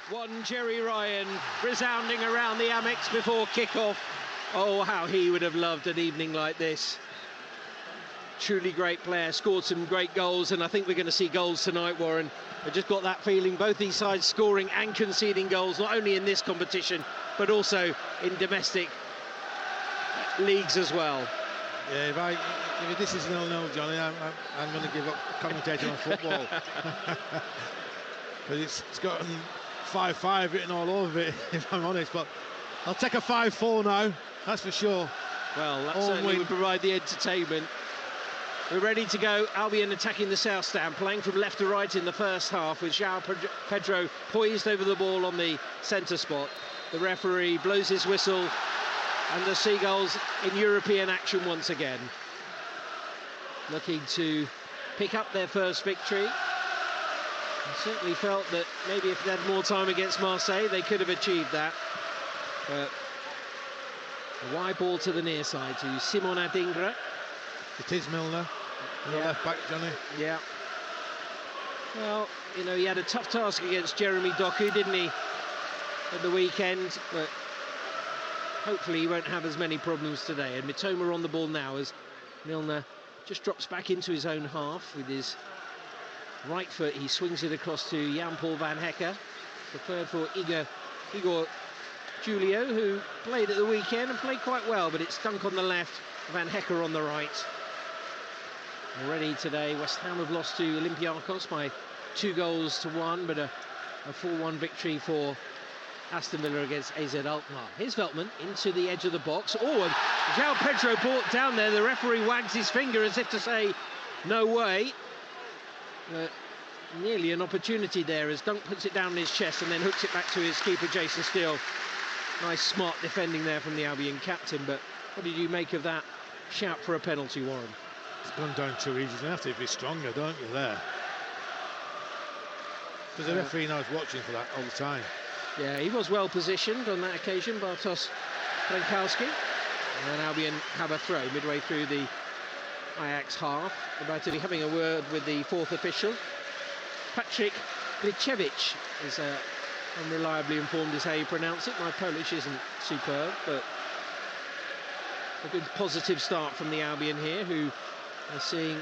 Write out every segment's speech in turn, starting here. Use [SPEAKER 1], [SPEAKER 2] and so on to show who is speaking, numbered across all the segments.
[SPEAKER 1] One Jerry Ryan resounding around the Amex before kick-off. Oh, how he would have loved an evening like this. Truly great player, scored some great goals, and I think we're going to see goals tonight, Warren. I just got that feeling, both these sides scoring and conceding goals, not only in this competition, but also in domestic leagues as well.
[SPEAKER 2] Yeah, if this is 0-0, Johnny, I'm going to give up commentating on football. Because it's got 5-5 written all over it, if I'm honest, but I'll take a 5-4 now, that's for sure.
[SPEAKER 1] Well, that certainly would provide the entertainment. We're ready to go. Albion attacking the south stand, playing from left to right in the first half, with João Pedro poised over the ball on the centre spot. The referee blows his whistle, and the Seagulls in European action once again, looking to pick up their first victory. I certainly felt that maybe if they had more time against Marseille, they could have achieved that. But a wide ball to the near side to Simon Adingra.
[SPEAKER 2] It is Milner, the left back, Johnny.
[SPEAKER 1] Yeah. Well, you know, he had a tough task against Jeremy Doku, didn't he, at the weekend? But hopefully he won't have as many problems today. And Mitoma on the ball now as Milner just drops back into his own half with his right foot. He swings it across to Jan-Paul van Hecker, preferred for Igor Julio, who played at the weekend and played quite well, but it's Dunk on the left, Van Hecker on the right. Already today, West Ham have lost to Olympiacos by 2-1, but a 4-1 victory for Aston Villa against AZ Alkmaar. Here's Veltman into the edge of the box. Oh, and João Pedro brought down there. The referee wags his finger as if to say, no way. Nearly an opportunity there as Dunk puts it down in his chest and then hooks it back to his keeper, Jason Steele. Nice, smart defending there from the Albion captain, but what did you make of that shout for a penalty, Warren?
[SPEAKER 2] It's gone down too easy. You have to be stronger, don't you, there? Because the referee knows watching for that all the time.
[SPEAKER 1] Yeah, he was well positioned on that occasion, Bartosz Brankowski. And then Albion have a throw midway through the Ajax half. About to be having a word with the fourth official. Patrick Gliczewicz is unreliably informed is how you pronounce it. My Polish isn't superb, but a good positive start from the Albion here, who are seeing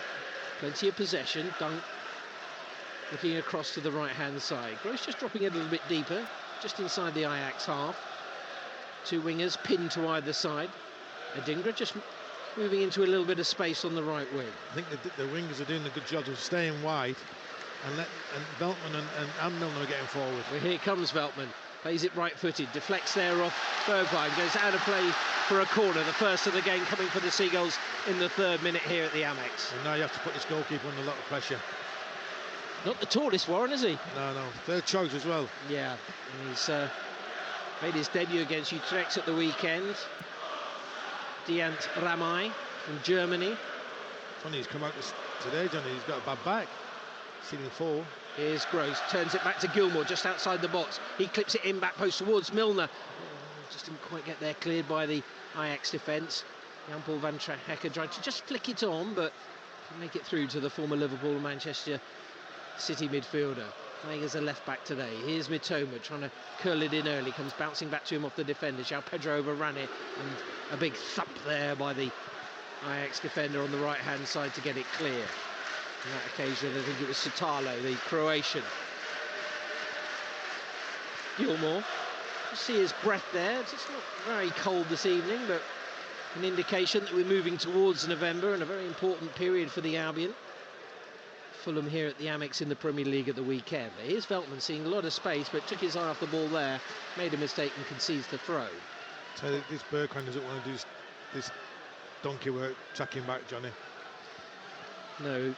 [SPEAKER 1] plenty of possession. Dunk looking across to the right-hand side. Gross just dropping it a little bit deeper, just inside the Ajax half. Two wingers pinned to either side. Adingra just moving into a little bit of space on the right wing.
[SPEAKER 2] I think the wingers are doing a good job of staying wide, and Veltman and Milner are getting forward.
[SPEAKER 1] Well, here comes Veltman, plays it right-footed, deflects there off Bergwijn, goes out of play for a corner, the first of the game coming for the Seagulls in the 3rd minute here at the Amex.
[SPEAKER 2] And now you have to put this goalkeeper under a lot of pressure.
[SPEAKER 1] Not the tallest, Warren, is he?
[SPEAKER 2] No, 3rd choice as well.
[SPEAKER 1] Yeah, and he's made his debut against Utrecht at the weekend. Diant Ramay from Germany.
[SPEAKER 2] Funny, he's come out today, Johnny. He's got a bad back. Ceiling 4.
[SPEAKER 1] Here's Gross, turns it back to Gilmour just outside the box. He clips it in back post towards Milner. Just didn't quite get there, cleared by the Ajax defence. Jan-Paul van Hecker tried to just flick it on, but can make it through to the former Liverpool and Manchester City midfielder. Playing as a left back today. Here's Mitoma trying to curl it in early, comes bouncing back to him off the defender. João Pedro overran it, and a big thump there by the Ajax defender on the right hand side to get it clear. On that occasion, I think it was Sutalo, the Croatian. Gilmour, you see his breath there. It's not very cold this evening, but an indication that we're moving towards November and a very important period for the Albion. Fulham here at the Amex in the Premier League at the weekend. Here's Veltman seeing a lot of space, but took his eye off the ball there, made a mistake and concedes the throw.
[SPEAKER 2] So this Bergwijn doesn't want to do this donkey work, tracking back, Johnny.
[SPEAKER 1] No.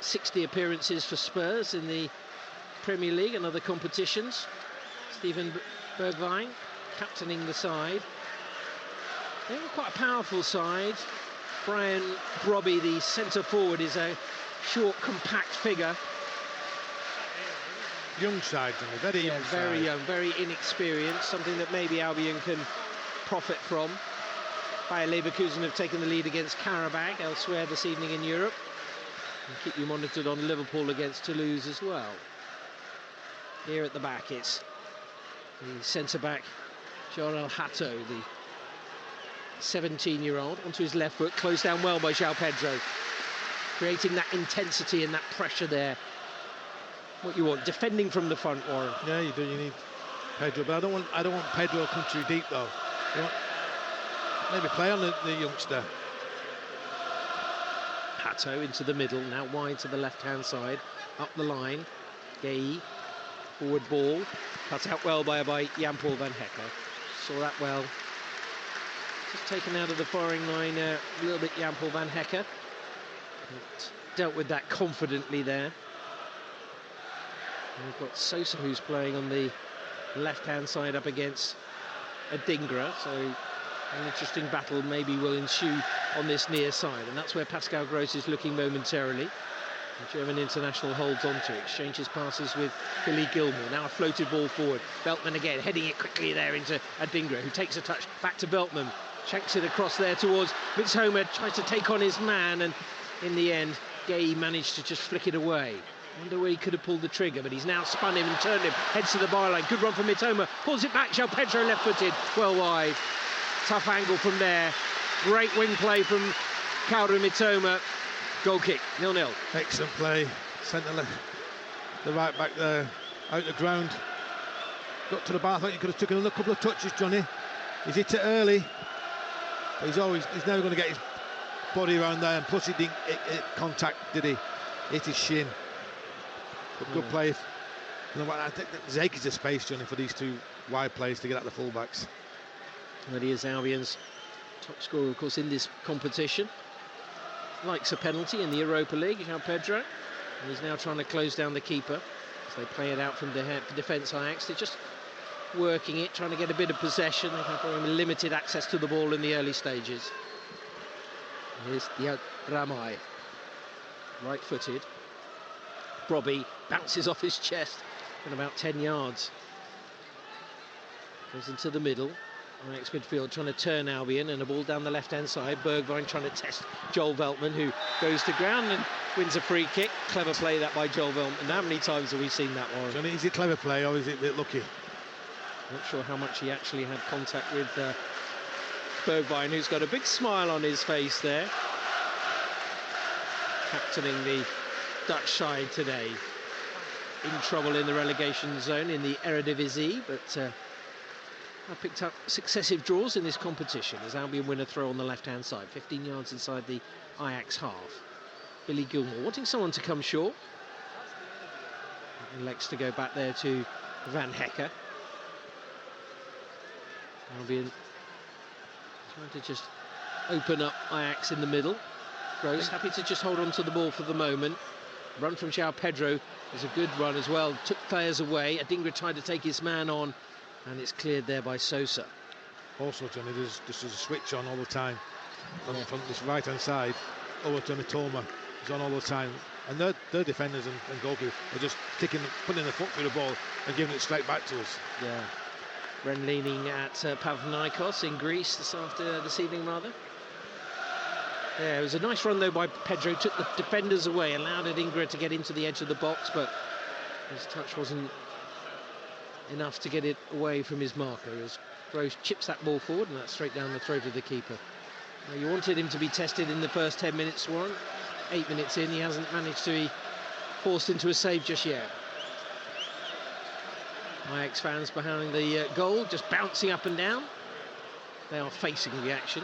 [SPEAKER 1] 60 appearances for Spurs in the Premier League and other competitions. Steven Bergwijn captaining the side. They were quite a powerful side. Brian Brobby, the centre forward, is a short, compact figure.
[SPEAKER 2] Young side, very young.
[SPEAKER 1] Very young, very inexperienced. Something that maybe Albion can profit from. Bayer Leverkusen have taken the lead against Karabakh elsewhere this evening in Europe. And keep you monitored on Liverpool against Toulouse as well. Here at the back, it's the centre-back, Jorel Hato, the 17-year-old, onto his left foot, closed down well by João Pedro, creating that intensity and that pressure there. What you want, defending from the front, Warren.
[SPEAKER 2] Yeah, you do. You need Pedro, but I don't want Pedro come too deep though. You want maybe play on the youngster.
[SPEAKER 1] Hato into the middle, now wide to the left-hand side, up the line. Gay, forward ball, cut out well by Jan-Paul van Hecke. Saw that well. Just taken out of the firing line a little bit, Jan-Paul van Hecke. But dealt with that confidently there. And we've got Sosa, who's playing on the left-hand side up against Adingra, so an interesting battle maybe will ensue on this near side, and that's where Pascal Gross is looking momentarily. The German international holds on to, exchanges passes with Billy Gilmour. Now a floated ball forward. Beltman again, heading it quickly there into Adingra, who takes a touch back to Beltman. Shanks it across there towards Mitoma, tries to take on his man, and in the end, Gay managed to just flick it away. Wonder where he could have pulled the trigger, but he's now spun him and turned him, heads to the byline. Good run from Mitoma, pulls it back. João Pedro left-footed, well wide. Tough angle from there. Great wing play from Kaoru Mitoma. Goal kick, 0-0.
[SPEAKER 2] Excellent play. Centre left, the right back there, out the ground. Got to the bar. I thought he could have taken a couple of touches, Johnny. He's hit it early, but he's never going to get his body around there. And plus, he didn't hit contact, did he? Hit his shin. But good play. I think there's acres of space, Johnny, for these two wide players to get at the fullbacks.
[SPEAKER 1] Well, he is Albion's top scorer, of course, in this competition. Likes a penalty in the Europa League, João Pedro. And he's now trying to close down the keeper as they play it out from defence Ajax. They're just working it, trying to get a bit of possession. They have very limited access to the ball in the early stages. Here's Yad Ramai, right-footed. Brobby bounces off his chest at about 10 yards. Goes into the middle. Ajax midfield trying to turn Albion, and a ball down the left-hand side. Bergwijn trying to test Joel Veltman, who goes to ground and wins a free kick. Clever play that by Joel Veltman. How many times have we seen that one?
[SPEAKER 2] Johnny, is it clever play or is it a bit lucky?
[SPEAKER 1] Not sure how much he actually had contact with Bergwijn, who's got a big smile on his face there. Captaining the Dutch side today. In trouble in the relegation zone in the Eredivisie, but I picked up successive draws in this competition as Albion win a throw on the left-hand side, 15 yards inside the Ajax half. Billy Gilmour wanting someone to come short. Elects to go back there to Van Hecke. Albion trying to just open up Ajax in the middle. Gross happy to just hold on to the ball for the moment. Run from João Pedro is a good run as well. Took players away. Adingra tried to take his man on, and it's cleared there by Sosa.
[SPEAKER 2] Also, Johnny, this is a switch on all the time. From this right-hand side over to Mitoma. He's on all the time. And their defenders and goalkeepers are just putting their foot through the ball and giving it straight back to us.
[SPEAKER 1] Yeah. Ren leaning at Panathinaikos in Greece this evening, rather. Yeah, it was a nice run, though, by Pedro. Took the defenders away, allowed Adingra to get into the edge of the box, but his touch wasn't enough to get it away from his marker as Gross chips that ball forward, and that's straight down the throat of the keeper. Now, you wanted him to be tested in the first 10 minutes, Warren. 8 minutes in, he hasn't managed to be forced into a save just yet. Ajax fans behind the goal, just bouncing up and down. They are facing the action,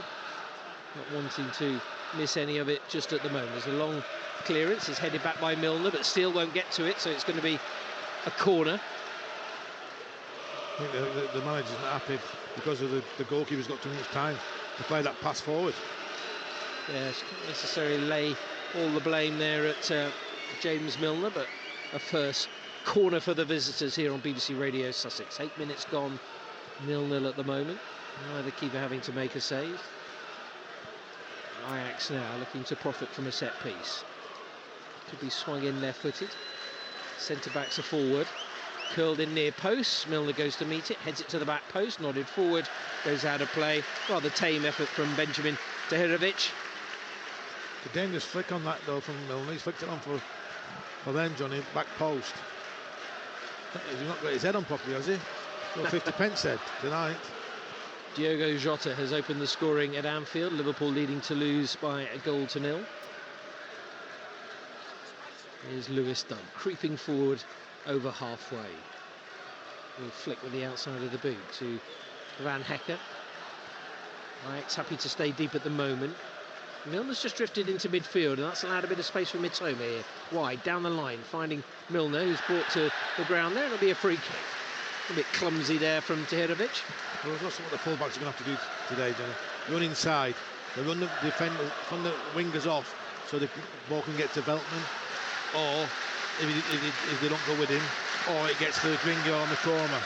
[SPEAKER 1] not wanting to miss any of it just at the moment. There's a long clearance, it's headed back by Milner, but Steele won't get to it, so it's going to be a corner.
[SPEAKER 2] I think the manager's not happy because of the goalkeeper's got too much time to play that pass forward.
[SPEAKER 1] Yes, can't necessarily lay all the blame there at James Milner, but a first corner for the visitors here on BBC Radio Sussex. 8 minutes gone, 0-0 at the moment. Neither keeper having to make a save. Ajax now looking to profit from a set piece. Could be swung in left-footed. Centre-backs are forward. Curled in near post. Milner goes to meet it, heads it to the back post, nodded forward, goes out of play. Rather tame effort from Benjamin Tahirovic.
[SPEAKER 2] A dangerous flick on that though from Milner. He's flicked it on for them, Johnny, back post. He's not got his head on properly, has he? Got 50 pence head tonight.
[SPEAKER 1] Diogo Jota has opened the scoring at Anfield. Liverpool leading Toulouse by 1-0. Here's Lewis Dunk creeping forward over halfway. He'll flick with the outside of the boot to Van Hecke. Ajax happy to stay deep at the moment. Milner's just drifted into midfield, and that's allowed a bit of space for Mitoma here. Wide, down the line, finding Milner, who's brought to the ground there. It'll be a free kick. A bit clumsy there from Tahirovic.
[SPEAKER 2] Well, that's what the fullbacks are going to have to do today, Johnny. Run inside. They run the defenders from the wingers off so the ball can get to Veltman. Or, if they don't go with him, or it gets to Gringo or Mitoma.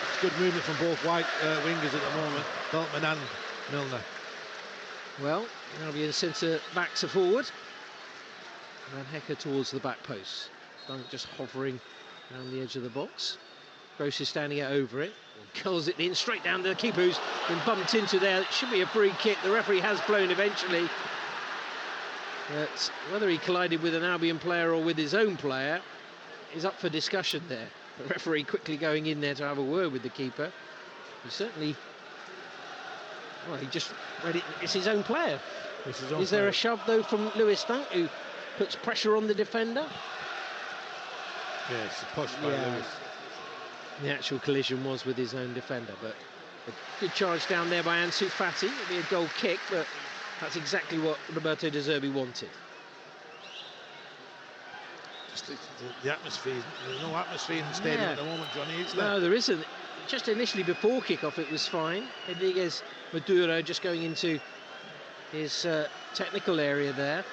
[SPEAKER 2] It's good movement from both wingers at the moment, Veltman and Milner.
[SPEAKER 1] Well, Albion centre backs are forward. Van Hecke towards the back post. Dunk just hovering around the edge of the box. Gross is standing out over it. Curls it in straight down to the keeper, who's been bumped into there. It should be a free kick. The referee has blown eventually. But whether he collided with an Albion player or with his own player is up for discussion there. The referee quickly going in there to have a word with the keeper. He certainly... Well, he just read it. It's his own player. Is there a shove, though, from Lewis Dunk, who puts pressure on the defender?
[SPEAKER 2] Yes, a push by Lewis.
[SPEAKER 1] The actual collision was with his own defender, but a good charge down there by Ansu Fati. It'll be a goal kick, but that's exactly what Roberto De Zerbi wanted.
[SPEAKER 2] Just the atmosphere. There's no atmosphere in the stadium at the moment, Johnny, is there?
[SPEAKER 1] No, there isn't. Just initially before kick-off it was fine. Rodriguez Maduro just going into his technical area there.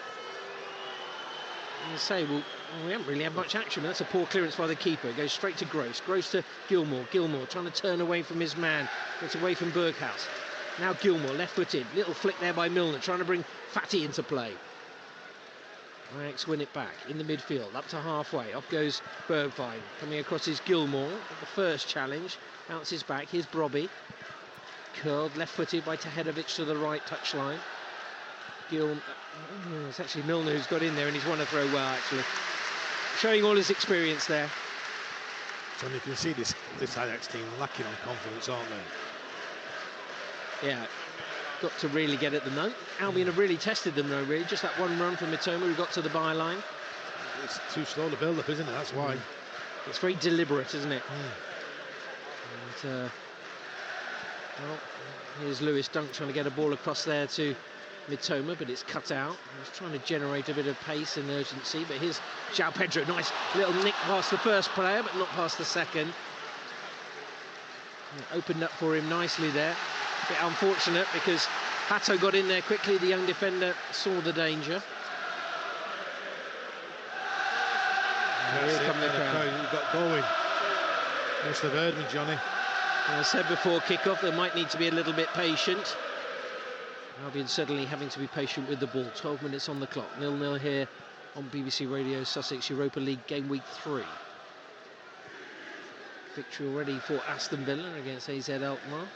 [SPEAKER 1] And say, well, we haven't really had much action. That's a poor clearance by the keeper. It goes straight to Gross. Gross to Gilmour. Gilmour trying to turn away from his man. Gets away from Berghaus. Now Gilmour, left-footed. Little flick there by Milner, trying to bring Fati into play. Ajax win it back in the midfield, up to halfway. Off goes Bergwijn. Coming across is Gilmour. The first challenge. Bounces back. Here's Brobby. Curled, left-footed by Tahirovic to the right touchline. It's actually Milner who's got in there, and he's won a throw well, actually. Showing all his experience there.
[SPEAKER 2] Johnny, you can see this Ajax team lacking on confidence, aren't they?
[SPEAKER 1] Yeah, got to really get at them though. Albion have really tested them though, really. Just that one run from Mitoma who got to the byline.
[SPEAKER 2] It's too slow to build up, isn't it? That's why.
[SPEAKER 1] It's very deliberate, isn't it? And, well, here's Lewis Dunk trying to get a ball across there to Mitoma, but it's cut out. He's trying to generate a bit of pace and urgency, but here's João Pedro. Nice little nick past the first player, but not past the second. Opened up for him nicely there. Bit unfortunate because Hato got in there quickly. The young defender saw the danger.
[SPEAKER 2] Here come the crowd. We've got going. Must have heard me, Johnny.
[SPEAKER 1] As I said before kick-off, they might need to be a little bit patient. Albion certainly having to be patient with the ball. 12 minutes on the clock. 0-0 here on BBC Radio Sussex Europa League game week 3. Victory already for Aston Villa against AZ Alkmaar.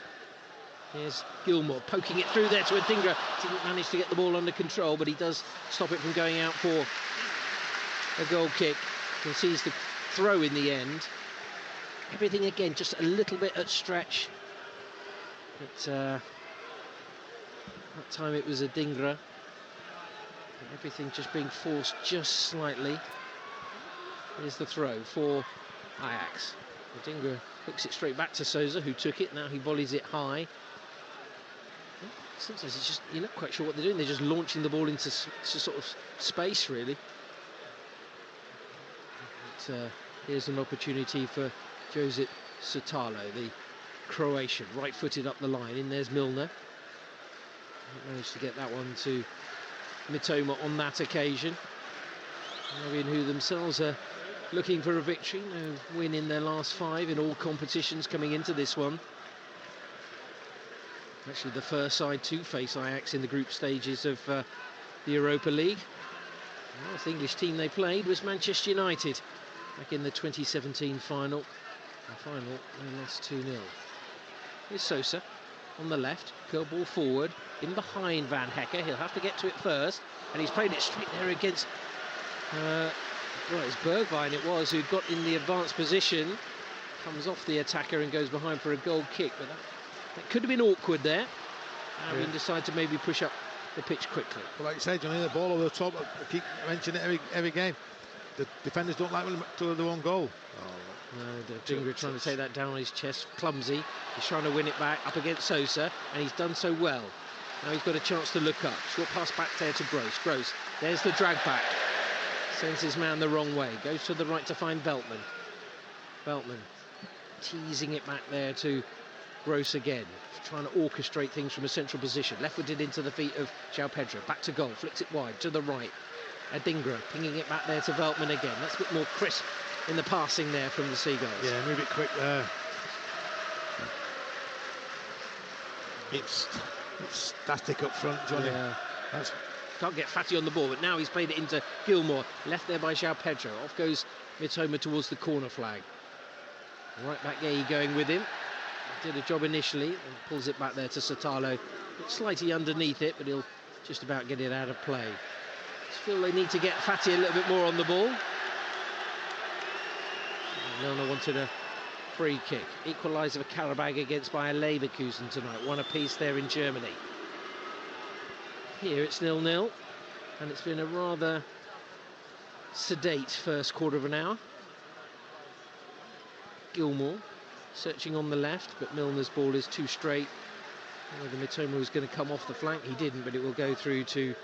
[SPEAKER 1] Here's Gilmour poking it through there to Adingra. Didn't manage to get the ball under control, but he does stop it from going out for a goal kick. Concedes the throw in the end. Everything again just a little bit at stretch. But that time it was Adingra. Everything just being forced just slightly. Here's the throw for Ajax. Adingra hooks it straight back to Sousa, who took it. Now he volleys it high. Sometimes it's just, you're not quite sure what they're doing. They're just launching the ball into sort of space, really. But, here's an opportunity for Josip Sutalo, the Croatian, right-footed up the line. In there's Milner. Managed to get that one to Mitoma on that occasion. Albion, who themselves are looking for a victory, no win in their last 5 in all competitions coming into this one. Actually the first side to face Ajax in the group stages of the Europa League. The last English team they played was Manchester United back in the 2017 final. The final they lost 2-0. Here's Sousa on the left, curl ball forward, in behind Van Hecke. He'll have to get to it first, and he's played it straight there against Well, it's Bergwijn it was who got in the advanced position, comes off the attacker and goes behind for a goal kick, but that could have been awkward there. Albion decide to maybe push up the pitch quickly.
[SPEAKER 2] Well, like you said, Johnny, the ball over the top, I keep mentioning it every game. The defenders don't like to the one goal.
[SPEAKER 1] No, the Dinger trying to take that down on his chest, clumsy. He's trying to win it back up against Sosa, and he's done so well. Now he's got a chance to look up. Short pass back there to Gross. Gross, there's the drag back. Sends his man the wrong way. Goes to the right to find Veltman. Veltman teasing it back there to Gross again. Trying to orchestrate things from a central position. Left-footed into the feet of João Pedro. Back to goal. Flicks it wide to the right. Adingra pinging it back there to Veltman again. That's a bit more crisp in the passing there from the Seagulls.
[SPEAKER 2] Yeah, move it quick there. It's static up front, Johnny.
[SPEAKER 1] Yeah. Can't get Fatty on the ball, but now he's played it into Gilmour. Left there by João Pedro. Off goes Mitoma towards the corner flag. Right back there, going with him. Did a job initially and pulls it back there to Sotalo. Slightly underneath it, but he'll just about get it out of play. Just feel they need to get Fatty a little bit more on the ball. Milner wanted a free kick. Equaliser for Karabag against Bayer Leverkusen tonight. One apiece there in Germany. Here it's 0-0, and it's been a rather sedate first quarter of an hour. Gilmour searching on the left, but Milner's ball is too straight. Whether Mitoma was going to come off the flank, he didn't, but it will go through to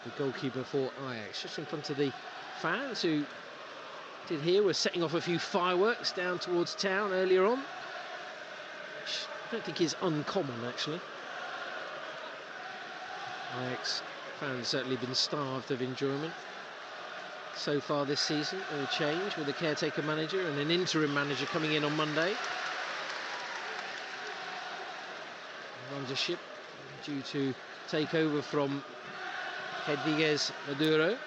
[SPEAKER 1] the goalkeeper for Ajax. Just in front of the fans who did here were setting off a few fireworks down towards town earlier on, which I don't think is uncommon actually. Ajax fans certainly been starved of enjoyment so far this season. All change with a caretaker manager and an interim manager coming in on Monday. Managership due to take over from Hedviges Maduro.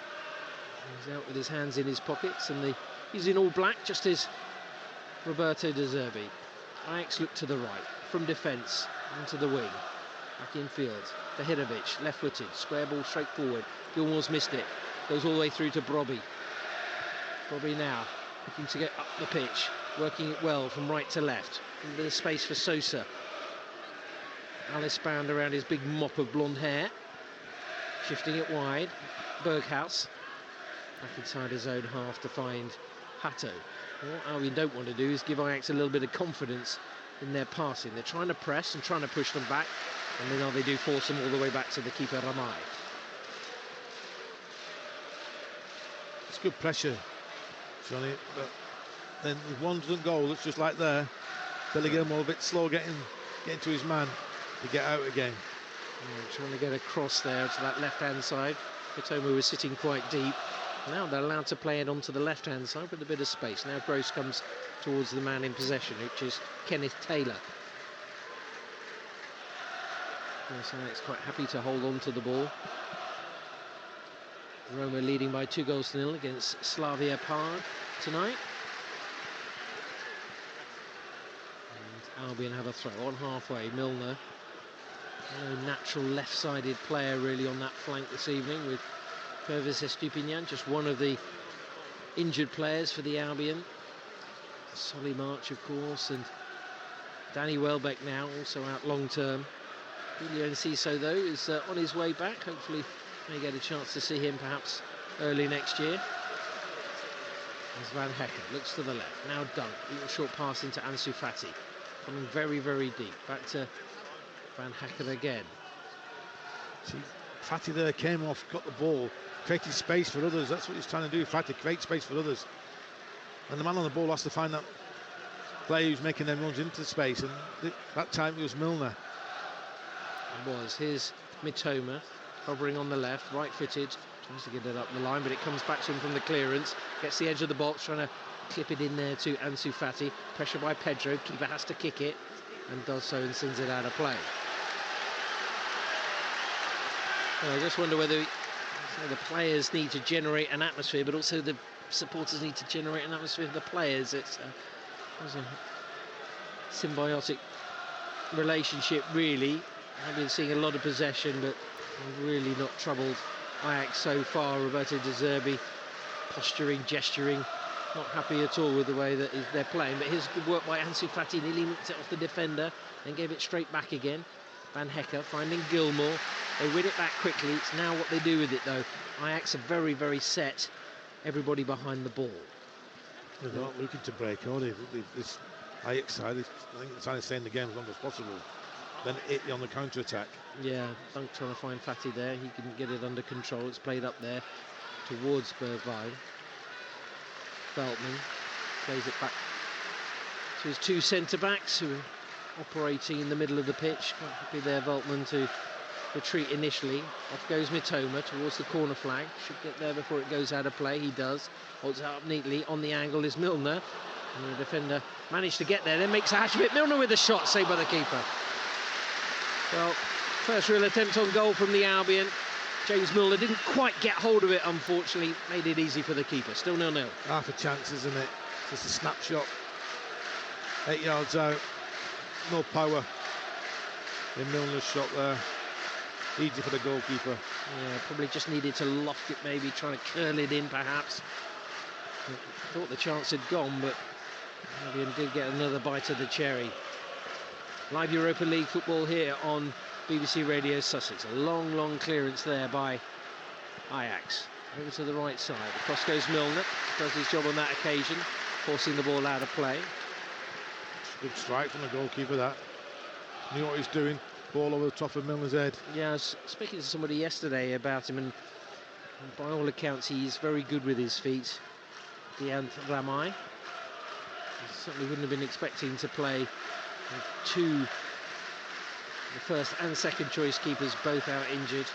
[SPEAKER 1] He's out with his hands in his pockets, and he's in all black, just as Roberto De Zerbi. Ajax look to the right, from defence into the wing, back in field. Tahirovic, left-footed, square ball straight forward. Gilmour's missed it. Goes all the way through to Brobby. Brobby now looking to get up the pitch, working it well from right to left. A bit of space for Sosa. Alice bound around his big mop of blonde hair. Shifting it wide. Berghaus back inside his own half to find Hato. What Albion don't want to do is give Ajax a little bit of confidence in their passing. They're trying to press and trying to push them back, and then they do force them all the way back to the keeper Ramai.
[SPEAKER 2] It's good pressure, Johnny, but then if one doesn't go, it's just like there. Billy Gilmour a bit slow getting to his man to get out again.
[SPEAKER 1] Yeah, trying to get across there to that left-hand side. Mitoma was sitting quite deep. Now they're allowed to play it onto the left-hand side with a bit of space. Now Gross comes towards the man in possession, which is Kenneth Taylor. Yes, Alex quite happy to hold on to the ball. Roma leading by 2-0 against Slavia Prague tonight. And Albion have a throw on halfway. Milner, no natural left-sided player really on that flank this evening, with Pervis Estupinian, just one of the injured players for the Albion. Solly March, of course, and Danny Welbeck now also out long-term. Julio Enciso, though, is on his way back. Hopefully may get a chance to see him perhaps early next year. As Van Hekken looks to the left. Now Dunk. Little short pass into Ansu Fati. Coming very, very deep. Back to Van Hekken again.
[SPEAKER 2] See, Fati there came off, got the ball, created space for others. That's what he's trying to do, Fati, create space for others. And the man on the ball has to find that player who's making them runs into space. And that time it was Milner.
[SPEAKER 1] It was. Here's Mitoma, hovering on the left, right-footed. Tries to get it up the line, but it comes back to him from the clearance. Gets the edge of the box, trying to clip it in there to Ansu Fati. Pressure by Pedro. Keeper has to kick it, and does so and sends it out of play. I just wonder whether the players need to generate an atmosphere, but also the supporters need to generate an atmosphere for the players. It's a symbiotic relationship, really. I've been seeing a lot of possession, but really not troubled Ajax so far. Roberto De Zerbi posturing, gesturing, not happy at all with the way that they're playing. But here's good work by Ansu Fati, nearly nicked it off the defender, then gave it straight back again. Van Hecke finding Gilmour. They win it back quickly. It's now what they do with it, though. Ajax are very, very set. Everybody behind the ball.
[SPEAKER 2] They're not looking to break, are they? This Ajax side, I think they're trying to stay in the game as long as possible. Then hit you on the counter-attack.
[SPEAKER 1] Yeah, Dunk trying to find Fati there. He can get it under control. It's played up there towards Bergwijn. Veltman plays it back to his two centre-backs who are operating in the middle of the pitch. Quite happy there, Veltman, to retreat initially. Off goes Mitoma towards the corner flag. Should get there before it goes out of play. He does. Holds it up neatly. On the angle is Milner. And the defender managed to get there, then makes a hash of it. Milner with a shot, saved by the keeper. Well, first real attempt on goal from the Albion. James Milner didn't quite get hold of it, unfortunately. Made it easy for the keeper. Still 0-0.
[SPEAKER 2] Half a chance, isn't it? Just a snapshot. 8 yards out. No power in Milner's shot there. Easy for the goalkeeper.
[SPEAKER 1] Yeah, probably just needed to loft it, maybe trying to curl it in, perhaps. Thought the chance had gone, but Albion did get another bite of the cherry. Live Europa League football here on BBC Radio Sussex. A long, long clearance there by Ajax. Over to the right side. Across goes Milner. Does his job on that occasion, forcing the ball out of play.
[SPEAKER 2] Good strike from the goalkeeper, that. Knew what he's doing. Ball over the top of Milner's head.
[SPEAKER 1] Yeah, I was speaking to somebody yesterday about him, and by all accounts, he's very good with his feet. Dian Ramai. Certainly wouldn't have been expecting to play with two, the first and second choice keepers, both out injured.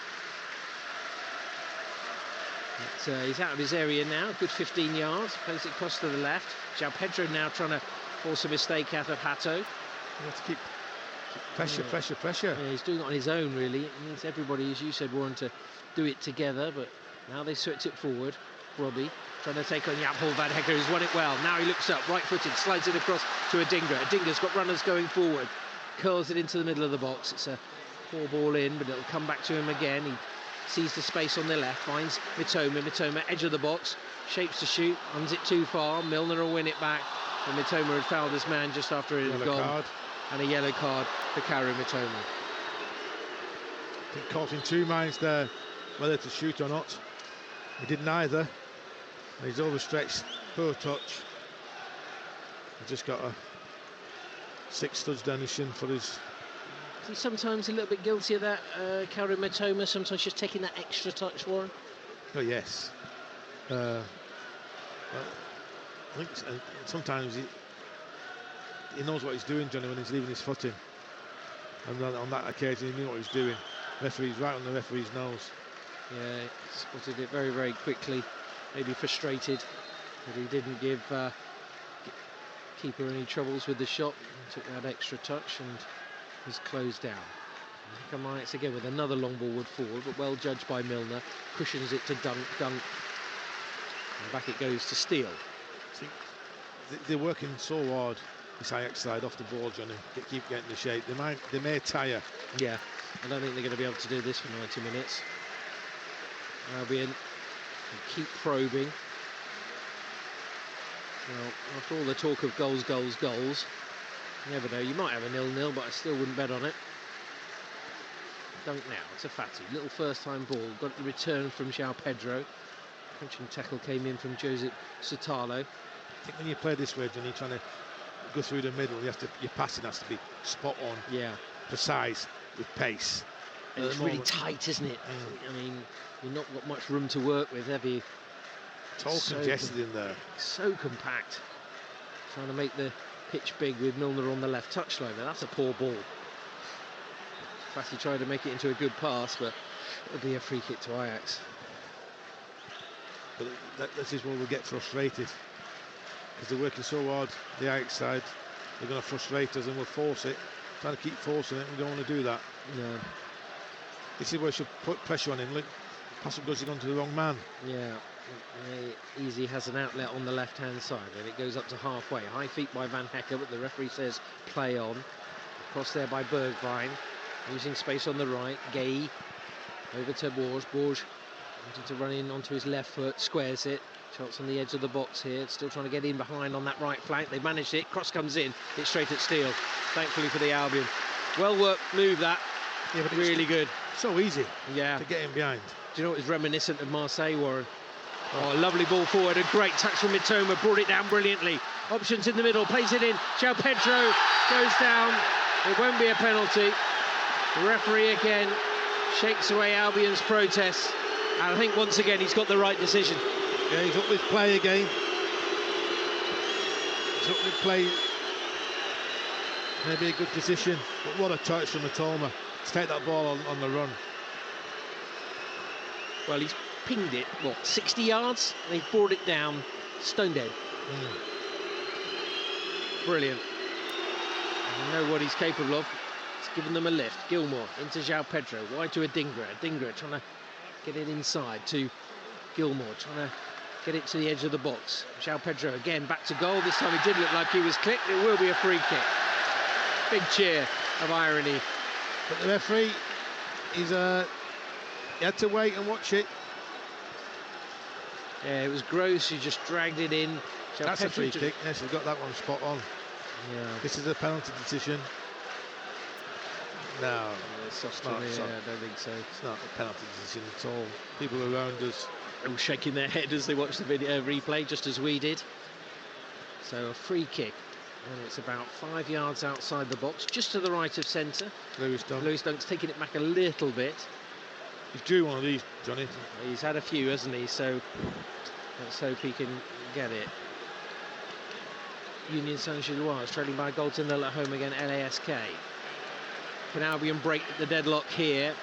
[SPEAKER 1] But, he's out of his area now, good 15 yards, plays it across to the left. João Pedro now trying to force a mistake out of Hato.
[SPEAKER 2] You have to keep pressure.
[SPEAKER 1] Yeah, he's doing it on his own, really. It needs everybody, as you said, Warren, to do it together, but now they switch it forward. Robbie trying to take on Jaap Van Hecke, who's won it well. Now he looks up, right-footed, slides it across to Adingra. Adingra's got runners going forward, curls it into the middle of the box. It's a poor ball in, but it'll come back to him again. He sees the space on the left, finds Mitoma, edge of the box, shapes to shoot, runs it too far. Milner will win it back, and Mitoma had fouled his man just after it had gone. And a yellow card for Karim Mitoma.
[SPEAKER 2] I think caught in two minds there, whether to shoot or not. He did neither. He's overstretched, poor touch. He's just got a 6 studs down his shin for his...
[SPEAKER 1] He's sometimes a little bit guilty of that, Karim Mitoma, sometimes just taking that extra touch, Warren.
[SPEAKER 2] Oh, yes. Well, I think sometimes he knows what he's doing, Johnny, when he's leaving his foot in. And on that occasion, he knew what he was doing. Referee's right on the referee's nose.
[SPEAKER 1] Yeah, spotted it very, very quickly. Maybe frustrated that he didn't give keeper any troubles with the shot. He took that extra touch and was closed down. Come on, it's again with another long ball would forward, but well judged by Milner. Cushions it to Dunk. And back it goes to Steele.
[SPEAKER 2] See, they're working so hard, this Ajax side, off the ball, Johnny. They keep getting the shape. They may tire.
[SPEAKER 1] Yeah, I don't think they're going to be able to do this for 90 minutes. Albion keep probing. Well, after all the talk of goals, you never know. You might have a 0-0, but I still wouldn't bet on it. Dunk now to Fati. Little first-time ball. Got the return from João Pedro. Punching tackle came in from Josep Sotalo.
[SPEAKER 2] I think when you play this way, Johnny, trying to go through the middle, your passing has to be spot on.
[SPEAKER 1] Yeah.
[SPEAKER 2] Precise, with pace.
[SPEAKER 1] And it's really tight, isn't it? I mean, you've not got much room to work with, have you?
[SPEAKER 2] It's all congested in there.
[SPEAKER 1] So compact. Trying to make the pitch big with Milner on the left touchline. Now that's a poor ball. Fati tried to make it into a good pass, but it'll be a free kick to Ajax.
[SPEAKER 2] But this is where we'll get frustrated, because they're working so hard, the Ajax side. They're going to frustrate us and we'll force it. Trying to keep forcing it, we don't want to do that.
[SPEAKER 1] No.
[SPEAKER 2] This is where we should put pressure on him. Look, pass goes on to the wrong man.
[SPEAKER 1] Yeah, Easy has an outlet on the left-hand side, and it goes up to halfway. High feet by Van Hecke, but the referee says play on. Across there by Bergwijn, using space on the right. Gay over to Borges. Borges Wanting to run in onto his left foot, squares it. Shots on the edge of the box here, still trying to get in behind on that right flank. They managed it, cross comes in, it's straight at Steele, thankfully for the Albion. Well worked move that, yeah, but really good.
[SPEAKER 2] So easy
[SPEAKER 1] to
[SPEAKER 2] get in behind.
[SPEAKER 1] Do you know what is reminiscent of Marseille, Warren? Oh, a lovely ball forward, a great touch from Mitoma, brought it down brilliantly. Options in the middle, plays it in, João Pedro goes down, it won't be a penalty. The referee again shakes away Albion's protests, and I think once again he's got the right decision.
[SPEAKER 2] Yeah, he's up with play again. He's up with play. Maybe a good decision, but what a touch from Mitoma to take that ball on the run.
[SPEAKER 1] Well, he's pinged it, what, 60 yards? And he's brought it down, stone dead. Brilliant. You know what he's capable of. He's given them a lift. Gilmour into João Pedro, wide to Adingra. Adingra trying to get it inside to Gilmour, trying to get it to the edge of the box. João Pedro again back to goal. This time it did look like he was clipped. It will be a free kick. Big cheer of irony.
[SPEAKER 2] But the referee, he had to wait and watch it.
[SPEAKER 1] Yeah, it was Gross who just dragged it in.
[SPEAKER 2] That's a free kick. Yes, he got that one spot on.
[SPEAKER 1] Yeah.
[SPEAKER 2] This is a penalty decision. No,
[SPEAKER 1] it's not. I don't think so.
[SPEAKER 2] It's not a penalty decision at all. People around us
[SPEAKER 1] all shaking their head as they watch the video replay, just as we did. So a free kick, and it's about 5 yards outside the box, just to the right of centre.
[SPEAKER 2] Lewis Dunk.
[SPEAKER 1] Lewis Dunk's taking it back a little bit.
[SPEAKER 2] He's due one of these, Johnny.
[SPEAKER 1] He's had a few, hasn't he? So let's hope he can get it. Union Saint-Gilloise is trailing by a goal to nil at home against LASK. Can Albion break the deadlock here?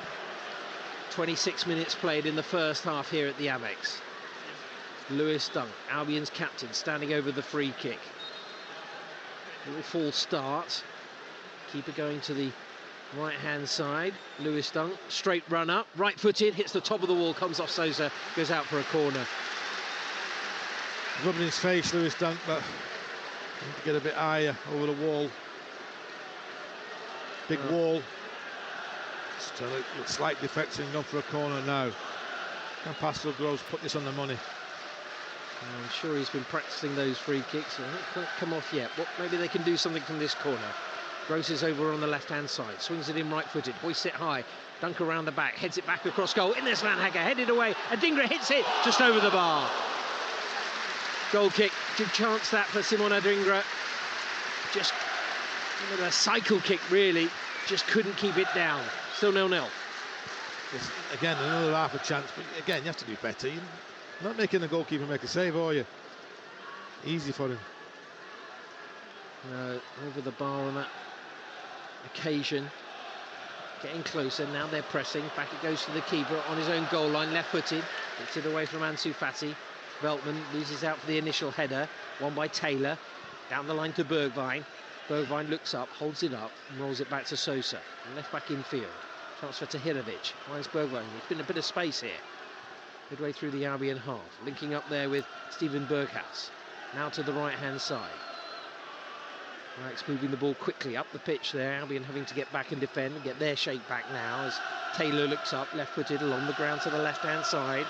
[SPEAKER 1] 26 minutes played in the first half here at the Ajax. Lewis Dunk, Albion's captain, standing over the free kick. Little false start. Keeper going to the right-hand side. Lewis Dunk, straight run up, right-footed, hits the top of the wall, comes off Sosa, goes out for a corner.
[SPEAKER 2] Rubbing his face, Lewis Dunk, but need to get a bit higher over the wall. Big wall. Just a little slight defect and gone for a corner now. Can Pascal Gross put this on the money?
[SPEAKER 1] I'm sure he's been practicing those free kicks. They haven't come off yet. Maybe they can do something from this corner. Gross is over on the left-hand side, swings it in right-footed, hoists it high, Dunk around the back, heads it back across goal. In there's Van Hagger, headed away. Adingra hits it just over the bar. Goal kick, good chance that for Simon Adingra. Just a cycle kick, really. Just couldn't keep it down. Still 0-0.
[SPEAKER 2] Yes, again, another half a chance, but again, you have to do better. You're not making the goalkeeper make a save, are you? Easy for him.
[SPEAKER 1] No, over the bar on that occasion. Getting closer, now they're pressing. Back it goes to the keeper on his own goal line, left-footed. Gets it away from Ansu Fati. Veltman loses out for the initial header, won by Taylor. Down the line to Bergwijn. Bergwijn looks up, holds it up, and rolls it back to Sosa. Left back in field. Transfer to Hirovic. Finds Bergwijn. There's been a bit of space here. Midway through the Albion half. Linking up there with Steven Berghuis. Now to the right-hand side. Ajax moving the ball quickly up the pitch there. Albion having to get back and defend and get their shape back now as Taylor looks up, left-footed along the ground to the left-hand side.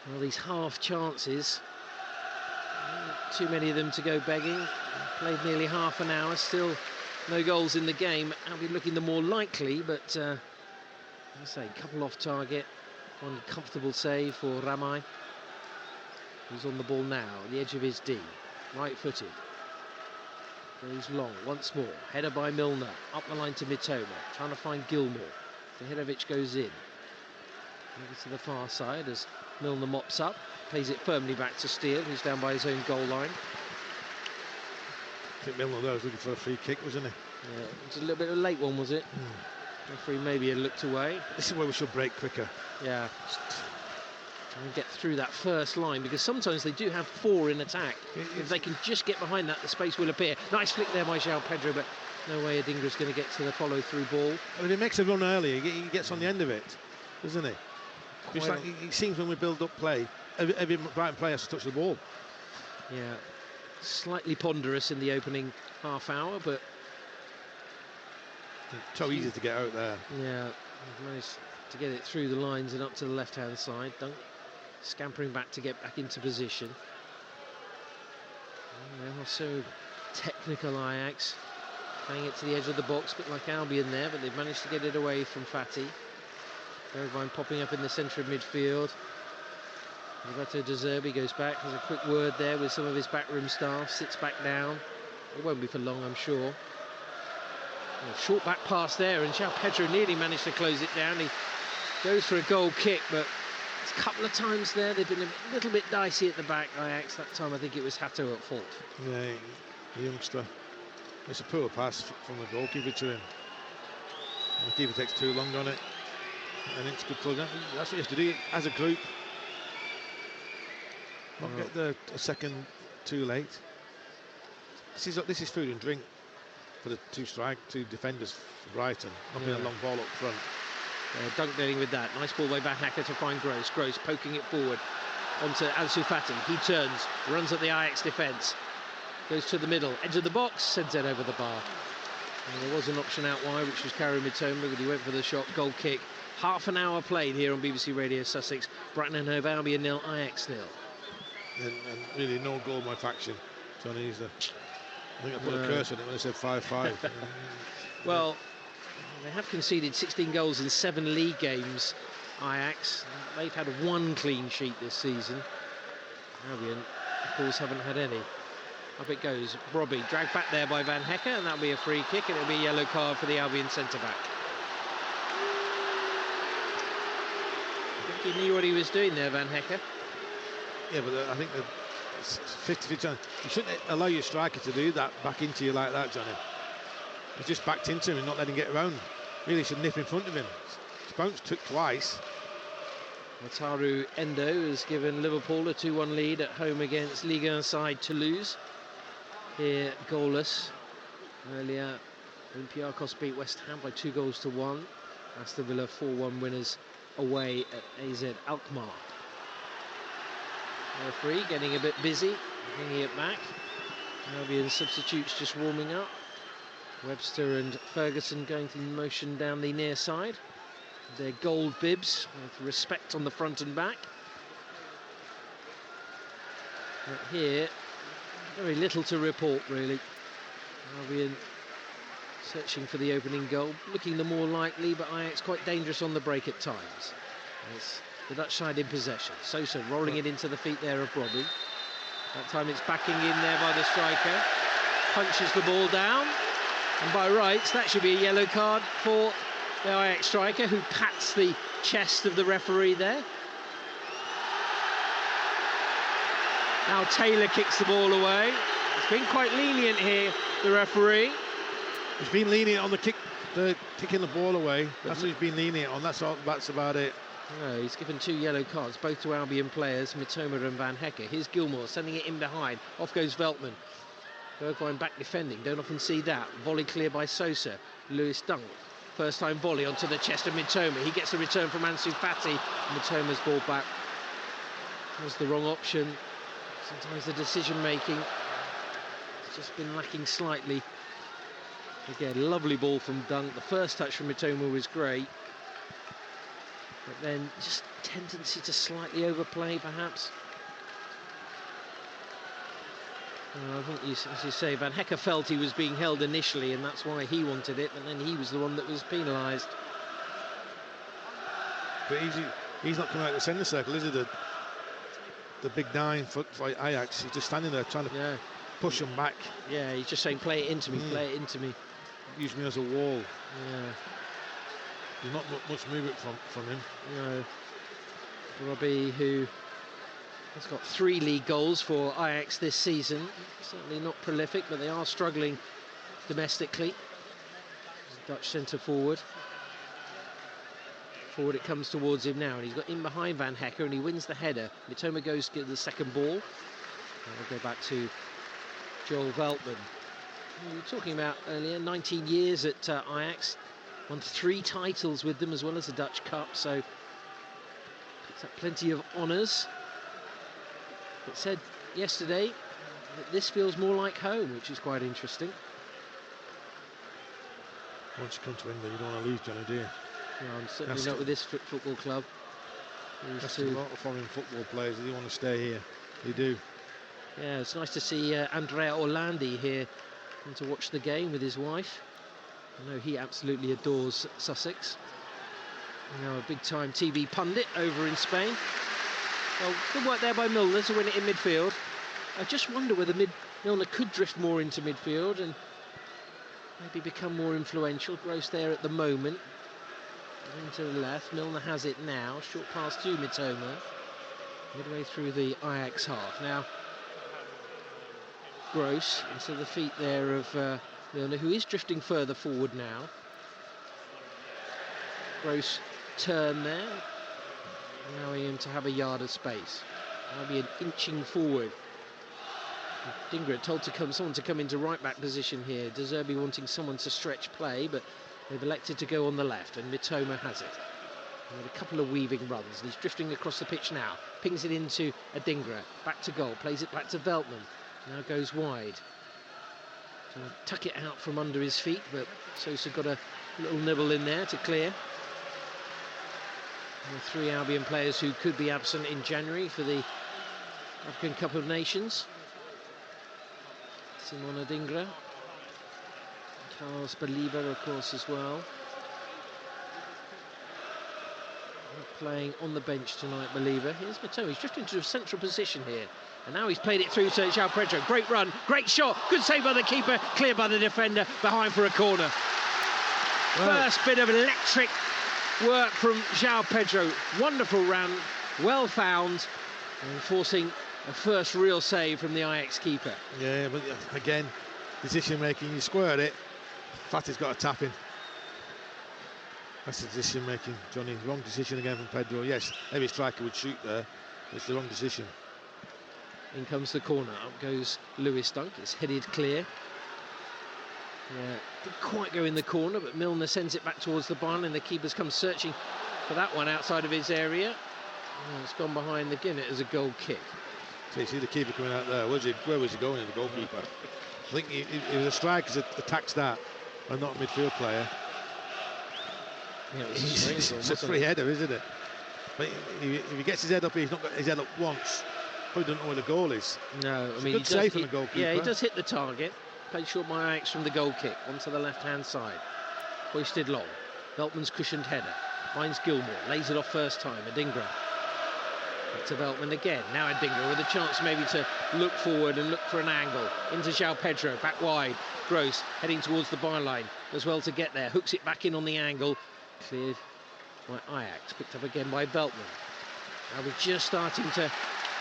[SPEAKER 1] Well, these half chances, too many of them to go begging. Played nearly half an hour, still no goals in the game. Albion looking the more likely, but as I say, couple off target. One comfortable save for Ramai, who's on the ball now, at the edge of his D, right-footed. Goes long once more, header by Milner, up the line to Mitoma, trying to find Gilmour. Hirovic goes in. Over to the far side as Milner mops up, plays it firmly back to Steele, who's down by his own goal line.
[SPEAKER 2] I think Milner there was looking for a free kick, wasn't he?
[SPEAKER 1] Yeah, it was a little bit of a late one, was it? Referee maybe had looked away.
[SPEAKER 2] This is where we should break quicker.
[SPEAKER 1] Yeah. And get through that first line, because sometimes they do have four in attack. If they can just get behind that, the space will appear. Nice flick there by João Pedro, but no way Adingra's going to get to the follow-through ball.
[SPEAKER 2] I mean, he makes a run early, he gets on the end of it, doesn't he? Just like it seems when we build up play, every Brighton player has to touch the ball.
[SPEAKER 1] Yeah, slightly ponderous in the opening half hour, but
[SPEAKER 2] it's so easy to get out there.
[SPEAKER 1] Yeah, managed to get it through the lines and up to the left-hand side. Dunk scampering back to get back into position. And they are so technical, Ajax. Playing it to the edge of the box, a bit like Albion there, but they've managed to get it away from Fati. Bergwijn popping up in the centre of midfield. Roberto De Zerbi goes back, has a quick word there with some of his backroom staff, sits back down. It won't be for long, I'm sure. A short back pass there, and João Pedro nearly managed to close it down. He goes for a goal kick, but a couple of times there they've been a little bit dicey at the back, Ajax. That time I think it was Hato at fault.
[SPEAKER 2] Yeah, the youngster. It's a poor pass from the goalkeeper to him. And the keeper takes too long on it. And it's good plug. That's what you have to do as a group. Not get the second too late. This is food and drink for the two defenders for Brighton. Not being a long ball up front.
[SPEAKER 1] Dunk dealing with that. Nice ball by Van Hacker to find Gross. Gross poking it forward onto Ansu Fati. He turns, runs at the Ajax defence. Goes to the middle, edge of the box, sends it over the bar. And there was an option out wide, which was Karim Mitoma, but he went for the shot. Goal kick. Half an hour played here on BBC Radio Sussex. Brighton and Hove, Albion 0, Ajax 0.
[SPEAKER 2] And really no goal by faction, Johnny. I think I put a curse on it when I said 5-5.
[SPEAKER 1] Well, they have conceded 16 goals in 7 league games, Ajax. They've had 1 clean sheet this season. Albion, of course, haven't had any. Up it goes. Robbie dragged back there by Van Hacker, and that'll be a free kick, and it'll be a yellow card for the Albion centre-back. I think he knew what he was doing there, Van Hacker.
[SPEAKER 2] Yeah, but I think it's 50-50. You shouldn't allow your striker to do that back into you like that, Johnny. He's just backed into him and not letting him get around. Really should nip in front of him. Spouts took twice.
[SPEAKER 1] Wataru Endo has given Liverpool a 2-1 lead at home against Ligue 1 side Toulouse. Here goalless. Earlier, Olympiacos beat West Ham by 2-1. Aston Villa 4-1 winners away at AZ Alkmaar. Referee getting a bit busy, bringing it back. Albion substitutes just warming up. Webster and Ferguson going through motion down the near side. Their gold bibs with respect on the front and back. But here, very little to report really. Albion searching for the opening goal, looking the more likely, but Ajax quite dangerous on the break at times. It's the Dutch side in possession. Sosa rolling it into the feet there of Robbie. That time it's backing in there by the striker. Punches the ball down. And by rights, that should be a yellow card for the Ajax striker, who pats the chest of the referee there. Now Taylor kicks the ball away. It's been quite lenient here, the referee.
[SPEAKER 2] He's been lenient on the kicking the ball away. That's what he's been lenient on. That's about it.
[SPEAKER 1] No, he's given 2 yellow cards, both to Albion players, Mitoma and Van Hacker. Here's Gilmour sending it in behind. Off goes Veltman. Bergwijn back defending. Don't often see that. Volley clear by Sosa. Lewis Dunk. First time volley onto the chest of Mitoma. He gets the return from Ansu Fati. Mitoma's ball back. Was the wrong option. Sometimes the decision making has just been lacking slightly. Again, lovely ball from Dunk. The first touch from Mitoma was great. But then just tendency to slightly overplay, perhaps. I think, as you say, Van Hacker felt he was being held initially, and that's why he wanted it, but then he was the one that was penalised.
[SPEAKER 2] But he's not coming out of the centre circle, is he? The big 9 foot for Ajax. He's just standing there trying to push him back.
[SPEAKER 1] Yeah, he's just saying, play it into me, play it into me.
[SPEAKER 2] Use me as a wall.
[SPEAKER 1] Yeah.
[SPEAKER 2] There's not much movement from him.
[SPEAKER 1] No. Robbie, who has got 3 league goals for Ajax this season. Certainly not prolific, but they are struggling domestically. Dutch centre forward. Forward it comes towards him now, and he's got in behind Van Hacker, and he wins the header. Mitoma goes to get the second ball. And we'll go back to Joel Veltman. We were talking about earlier, 19 years at Ajax. Won 3 titles with them, as well as the Dutch Cup, so picked up plenty of honours. It said yesterday that this feels more like home, which is quite interesting.
[SPEAKER 2] Once you come to England, you don't want to leave, Johnny, do you?
[SPEAKER 1] No, I'm certainly not with this football club.
[SPEAKER 2] That's a lot of foreign football players. They want to stay here. They do.
[SPEAKER 1] Yeah, it's nice to see Andrea Orlandi here and to watch the game with his wife. I know he absolutely adores Sussex. You know, a big-time TV pundit over in Spain. Well, good work there by Milner to win it in midfield. I just wonder whether Milner could drift more into midfield and maybe become more influential. Gross there at the moment. Into the left, Milner has it now. Short pass to Mitoma. Midway through the Ajax half. Now, Gross into the feet there of Milner, who is drifting further forward now. Gross turn there, allowing him to have a yard of space. Albion inching forward. Dingra told someone to come into right back position here. De Zerbi wanting someone to stretch play, but they've elected to go on the left, and Mitoma has it. With a couple of weaving runs, and he's drifting across the pitch now. Pings it into Adingra, back to goal, plays it back to Veltman. Now goes wide. So tuck it out from under his feet, but Sosa got a little nibble in there to clear. And 3 Albion players who could be absent in January for the African Cup of Nations. Simon Adingra. Carlos Baliba, of course, as well. Playing on the bench tonight, Baliba. Here's Mitoma. He's drifting into a central position here. And now he's played it through to João Pedro. Great run, great shot. Good save by the keeper. Cleared by the defender. Behind for a corner. Well, first bit of electric work from João Pedro. Wonderful run. Well found. And forcing a first real save from the Ajax keeper.
[SPEAKER 2] Yeah, but again, decision making. You squared it. Fatty's got a tap in. That's the decision making, Johnny. Wrong decision again from Pedro. Yes, every striker would shoot there. It's the wrong decision.
[SPEAKER 1] In comes the corner. Up goes Lewis Dunk. It's headed clear. Yeah, didn't quite go in the corner, but Milner sends it back towards the byline, and the keeper's come searching for that one outside of his area. Oh, it's gone behind the Guinness as a goal kick.
[SPEAKER 2] So you see the keeper coming out there. Where was he going, the goalkeeper? I think it was a striker that attacks that, and not a midfield player.
[SPEAKER 1] Yeah,
[SPEAKER 2] it's a free header, isn't it? But if he gets his head up, he's not got his head up once. Probably don't know where the goal is.
[SPEAKER 1] No, I mean,
[SPEAKER 2] good save from the goalkeeper.
[SPEAKER 1] Yeah, he does hit the target. Played short by Ajax from the goal kick onto the left-hand side. Hoisted long. Veltman's cushioned header. Finds Gilmour. Lays it off first time. Adingra. Back to Veltman again. Now Adingra with a chance maybe to look forward and look for an angle. Into João Pedro. Back wide. Gross heading towards the byline as well to get there. Hooks it back in on the angle. Cleared by Ajax. Picked up again by Veltman. Now we're just starting to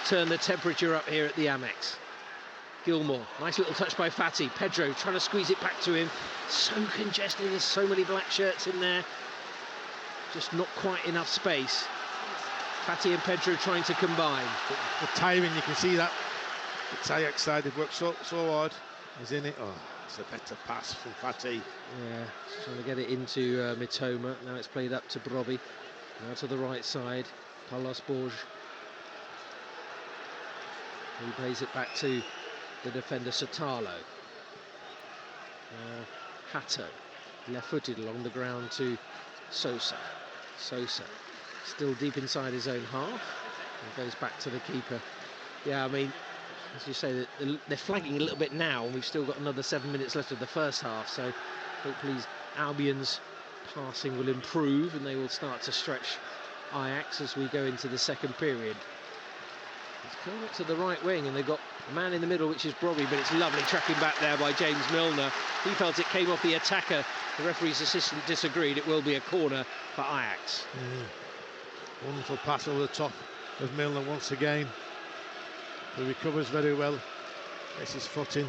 [SPEAKER 1] turn the temperature up here at the Amex. Gilmour, nice little touch by Fati. Pedro trying to squeeze it back to him. So congested, there's so many black shirts in there. Just not quite enough space. Fati and Pedro trying to combine.
[SPEAKER 2] The timing, you can see that. It's Ajax side, they've worked so hard. He's in it. Oh, it's a better pass from Fati.
[SPEAKER 1] Yeah, trying to get it into Mitoma. Now it's played up to Brobbey. Now to the right side, Carlos Borges. He plays it back to the defender Sotalo. Hato, left-footed along the ground to Sosa. Sosa, still deep inside his own half, and goes back to the keeper. Yeah, I mean, as you say, they're flagging a little bit now, and we've still got another 7 minutes left of the first half, so hopefully Albion's passing will improve, and they will start to stretch Ajax as we go into the second period. It's coming up to the right wing, and they've got a man in the middle, which is Brobbey, but it's lovely tracking back there by James Milner. He felt it came off the attacker. The referee's assistant disagreed. It will be a corner for Ajax.
[SPEAKER 2] Wonderful pass over the top of Milner once again. He recovers very well. Gets his foot in.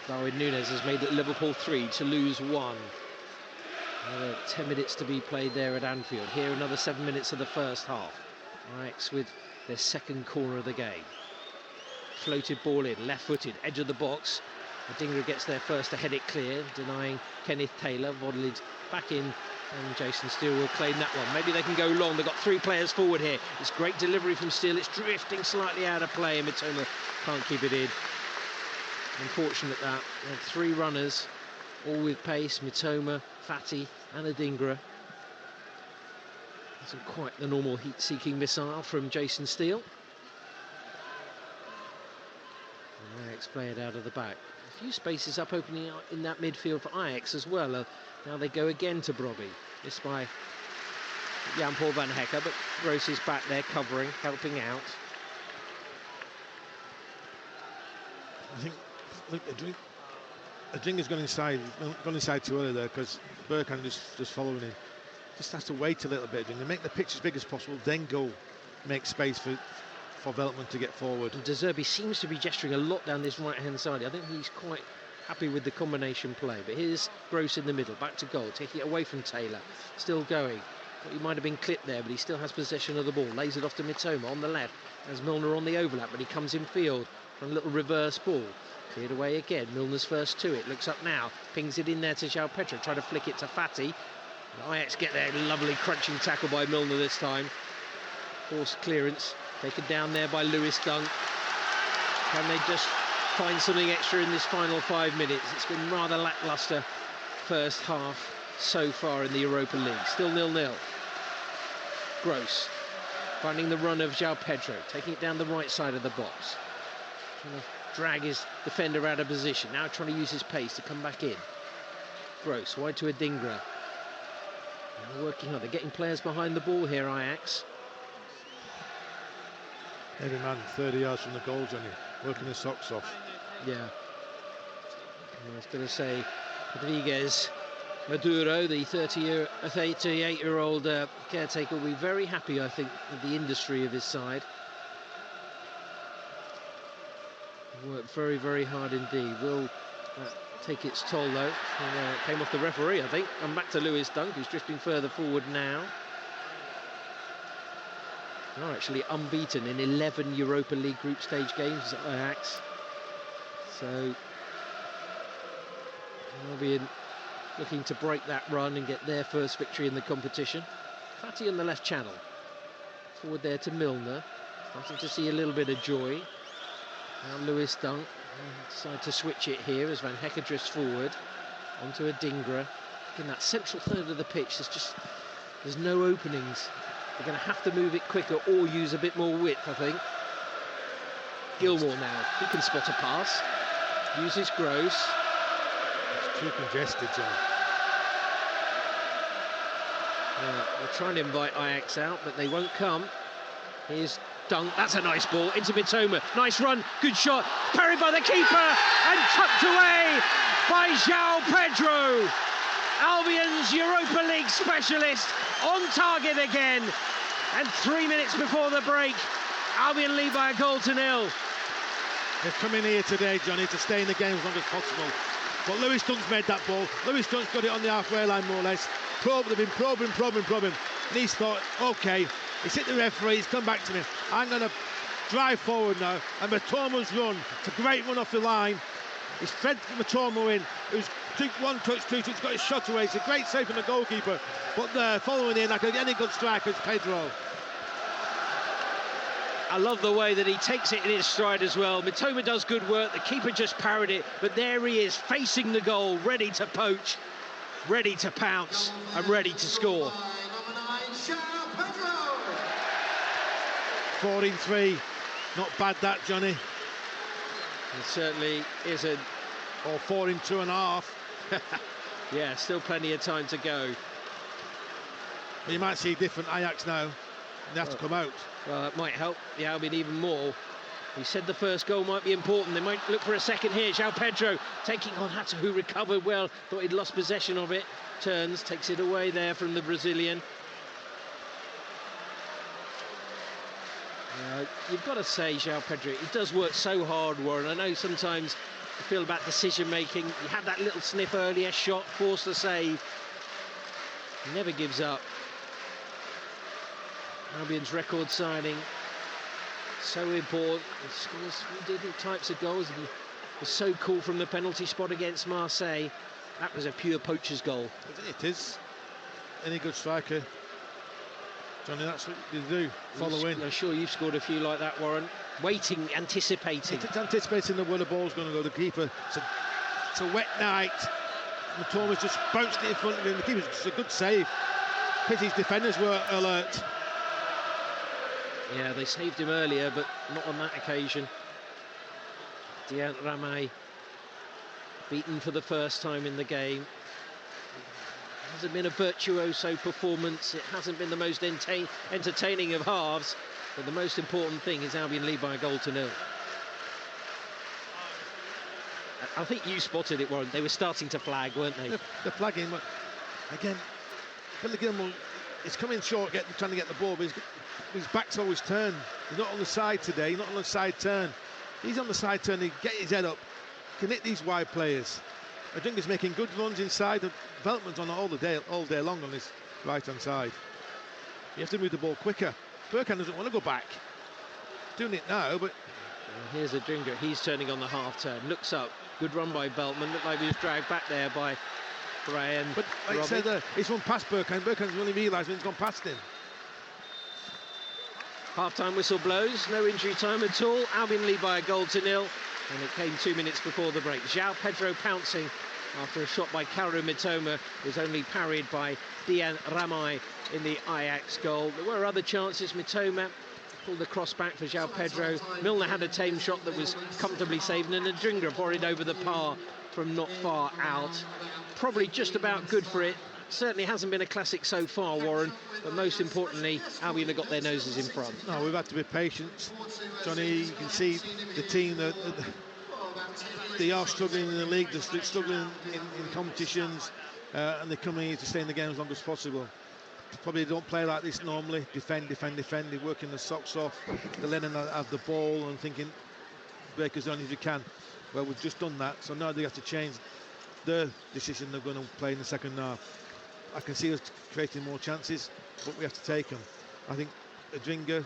[SPEAKER 1] Darwin Núñez has made it Liverpool 3, Toulouse 1. Another 10 minutes to be played there at Anfield. Here another 7 minutes of the first half. Ajax with their second corner of the game. Floated ball in, left-footed, edge of the box. Adingra gets there first to head it clear, denying Kenneth Taylor. Voddled back in, and Jason Steele will claim that one. Maybe they can go long. They've got 3 players forward here. It's great delivery from Steele. It's drifting slightly out of play, and Mitoma can't keep it in. Unfortunate that. They had 3 runners, all with pace. Mitoma, Fati and Adingra. Isn't quite the normal heat-seeking missile from Jason Steele. And Ajax play it out of the back. A few spaces up opening out in that midfield for Ajax as well. Now they go again to Brobby. This by Jan-Paul van Hecke, but Gross is back there covering, helping out.
[SPEAKER 2] I think Adinga's gone inside too early there, because Bergkamp just following him. Just has to wait a little bit, Adinga, make the pitch as big as possible, then go make space for Veltman to get forward.
[SPEAKER 1] And De Zerbi seems to be gesturing a lot down this right-hand side. I think he's quite happy with the combination play. But here's Gross in the middle, back to goal, taking it away from Taylor. Still going. Thought he might have been clipped there, but he still has possession of the ball. Lays it off to Mitoma on the left. As Milner on the overlap, but he comes in field for a little reverse ball. Cleared away again. Milner's first to it. Looks up now. Pings it in there to João Pedro. Try to flick it to Fati. Ajax get there. Lovely crunching tackle by Milner this time. Forced clearance. Taken down there by Lewis Dunk. Can they just find something extra in this final 5 minutes? It's been rather lacklustre first half so far in the Europa League. Still 0-0. Gross finding the run of João Pedro, taking it down the right side of the box. Trying to drag his defender out of position. Now trying to use his pace to come back in. Gross wide to Adingra. Now working hard. They're getting players behind the ball here, Ajax.
[SPEAKER 2] Every man 30 yards from the goal, Johnny, working his socks off.
[SPEAKER 1] Yeah. I was going to say, Rodriguez Maduro, the 38-year-old caretaker, will be very happy, I think, with the industry of his side. Worked very, very hard indeed. Will take its toll, though. And, came off the referee, I think. And back to Lewis Dunk, who's drifting further forward now. They're actually unbeaten in 11 Europa League group stage games at Ajax. So Albion looking to break that run and get their first victory in the competition. Fati on the left channel. Forward there to Milner. Starting to see a little bit of joy. Now Lewis Dunk decide to switch it here as Van Hecke drifts forward. Onto Adingra. In that central third of the pitch, there's no openings. They're going to have to move it quicker or use a bit more width, I think. Gilmore now, he can spot a pass. Uses Gross.
[SPEAKER 2] It's too congested, John.
[SPEAKER 1] They're trying to invite Ajax out, but they won't come. Here's Dunk, that's a nice ball, into Mitoma. Nice run, good shot, parried by the keeper, and tucked away by João Pedro. Albion's Europa League specialist on target again. And 3 minutes before the break, Albion lead by a goal to 0.
[SPEAKER 2] They've come in here today, Johnny, to stay in the game as long as possible. But Lewis Dunk's made that ball. Lewis Dunk's got it on the halfway line, more or less. They've been probing. And he's thought, OK, he's hit the referee, he's come back to me. I'm going to drive forward now. And Mitoma's run, it's a great run off the line. He's fed Mitoma in, who's took one touch, two touch, got his shot away. It's a great save from the goalkeeper. But following in, like any good striker, it's Pedro.
[SPEAKER 1] I love the way that he takes it in his stride as well. Mitoma does good work, the keeper just parried it, but there he is, facing the goal, ready to poach, ready to pounce, and ready to score.
[SPEAKER 2] 4-3, not bad that, Johnny.
[SPEAKER 1] It certainly isn't.
[SPEAKER 2] Or 4-2.5.
[SPEAKER 1] Yeah, still plenty of time to go.
[SPEAKER 2] You might see different Ajax now. They have to come out.
[SPEAKER 1] Well, it might help the Albion even more. We said the first goal might be important. They might look for a second here. João Pedro taking on Hatta, who recovered well. Thought he'd lost possession of it. Turns, takes it away there from the Brazilian. You've got to say, João Pedro, he does work so hard, Warren. I know sometimes you feel about decision-making. He had that little sniff earlier, shot, forced the save. He never gives up. Albion's record signing, so important. He scores different types of goals. He was so cool from the penalty spot against Marseille. That was a pure poacher's goal.
[SPEAKER 2] It is. Any good striker, Johnny, that's what you do, follow in.
[SPEAKER 1] I'm sure you've scored a few like that, Warren. Waiting, anticipating.
[SPEAKER 2] It's anticipating where the ball's going to go. The keeper, it's a wet night. Mitoma's just bounced it in front of him. The keeper's just a good save. Pity his defenders were alert.
[SPEAKER 1] Yeah, they saved him earlier, but not on that occasion. Dian Ramay beaten for the first time in the game. It hasn't been a virtuoso performance. It hasn't been the most entertaining of halves. But the most important thing is Albion lead by a goal to nil. I think you spotted it, Warren. They were starting to flag, weren't they?
[SPEAKER 2] They're flagging, but again, Billy Gilmore is coming short, trying to get the ball, but his back's always turned. He's not on the side today, he's not on the side turn. He's on the side turn, he get his head up, can hit these wide players. Adringa's making good runs inside, the Veltman's on all day long on this right-hand side. You have to move the ball quicker. Bergkamp doesn't want to go back. Doing it now, but...
[SPEAKER 1] Well, here's Adringa, he's turning on the half-turn, looks up, good run by Veltman, looked like he was dragged back there by Brian.
[SPEAKER 2] But like I said, he's run past Bergkamp, Bergkamp's only realised when he's gone past him.
[SPEAKER 1] Half-time whistle blows, no injury time at all. Albion lead by a goal to nil, and it came 2 minutes before the break. João Pedro pouncing after a shot by Kaoru Mitoma was only parried by Dian Ramay in the Ajax goal. There were other chances. Mitoma pulled the cross back for João Pedro. Milner had a tame shot that was comfortably saved, and Adringa borrowed over the par from not far out. Probably just about good for it. Certainly hasn't been a classic so far, Warren, but most importantly, Albion have got their noses in front.
[SPEAKER 2] No, we've had to be patient, Johnny. You can see the team that they are struggling in the league, they're struggling in competitions, and they're coming here to stay in the game as long as possible. Probably don't play like this normally. Defend. They're working the socks off. They're letting have the ball and thinking break as long as you can. Well, we've just done that, so now they have to change the decision they're going to play in the second half. I can see us creating more chances, but we have to take them. I think Adringa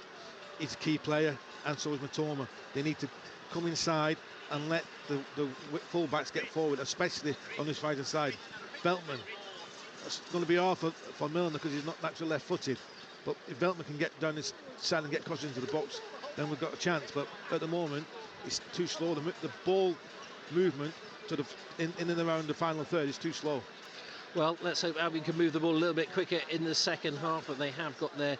[SPEAKER 2] is a key player, and so is Mitoma. They need to come inside and let the full-backs get forward, especially on this right-hand side. Veltman, it's going to be hard for Milner because he's not naturally left-footed. But if Veltman can get down this side and get crosses into the box, then we've got a chance. But at the moment, it's too slow. The ball movement sort of in and around the final third is too slow.
[SPEAKER 1] Well, let's hope Albion can move the ball a little bit quicker in the second half, but they have got their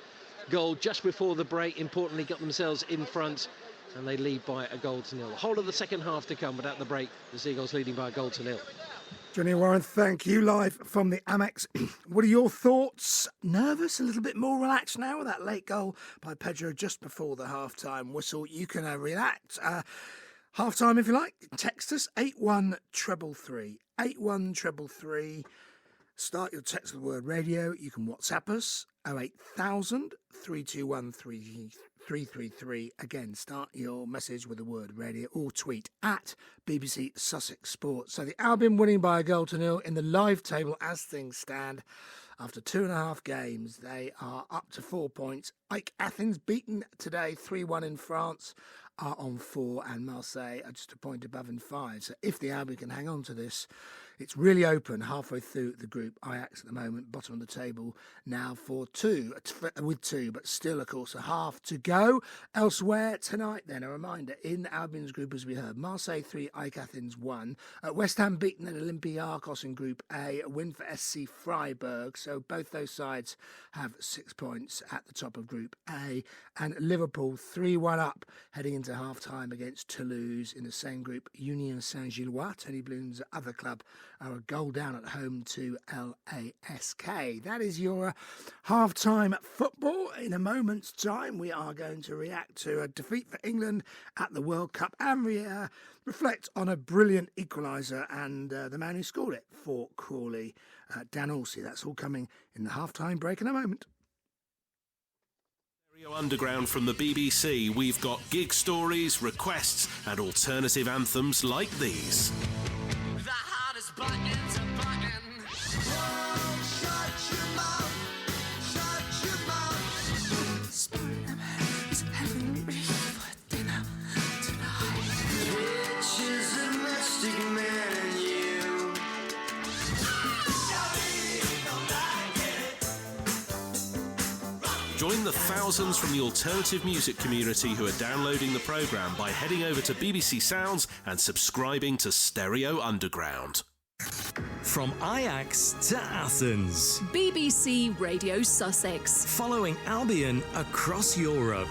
[SPEAKER 1] goal just before the break. Importantly, got themselves in front, and they lead by a goal to nil. The whole of the second half to come, but at the break, the Seagulls leading by a goal to nil.
[SPEAKER 3] Johnny Warren, thank you. Live from the Amex. What are your thoughts? Nervous? A little bit more relaxed now with that late goal by Pedro just before the half-time whistle. You can react. Half-time, if you like. Text us 81333. 81333. Start your text with the word radio. You can WhatsApp us 08000 321 333. Again, start your message with the word radio, or tweet at BBC Sussex Sports. So the Albion winning by a goal to nil in the live table as things stand. After 2.5 games, they are up to 4 points. AEK Athens beaten today 3-1 in France are on 4, and Marseille are just a point above in 5. So if the Albion can hang on to this, it's really open halfway through the group. Ajax at the moment, bottom of the table now with 2, but still, of course, a half to go. Elsewhere tonight, then, a reminder, in Albion's group, as we heard, Marseille 3, AEK Athens 1. West Ham beaten at Olympiacos in Group A, a win for SC Freiburg. So both those sides have 6 points at the top of Group A. And Liverpool 3-1 up, heading into half-time against Toulouse in the same group. Union Saint-Gilloise, Tony Bloom's other club, are a goal down at home to LASK. That is your half-time football. In a moment's time, we are going to react to a defeat for England at the World Cup and reflect on a brilliant equaliser and the man who scored it for Crawley, Dan Alsey. That's all coming in the half-time break in a moment.
[SPEAKER 4] Underground from the BBC, we've got gig stories, requests and alternative anthems like these.
[SPEAKER 5] The hardest button to button. Shut your mouth. Shut your mouth. Spider-Man is having me for dinner tonight. Bitches and Mystic Man and you.
[SPEAKER 4] Join the thousands from the alternative music community who are downloading the programme by heading over to BBC Sounds and subscribing to Stereo Underground.
[SPEAKER 6] From Ajax to Athens,
[SPEAKER 7] BBC Radio Sussex.
[SPEAKER 6] following Albion across Europe.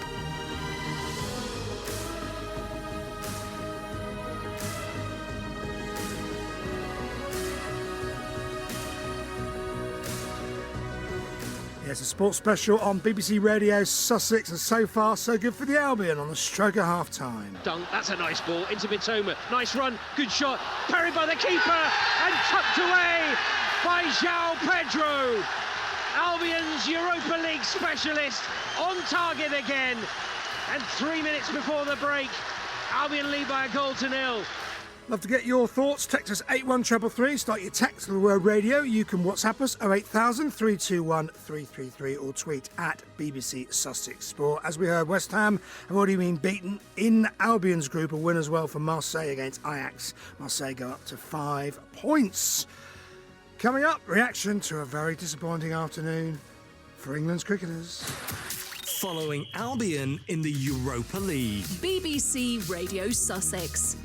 [SPEAKER 3] Yes, a sports special on BBC Radio Sussex, and so far so good for the Albion on the stroke of half-time.
[SPEAKER 1] Dunk, that's a nice ball into Mitoma. Nice run, good shot, parried by the keeper and tucked away by João Pedro. Albion's Europa League specialist on target again. And 3 minutes before the break, Albion lead by a goal to nil.
[SPEAKER 3] Love to get your thoughts. Text us 81333. Start your text with the word radio. You can WhatsApp us 08000 321 333 or tweet at BBC Sussex Sport. As we heard, West Ham have already been beaten in Albion's group. A win as well for Marseille against Ajax. Marseille go up to 5 points. Coming up, reaction to a very disappointing afternoon for England's cricketers.
[SPEAKER 6] Following Albion in the Europa League.
[SPEAKER 7] BBC Radio Sussex.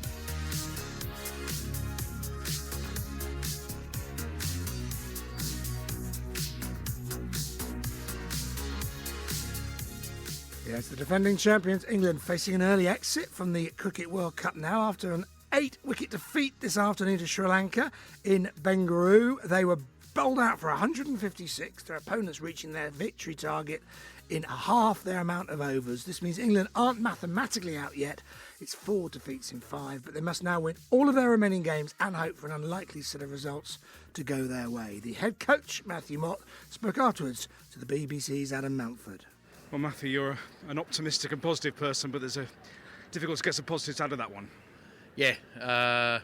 [SPEAKER 3] Yes, the defending champions, England, facing an early exit from the Cricket World Cup now after an 8-wicket defeat this afternoon to Sri Lanka in Bengaluru. They were bowled out for 156, their opponents reaching their victory target in half their amount of overs. This means England aren't mathematically out yet. It's 4 defeats in 5, but they must now win all of their remaining games and hope for an unlikely set of results to go their way. The head coach, Matthew Mott, spoke afterwards to the BBC's Adam Mountford.
[SPEAKER 8] Well, Matthew, you're an optimistic and positive person, but there's a difficult to get some positives out of that one.
[SPEAKER 9] Yeah, I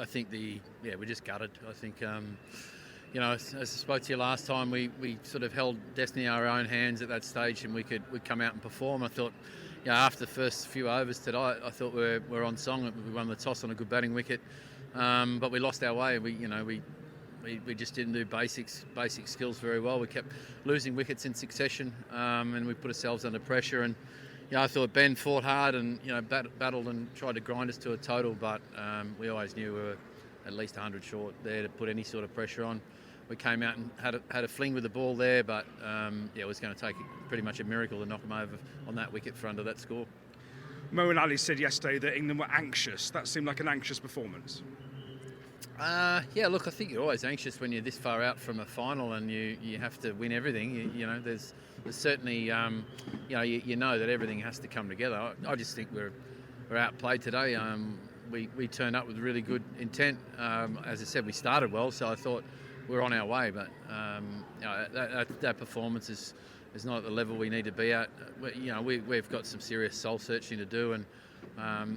[SPEAKER 9] think we're just gutted. I think, as I spoke to you last time, we sort of held destiny in our own hands at that stage, and we'd come out and perform. I thought, after the first few overs today, I thought we're on song. We won the toss on a good batting wicket, but we lost our way. We just didn't do basic skills very well. We kept losing wickets in succession, and we put ourselves under pressure. And I thought Ben fought hard and battled and tried to grind us to a total, but we always knew we were at least 100 short there to put any sort of pressure on. We came out and had a fling with the ball there, but it was going to take pretty much a miracle to knock them over on that wicket for under that score.
[SPEAKER 8] Mo and Ali said yesterday that England were anxious. That seemed like an anxious performance.
[SPEAKER 9] Look, I think you're always anxious when you're this far out from a final and you have to win everything. There's certainly, you know that everything has to come together. I just think we're outplayed today. We turned up with really good intent. As I said, we started well, so I thought we're on our way. But that performance is not at the level we need to be at. We've got some serious soul searching to do, and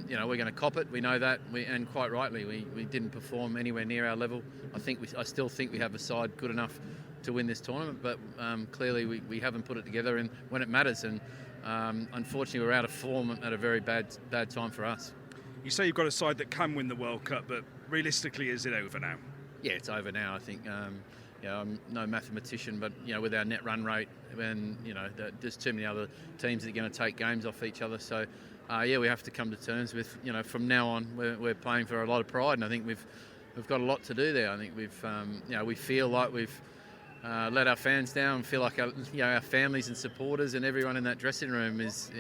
[SPEAKER 9] we're going to cop it. We know that, and quite rightly, we didn't perform anywhere near our level. I still think we have a side good enough to win this tournament, but clearly we haven't put it together and when it matters. And unfortunately, we're out of form at a very bad time for us.
[SPEAKER 8] You say you've got a side that can win the World Cup, but realistically, is it over now?
[SPEAKER 9] Yeah, it's over now. I think. I'm no mathematician, but with our net run rate, and there's too many other teams that are going to take games off each other. So. We have to come to terms with, from now on, we're playing for a lot of pride, and I think we've got a lot to do there. I think we feel like we've let our fans down, feel like our families and supporters and everyone in that dressing room is,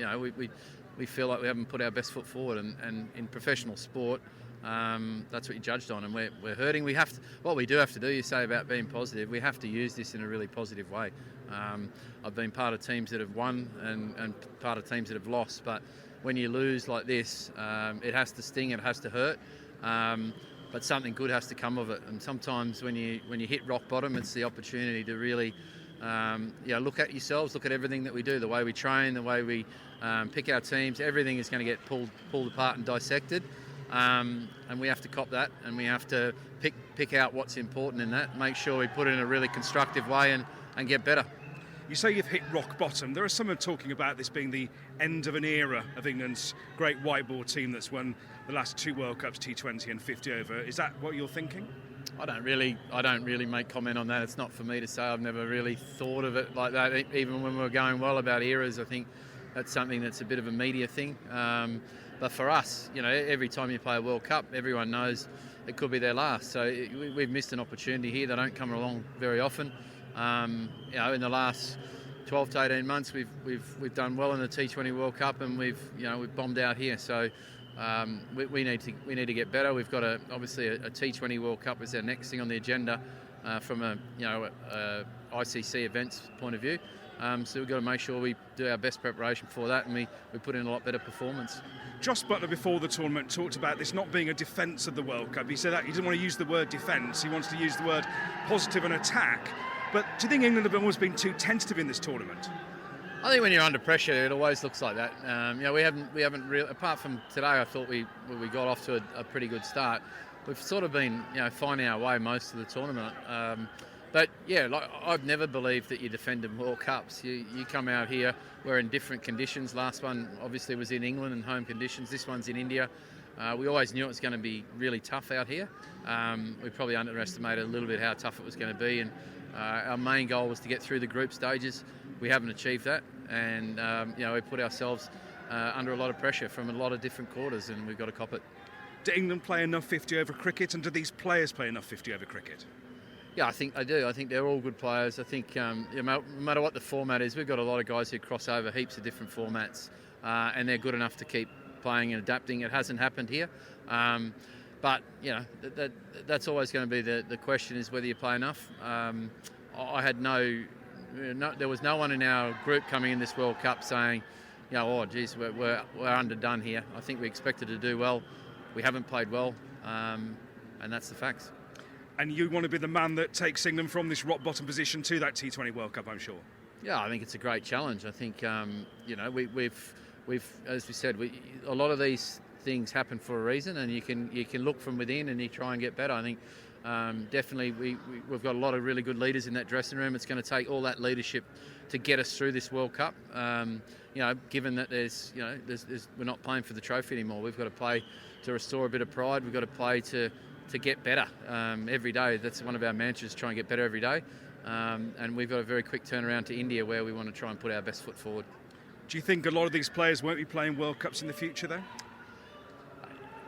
[SPEAKER 9] we feel like we haven't put our best foot forward, and in professional sport, that's what you're judged on, and we're hurting. What we do have to do, you say about being positive, we have to use this in a really positive way. I've been part of teams that have won and part of teams that have lost, but when you lose like this, it has to sting, it has to hurt, but something good has to come of it. And sometimes when you hit rock bottom, it's the opportunity to really look at yourselves, look at everything that we do, the way we train, the way we pick our teams. Everything is going to get pulled apart and dissected, and we have to cop that, and we have to pick out what's important in that, make sure we put it in a really constructive way and get better.
[SPEAKER 8] You say you've hit rock bottom. There are some talking about this being the end of an era of England's great white ball team that's won the last 2 World Cups, T20 and 50 over. Is that what you're thinking?
[SPEAKER 9] I don't really make comment on that. It's not for me to say. I've never really thought of it like that. Even when we were going well about eras, I think that's something that's a bit of a media thing. But for us, every time you play a World Cup, everyone knows it could be their last. So we've missed an opportunity here. They don't come along very often. In the last 12 to 18 months, we've done well in the T20 World Cup, and we've bombed out here. So we need to get better. We've got obviously a T20 World Cup is our next thing on the agenda from a ICC events point of view. So we've got to make sure we do our best preparation for that, and we put in a lot better performance.
[SPEAKER 8] Josh Butler before the tournament talked about this not being a defence of the World Cup. He said that he didn't want to use the word defence. He wants to use the word positive and attack. But do you think England have always been too tentative in this tournament?
[SPEAKER 9] I think when you're under pressure, it always looks like that. We haven't really, apart from today, I thought we got off to a pretty good start. We've sort of been finding our way most of the tournament. But yeah, I've never believed that you defend in World Cups. You come out here, we're in different conditions. Last one obviously was in England in home conditions. This one's in India. We always knew it was going to be really tough out here. We probably underestimated a little bit how tough it was going to be, and our main goal was to get through the group stages. We haven't achieved that, and we put ourselves under a lot of pressure from a lot of different quarters, and we've got to cop it.
[SPEAKER 8] Do England play enough 50-over cricket, and do these players play enough 50-over cricket?
[SPEAKER 9] Yeah, I think they do. I think they're all good players. I think no matter what the format is, we've got a lot of guys who cross over heaps of different formats, and they're good enough to keep playing and adapting. It hasn't happened here, but that's always going to be the question, is whether you play enough. I had there was no one in our group coming in this World Cup saying, oh geez, we're underdone here. I think we expected to do well. We haven't played well, and that's the facts.
[SPEAKER 8] And you want to be the man that takes England from this rock bottom position to that T20 World Cup, I'm sure.
[SPEAKER 9] Yeah, I think it's a great challenge. I think we've as we said, a lot of these things happen for a reason, and you can look from within and you try and get better. I think definitely we've got a lot of really good leaders in that dressing room. It's going to take all that leadership to get us through this World Cup. Given that we're not playing for the trophy anymore, we've got to play to restore a bit of pride. We've got to play to get better every day. That's one of our mantras, try and get better every day. And we've got a very quick turnaround to India, where we want to try and put our best foot forward.
[SPEAKER 8] Do you think a lot of these players won't be playing World Cups in the future, though?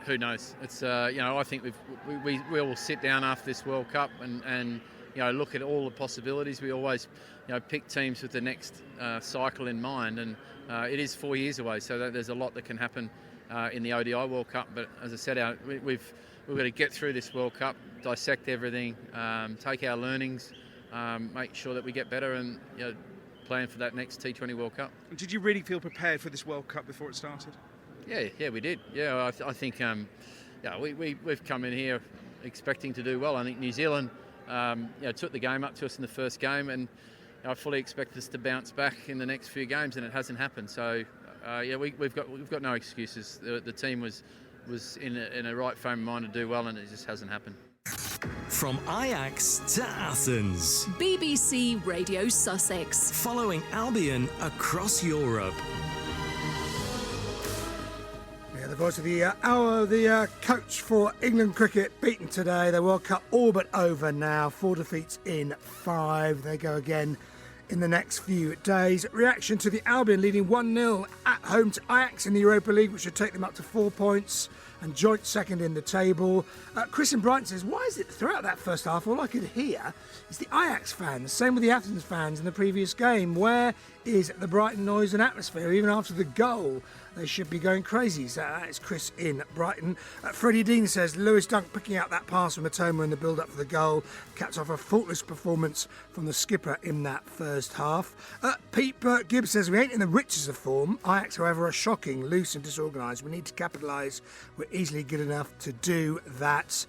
[SPEAKER 9] Who knows? It's I think we will sit down after this World Cup and look at all the possibilities. We always pick teams with the next cycle in mind, and it is 4 years away, so there's a lot that can happen in the ODI World Cup. But as I said, we've got to get through this World Cup, dissect everything, take our learnings, make sure that we get better, and plan for that next T20 World Cup.
[SPEAKER 8] Did you really feel prepared for this World Cup before it started?
[SPEAKER 9] Yeah, we did. Yeah, I think we've come in here expecting to do well. I think New Zealand took the game up to us in the first game, and I fully expect us to bounce back in the next few games, and it hasn't happened. So we've got no excuses. The team was in a right frame of mind to do well, and it just hasn't happened.
[SPEAKER 6] From Ajax to Athens,
[SPEAKER 7] BBC Radio Sussex,
[SPEAKER 6] following Albion across Europe.
[SPEAKER 3] Yeah, the voice of the hour, the coach for England cricket, beaten today. The World Cup all but over now. 4 defeats in 5. They go again in the next few days. Reaction to the Albion leading 1-0 at home to Ajax in the Europa League, which should take them up to 4 points and joint second in the table. Chris in Brighton says, why is it throughout that first half all I could hear is the Ajax fans? Same with the Athens fans in the previous game. Where is the Brighton noise and atmosphere? Even after the goal, they should be going crazy. So that is Chris in Brighton. Freddie Dean says, Lewis Dunk picking out that pass from Matoma in the build-up for the goal caps off a faultless performance from the skipper in that first half. Pete Burt Gibbs says, we ain't in the richest of form. Ajax, however, are shocking, loose and disorganised. We need to capitalise. We're easily good enough to do that.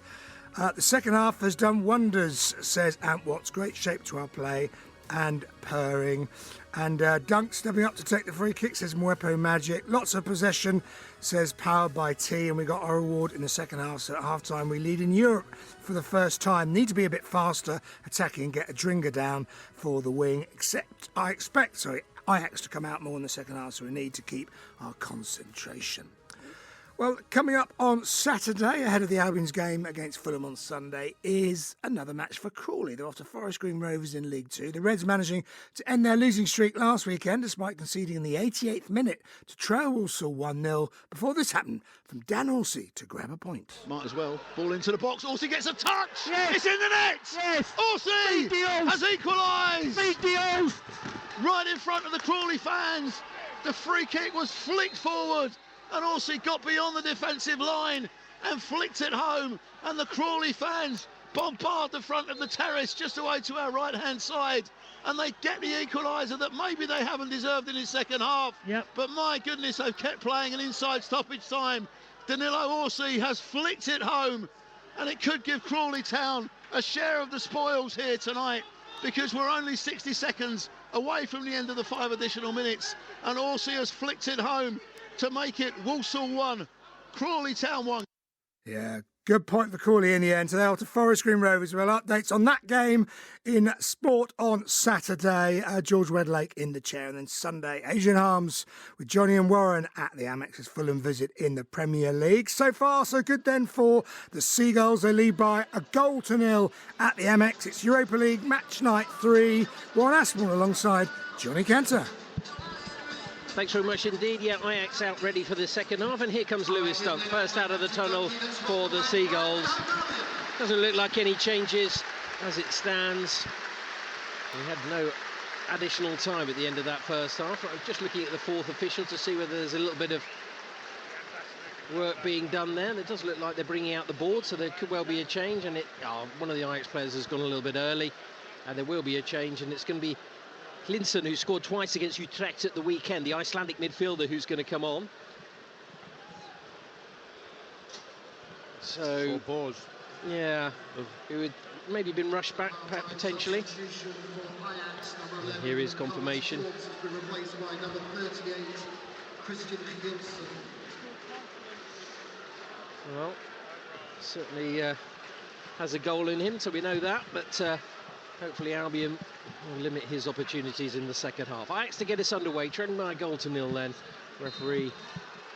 [SPEAKER 3] The second half has done wonders, says Ant Watts. Great shape to our play and purring. And Dunk stepping up to take the free kick, says Mwepo Magic. Lots of possession, says Powered by T. And we got our reward in the second half. So at half-time we lead in Europe for the first time. Need to be a bit faster attacking and get a Dringer down for the wing. Except I expect Ajax to come out more in the second half, so we need to keep our concentration. Well, coming up on Saturday, ahead of the Albion's game against Fulham on Sunday, is another match for Crawley. They're off to Forest Green Rovers in League Two. The Reds managing to end their losing streak last weekend, despite conceding in the 88th minute to Trail Walsall 1-0. Before this happened, from Dan Horsey to grab a point.
[SPEAKER 2] Might as well. Ball into the box. Horsey gets a touch.
[SPEAKER 3] Yes.
[SPEAKER 2] It's in the net.
[SPEAKER 3] Yes.
[SPEAKER 2] Horsey has equalised.
[SPEAKER 3] Beat the oath.
[SPEAKER 2] Right in front of the Crawley fans. The free kick was flicked forward, and Horsey got beyond the defensive line and flicked it home, and the Crawley fans bombard the front of the terrace just away to our right-hand side, and they get the equaliser that maybe they haven't deserved in his second half.
[SPEAKER 3] Yep.
[SPEAKER 2] But my goodness, they've kept playing an inside stoppage time. Danilo Horsey has flicked it home, and it could give Crawley Town a share of the spoils here tonight, because we're only 60 seconds away from the end of the 5 additional minutes, and Horsey has flicked it home to make it Walsall 1, Crawley Town 1.
[SPEAKER 3] Yeah, good point for Crawley in the end. So they're off to Forest Green Rovers. Well, updates on that game in sport on Saturday. George Wedlake in the chair. And then Sunday, Adrian Harms with Johnny and Warren at the Amex's Fulham visit in the Premier League. So far, so good then for the Seagulls. They lead by 1-0 at the Amex. It's Europa League match night 3. Warren Aspinall alongside Johnny Cantor.
[SPEAKER 1] Thanks very much indeed. Yeah, Ajax out ready for the second half, and here comes Lewis Dunk, first out of the tunnel for the Seagulls. Doesn't look like any changes as it stands. We had no additional time at the end of that first half. I'm just looking at the fourth official to see whether there's a little bit of work being done there. And it does look like they're bringing out the board, so there could well be a change. And one of the Ajax players has gone a little bit early, and there will be a change, and it's going to be Hlinson, who scored twice against Utrecht at the weekend, the Icelandic midfielder, who's going to come on. So, yeah, who had maybe been rushed back potentially. And here is confirmation. Well, certainly has a goal in him, so we know that, but hopefully Albion will limit his opportunities in the second half. Ajax to get us underway, trailing by 1-0 then. Referee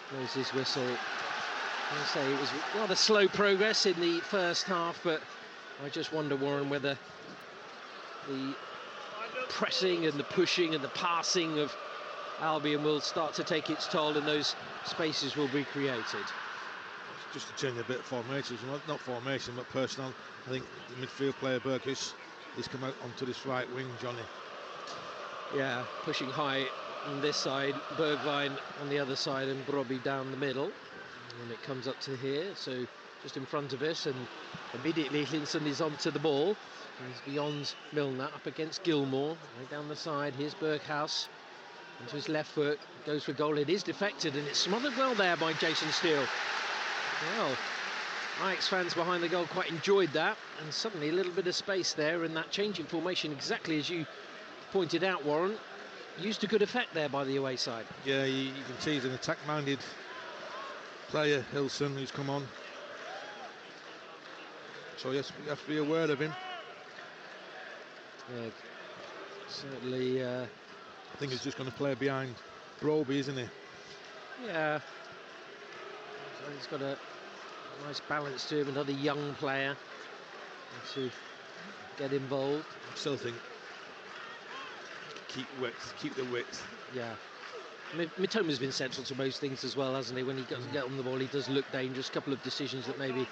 [SPEAKER 1] blows his whistle. I say it was rather slow progress in the first half, but I just wonder, Warren, whether the pressing and the pushing and the passing of Albion will start to take its toll and those spaces will be created.
[SPEAKER 2] Just to change a bit of formation, not formation, but personnel. I think the midfield player Burgess, he's come out onto this right wing, Johnny.
[SPEAKER 1] Yeah, pushing high on this side, Bergwijn on the other side, and Brobby down the middle. And it comes up to here, so just in front of us, and immediately Hlinson is onto the ball. He's beyond Milner, up against Gilmour, right down the side. Here's Berghuis, onto his left foot, goes for goal. It is deflected, and it's smothered well there by Jason Steele. Well, Ajax fans behind the goal quite enjoyed that, and suddenly a little bit of space there, and that changing formation, exactly as you pointed out, Warren, used to good effect there by the away side.
[SPEAKER 2] Yeah, you can see he's an attack-minded player, Hlinson, who's come on. So yes, we have to be aware of him.
[SPEAKER 1] Yeah, certainly.
[SPEAKER 2] I think he's just going to play behind Broby, isn't he?
[SPEAKER 1] Yeah. So he's got a nice balance to him, another young player to get involved.
[SPEAKER 2] I still think keep the width.
[SPEAKER 1] Yeah. Mitoma's been central to most things as well, hasn't he? When he does get on the ball, he does look dangerous. A couple of decisions that maybe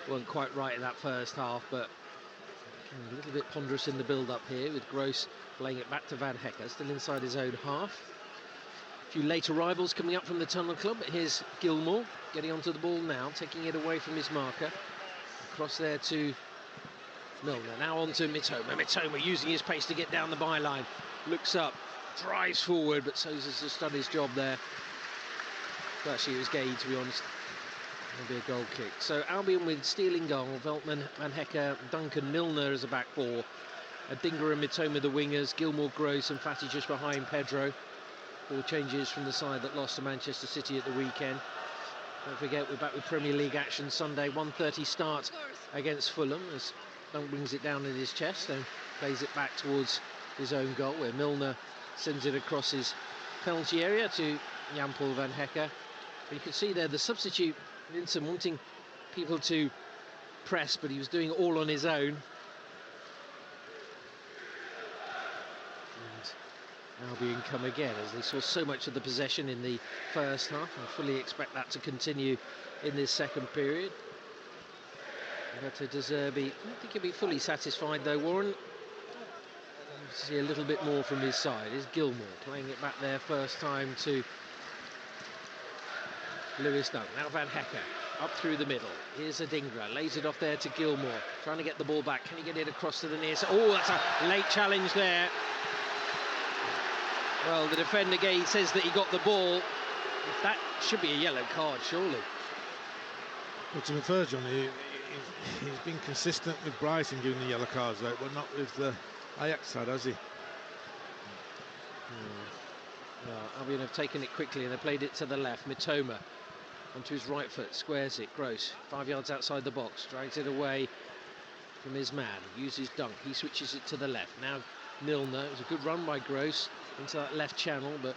[SPEAKER 1] weren't quite right in that first half, but a little bit ponderous in the build-up here, with Gross playing it back to Van Hecker, still inside his own half. A few late arrivals coming up from the Tunnel Club, but here's Gilmour getting onto the ball now, taking it away from his marker. Across there to Milner, now on to Mitoma. Mitoma using his pace to get down the byline. Looks up, drives forward, but Sousa's just done his job there. Well, actually, it was Gay, to be honest. It'll be a goal kick. So Albion with Steele in goal, Veltman, Van Hecker, Duncan, Milner as a back four. Adingra and Mitoma the wingers, Gilmour, Gross and Fati just behind Pedro. All changes from the side that lost to Manchester City at the weekend. Don't forget, we're back with Premier League action Sunday, 1:30 start against Fulham, as Dunk brings it down in his chest and plays it back towards his own goal, where Milner sends it across his penalty area to Jan-Paul Van Hecker. You can see there the substitute, Vincent, wanting people to press, but he was doing it all on his own. And Albion come again, as they saw so much of the possession in the first half. I fully expect that to continue in this second period. Roberto De Zerbi, I don't think he'll be fully satisfied though, Warren. See a little bit more from his side. Is Gilmour playing it back there first time to Lewis Dunk. Now Van Hecker up through the middle. Here's Adingra, lays it off there to Gilmour, trying to get the ball back. Can he get it across to the near side? Oh, that's a late challenge there. Well, the defender again says that he got the ball. That should be a yellow card, surely.
[SPEAKER 2] Well, to be fair, Johnny, he's been consistent with Brighton giving the yellow cards out, but not with the Ajax side, has he?
[SPEAKER 1] Well, Albion have taken it quickly and they played it to the left. Mitoma onto his right foot, squares it. Gross, 5 yards outside the box, drags it away from his man. Uses Dunk, he switches it to the left. Now Milner, it was a good run by Gross into that left channel, but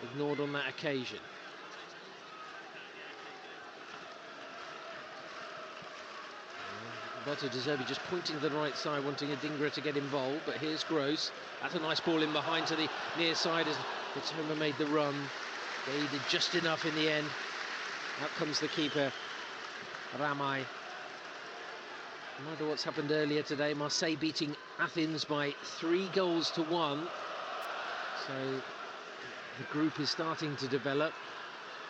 [SPEAKER 1] ignored on that occasion. Roberto De Zerbi just pointing to the right side, wanting Adingra to get involved, but here's Gross. That's a nice ball in behind to the near side as Mitoma made the run. They did just enough in the end. Out comes the keeper, Ramai. No matter what's happened earlier today, Marseille beating Athens by 3-1. So the group is starting to develop.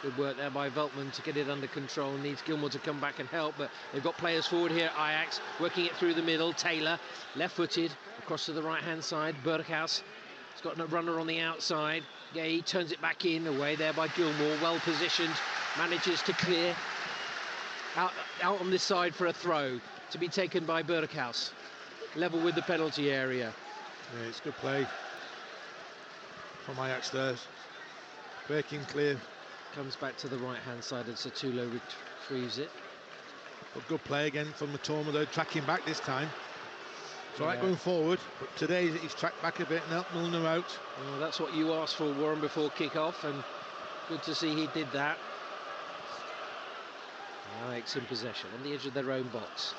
[SPEAKER 1] Good work there by Veltman to get it under control. Needs Gilmour to come back and help, but they've got players forward here. Ajax working it through the middle. Taylor, left-footed, across to the right-hand side. Berghuis has got a runner on the outside. Yeah, he turns it back in, away there by Gilmour. Well positioned, manages to clear. Out on this side for a throw to be taken by Berghuis. Level with the penalty area.
[SPEAKER 2] Yeah, it's good play from Ajax there. Breaking clear.
[SPEAKER 1] Comes back to the right-hand side and Satulo retrieves it.
[SPEAKER 2] But good play again from Mitoma, though, tracking back this time. It's all right going forward, but today he's tracked back a bit and helped Milner out.
[SPEAKER 1] Well, that's what you asked for, Warren, before kick-off, and good to see he did that. Ajax in possession, on the edge of their own box.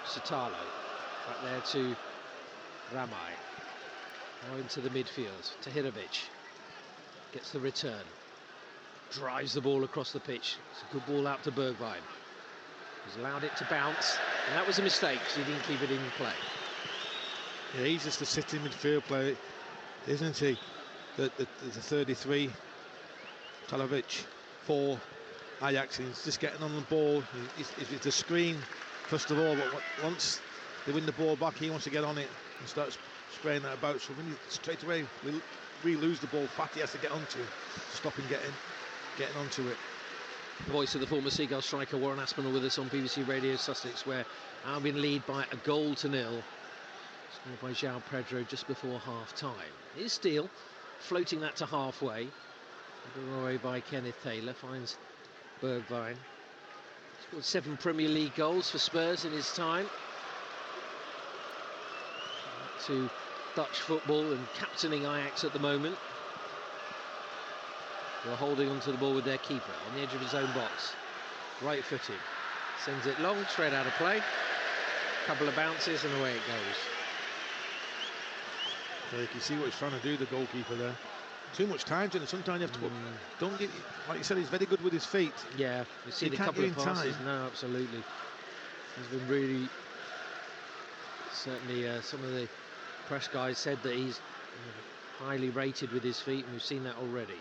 [SPEAKER 1] Sitalo, back there to Ramai. Now into the midfield, Tahirovic. Gets the return. Drives the ball across the pitch. It's a good ball out to Bergwijn. He's allowed it to bounce, and that was a mistake because he didn't keep it in play.
[SPEAKER 2] Yeah, he's just a sitting midfield player, isn't he? The 33, Talovic, for Ajax. He's just getting on the ball. It's a screen, first of all, but once they win the ball back, he wants to get on it and start spraying that about. So when you straight away we lose the ball, Fatty has to get onto it, stop him getting onto it.
[SPEAKER 1] The voice of the former Seagull striker Warren Aspinall with us on BBC Radio Sussex, where Albion lead by 1-0. Scored by João Pedro just before half-time. Here's Steele, floating that to halfway. Given away by Kenneth Taylor, finds Bergwijn. Scored 7 Premier League goals for Spurs in his time. To Dutch football and captaining Ajax at the moment. They're holding onto the ball with their keeper on the edge of his own box. Right-footed. Sends it long, straight out of play. Couple of bounces and away it goes.
[SPEAKER 2] Yeah, you can see what he's trying to do, the goalkeeper there. Too much time, Johnny. Sometimes you have to put, don't get, like you said, he's very good with his feet.
[SPEAKER 1] Yeah, we've seen a couple of passes. No, absolutely. He's been really, certainly some of the press guys said that he's highly rated with his feet, and we've seen that already.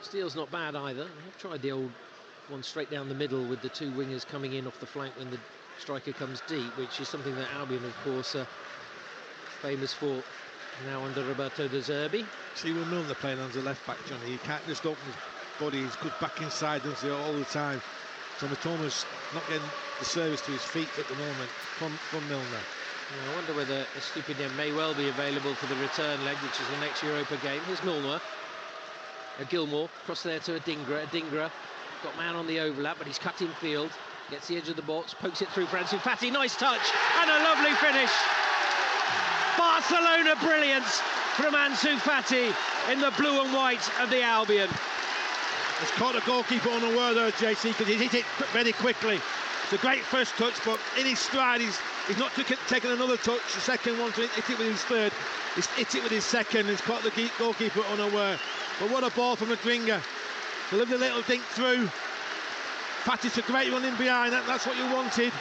[SPEAKER 1] Steele's not bad either. I've tried the old one straight down the middle with the two wingers coming in off the flank when the striker comes deep, which is something that Albion, of course, are famous for now under Roberto De Zerbi.
[SPEAKER 2] See, when Milner playing on the left back, Johnny, he can't just open his body. He's good back inside, doesn't he, all the time. So Mitoma's not getting the service to his feet at the moment from Milner.
[SPEAKER 1] Yeah, I wonder whether Estupiñán may well be available for the return leg, which is the next Europa game. Here's Milner. Gilmour, cross there to Adingra. Adingra got man on the overlap, but he's cut in field. Gets the edge of the box, pokes it through for Ansu Fati. Nice touch and a lovely finish. Barcelona brilliance from Ansu Fati in the blue and white of the Albion.
[SPEAKER 2] It's caught the goalkeeper unaware there, JC, because he hit it very quickly. It's a great first touch, but in his stride, he's not taken another touch. The second one, to hit it with his third. He's hit it with his second. He's caught the goalkeeper unaware. But what a ball from Adringa. Delivered a little dink through. Fatty's a great run in behind. That's what you wanted.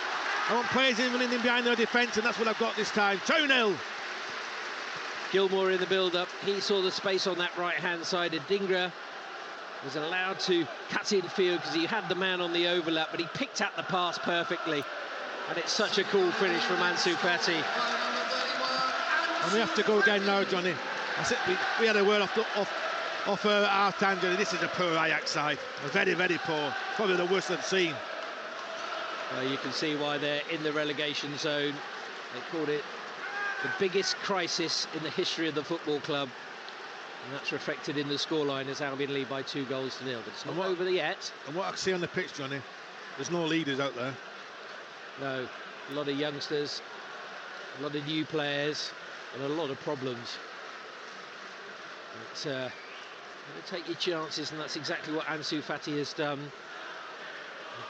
[SPEAKER 2] I want players running in behind their defence, and that's what I've got this time. 2-0.
[SPEAKER 1] Gilmour in the build-up. He saw the space on that right-hand side. Adingra was allowed to cut in field because he had the man on the overlap, but he picked out the pass perfectly. And it's such a cool finish from Ansu Fati.
[SPEAKER 2] And we have to go again now, Johnny. I said we had a word off our time, Johnny. This is a poor Ajax side. Very, very poor. Probably the worst I've seen.
[SPEAKER 1] Well, you can see why they're in the relegation zone. They called it the biggest crisis in the history of the football club. And that's reflected in the scoreline as Albion lead by 2-0. But it's not over yet.
[SPEAKER 2] And what I see on the pitch, Johnny, there's no leaders out there.
[SPEAKER 1] No, a lot of youngsters, a lot of new players, and a lot of problems. But, take your chances, and that's exactly what Ansu Fati has done.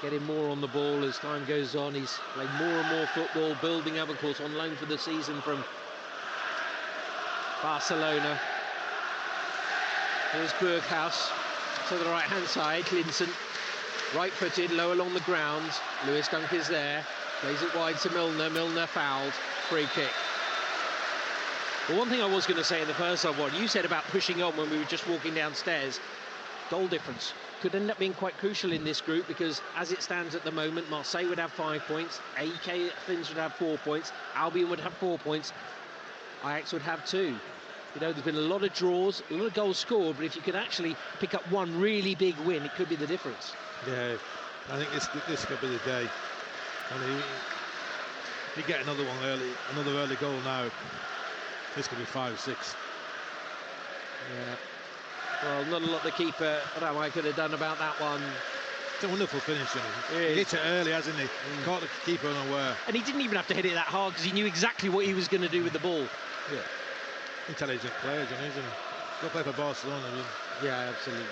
[SPEAKER 1] Getting more on the ball as time goes on. He's playing more and more football, building up, of course, on loan for the season from Barcelona. Here's Berghaus to the right-hand side. Linson, right-footed, low along the ground. Lewis Dunk is there. Plays it wide to Milner. Milner fouled. Free kick. Well, one thing I was going to say in the first half, you said about pushing on when we were just walking downstairs. Goal difference could end up being quite crucial in this group because as it stands at the moment, Marseille would have 5 points, AEK Athens would have 4 points, Albion would have 4 points, Ajax would have 2. You know, there's been a lot of draws, a lot of goals scored, but if you could actually pick up one really big win, it could be the difference.
[SPEAKER 2] Yeah, I think this could be the day. And if you get another early goal now, this could be 5-6.
[SPEAKER 1] Yeah. Well, not a lot the keeper Ramai could have done about that one.
[SPEAKER 2] It's a wonderful finish, he hit it early, hasn't he? Caught the keeper unaware.
[SPEAKER 1] And he didn't even have to hit it that hard because he knew exactly what he was going to do with the ball.
[SPEAKER 2] Yeah. Intelligent player, Johnny, isn't he? Go play for Barcelona.
[SPEAKER 1] Yeah, absolutely.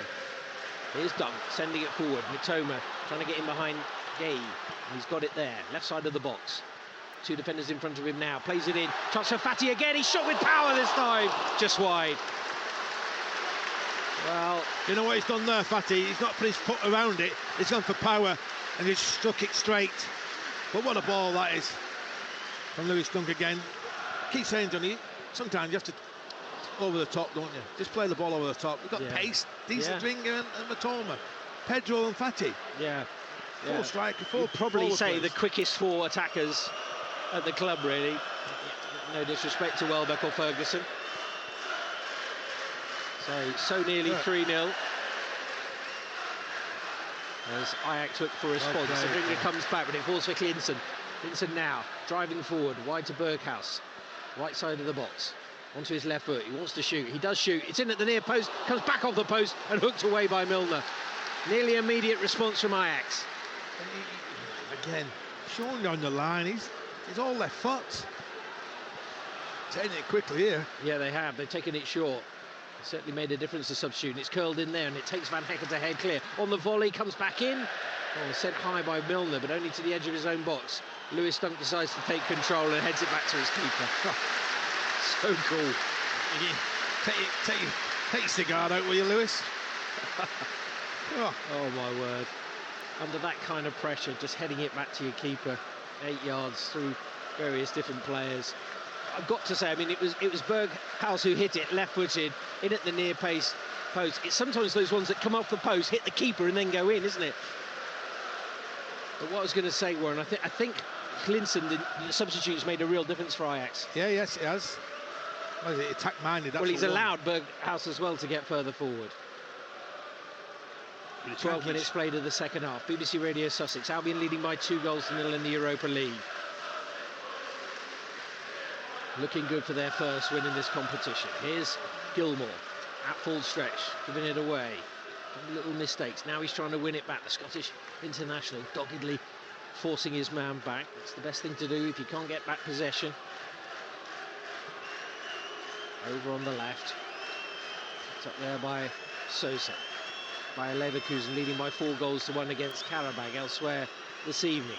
[SPEAKER 1] Here's Dunk, sending it forward. Mitoma trying to get in behind Gay. And he's got it there, left side of the box. 2 defenders in front of him now. Plays it in. Chance for Fati again. He's shot with power this time. Just wide. Well,
[SPEAKER 2] you know what he's done there, Fati? He's not put his foot around it. He's gone for power and he's struck it straight. But what a ball that is from Lewis Dunk again. I keep saying, Johnny, sometimes you have to over the top, don't you? Just play the ball over the top. We've got pace, decent Dringer and Mitoma, Pedro and Fati.
[SPEAKER 1] Yeah.
[SPEAKER 2] Full striker,
[SPEAKER 1] You'd probably say the quickest 4 attackers at the club, really. No disrespect to Welbeck or Ferguson. So nearly 3-0. As Ajax look for a response. The Dringer comes back, but it falls for Linson. Linson now driving forward, wide to Berghaus. Right side of the box. Onto his left foot. He wants to shoot. He does shoot. It's in at the near post. Comes back off the post and hooked away by Milner. Nearly immediate response from Ajax.
[SPEAKER 2] Again, Sean on the line. He's all left foot. Taking it quickly here.
[SPEAKER 1] Yeah, they have. They've taken it short. It certainly made a difference to substitute. It's curled in there and it takes Van Hekken to head clear. On the volley, comes back in. Oh, sent high by Milner, but only to the edge of his own box. Lewis Dunk decides to take control and heads it back to his keeper. So cool.
[SPEAKER 2] Take your cigar out, will you, Lewis?
[SPEAKER 1] Oh my word. Under that kind of pressure, just heading it back to your keeper. 8 yards through various different players. I've got to say, I mean, it was Berghaus who hit it, left-footed, in at the near post. It's sometimes those ones that come off the post, hit the keeper and then go in, isn't it? But what I was going to say, Warren, I think Linson, the substitutes, made a real difference for Ajax.
[SPEAKER 2] Yeah, yes, it has. Well, he attack-minded.
[SPEAKER 1] Well, he's allowed Berghaus as well to get further forward. 12 minutes played of the second half. BBC Radio Sussex. Albion leading by 2-0 in the Europa League. Looking good for their first win in this competition. Here's Gilmour at full stretch, giving it away. Little mistakes. Now he's trying to win it back. The Scottish international doggedly forcing his man back. That's the best thing to do if you can't get back possession. Over on the left. It's up there by Sosa. by Leverkusen, leading by 4-1 against Karabakh elsewhere this evening.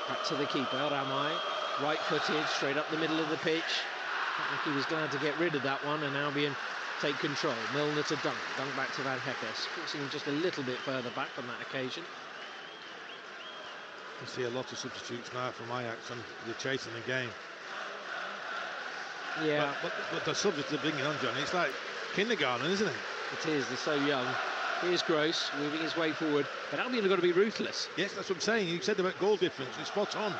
[SPEAKER 1] Back to the keeper, Ramai, right-footed, straight up the middle of the pitch. I think he was glad to get rid of that one, and Albion take control. Milner to Dunk, Dunk back to Van Hecke, forcing him just a little bit further back on that occasion.
[SPEAKER 2] You see a lot of substitutes now from Ajax, and they're chasing the game.
[SPEAKER 1] Yeah,
[SPEAKER 2] but the subs they're bringing on, Johnny, it's like kindergarten, isn't it?
[SPEAKER 1] it is. They're so young. Here's Gross moving his way forward, but Albion have got to be ruthless.
[SPEAKER 2] Yes, that's what I'm saying. You said about goal difference. It's spot on.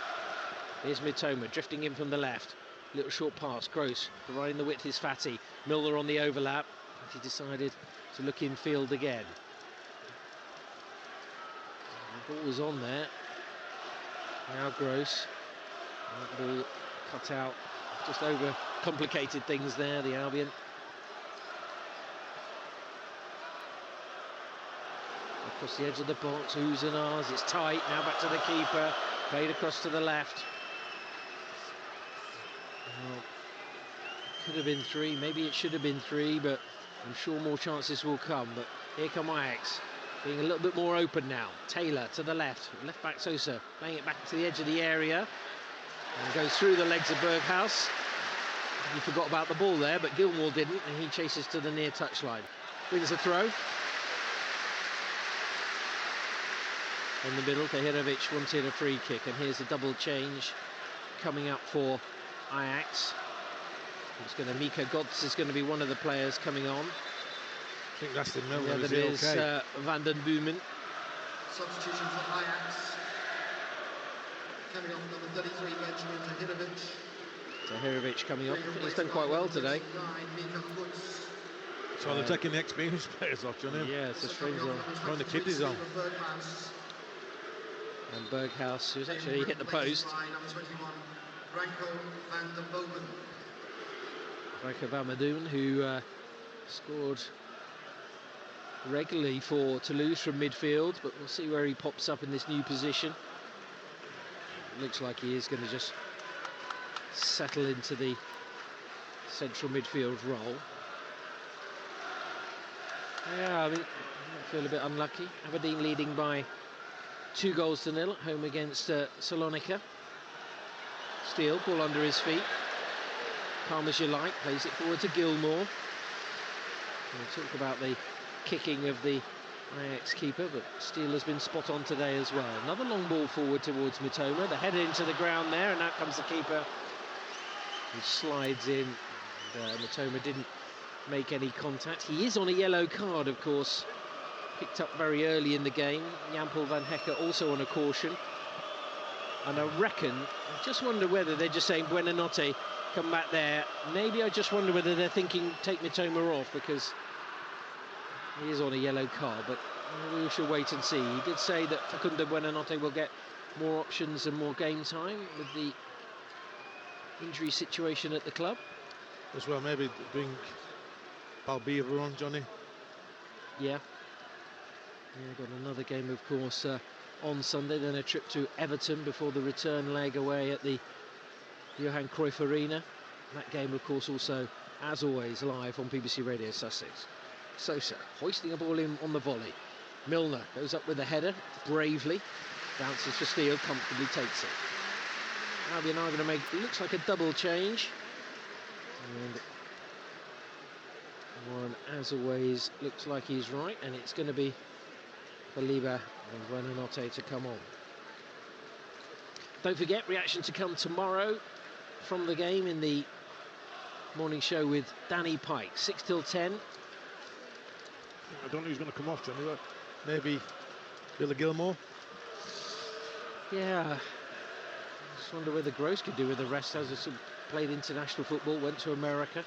[SPEAKER 1] Here's Mitoma drifting in from the left. Little short pass. Gross providing the width is Fatty. Milner on the overlap. But he decided to look in field again. The ball was on there. Now Gross. That ball cut out. Just over complicated things there, the Albion. Across the edge of the box, who's and ours, it's tight, now back to the keeper, played across to the left. Well, could have been 3, maybe it should have been 3, but I'm sure more chances will come. But here come Ajax, being a little bit more open now. Taylor to the left back Sosa, playing it back to the edge of the area. And goes through the legs of Berghaus. He forgot about the ball there, but Gilmour didn't, and he chases to the near touchline. Wins a throw. In the middle, Tahirovic wanted a free kick, and here's a double change coming up for Ajax. It's going to Mika Götze is going to be one of the players coming on.
[SPEAKER 2] I think that's the Milner.
[SPEAKER 1] The other is Van den Boomen.
[SPEAKER 10] Substitution for Ajax. Coming off number 33, Benjamin Tahirovic.
[SPEAKER 1] Tahirovic coming off. I think he's done quite well today.
[SPEAKER 2] So they're taking the experienced players off, Johnny.
[SPEAKER 1] Yeah, it's a strange one.
[SPEAKER 2] Throwing the kiddies on.
[SPEAKER 1] And Berghaus, who's actually hit the post. Branko van der Boomen, who scored regularly for Toulouse from midfield, but we'll see where he pops up in this new position. Looks like he is going to just settle into the central midfield role. Yeah, I mean, I feel a bit unlucky. Aberdeen leading by 2-0 at home against Salonika. Steele, ball under his feet. Calm as you like, plays it forward to Gilmour. We'll talk about the kicking of the Ajax keeper, but Steele has been spot on today as well. Another long ball forward towards Mitoma. The header into the ground there, and out comes the keeper. He slides in. And, Mitoma didn't make any contact. He is on a yellow card, of course. Picked up very early in the game. Jan-Paul van Hecke also on a caution. And I reckon, I just wonder whether they're just saying Buonanotte, come back there. Maybe I just wonder whether they're thinking take Mitoma off, because he is on a yellow card, but we shall wait and see. He did say that Facundo Buonanotte will get more options and more game time with the injury situation at the club.
[SPEAKER 2] As well, maybe bring Balbira on, Johnny.
[SPEAKER 1] Yeah. Got another game, of course, on Sunday, then a trip to Everton before the return leg away at the Johan Cruyff Arena. That game, of course, also, as always, live on BBC Radio Sussex. Sosa hoisting a ball in on the volley. Milner goes up with a header, bravely. Bounces for Steele, comfortably takes it. Albion are going to make, it looks like a double change. And one, as always, looks like he's right, and it's going to be Baliba and Buonanotte to come on. Don't forget, reaction to come tomorrow from the game in the morning show with Danny Pike, 6 till 10.
[SPEAKER 2] I don't know who's going to come off, Johnny, but maybe Billy Gilmour.
[SPEAKER 1] Yeah, I just wonder whether Gross could do with the rest, as he played international football, went to America.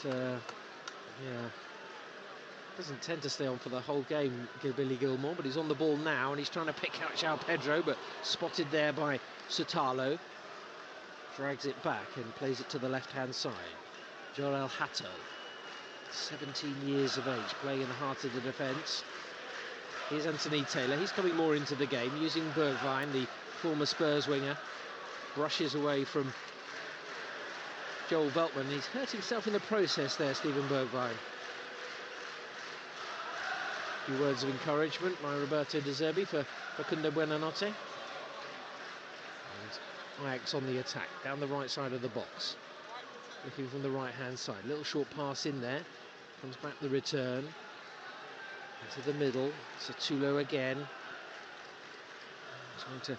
[SPEAKER 1] But, yeah, doesn't tend to stay on for the whole game, Billy Gilmour, but he's on the ball now, and he's trying to pick out João Pedro, but spotted there by Sutalo. Drags it back and plays it to the left-hand side. Jorel Hato, 17 years of age, playing in the heart of the defence. Here's Anthony Taylor. He's coming more into the game, using Bergwijn, the former Spurs winger. Brushes away from Joel Veltman. He's hurt himself in the process there, Stephen Bergwijn. A few words of encouragement by Roberto De Zerbi for Facundo Buonanotte. And Ajax on the attack, down the right side of the box. Looking from the right-hand side. Little short pass in there. Comes back the return. Into the middle. Satulo again. Trying to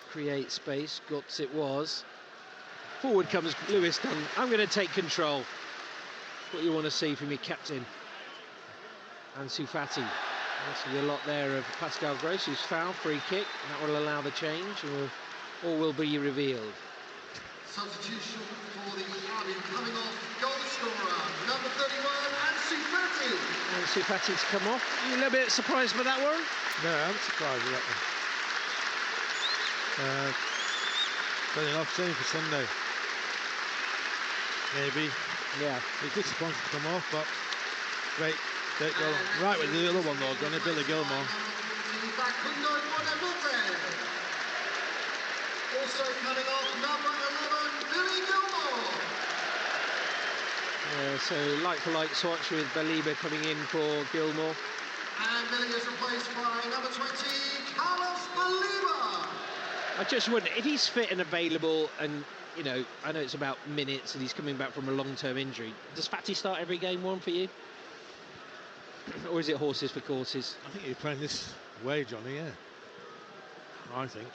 [SPEAKER 1] create space. Götze it was. Forward comes Lewis Dunk. I'm going to take control. What you want to see from your captain. Ansu Fati. That's a lot there of Pascal Gross, who's fouled, free kick. That will allow the change, and all will be revealed.
[SPEAKER 10] Substitution for the Albion coming off, goal scorer, number 31, Ansu Fati.
[SPEAKER 1] Ansu Fati's come off. Are you a little bit surprised by that, Warren?
[SPEAKER 2] No, I'm surprised with that one. Turning off, same for Sunday. Maybe.
[SPEAKER 1] Yeah.
[SPEAKER 2] He's disappointed to come off, but great goal. Right with the other one though, Johnny, Billy Gilmore.
[SPEAKER 10] Facundo Buonanotte. Also coming off, number 11, Billy Gilmore.
[SPEAKER 1] So like-for-like swatch with Baliba coming in for Gilmore.
[SPEAKER 10] And Billy is replaced by number 20, Carlos Baliba.
[SPEAKER 1] I just wonder, if he's fit and available, and, you know, I know it's about minutes and he's coming back from a long-term injury, does Fati start every game one for you? Or is it horses for courses?
[SPEAKER 2] I think you're playing this way, Johnny, yeah. I think.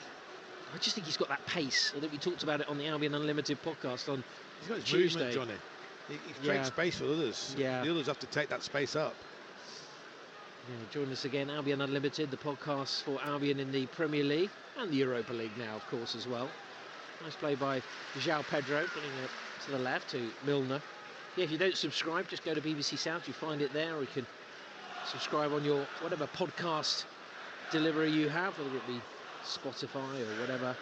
[SPEAKER 1] I just think he's got that pace. I think we talked about it on the Albion Unlimited podcast on
[SPEAKER 2] He's got his
[SPEAKER 1] Tuesday.
[SPEAKER 2] movement, Johnny. He creates space for others.
[SPEAKER 1] Yeah.
[SPEAKER 2] The others have to take that space up.
[SPEAKER 1] Yeah, join us again, Albion Unlimited, the podcast for Albion in the Premier League and the Europa League now, of course, as well. Nice play by João Pedro, putting it to the left to Milner. Yeah, if you don't subscribe, just go to BBC Sounds, you find it there, or you can subscribe on your whatever podcast delivery you have, whether it be Spotify or whatever,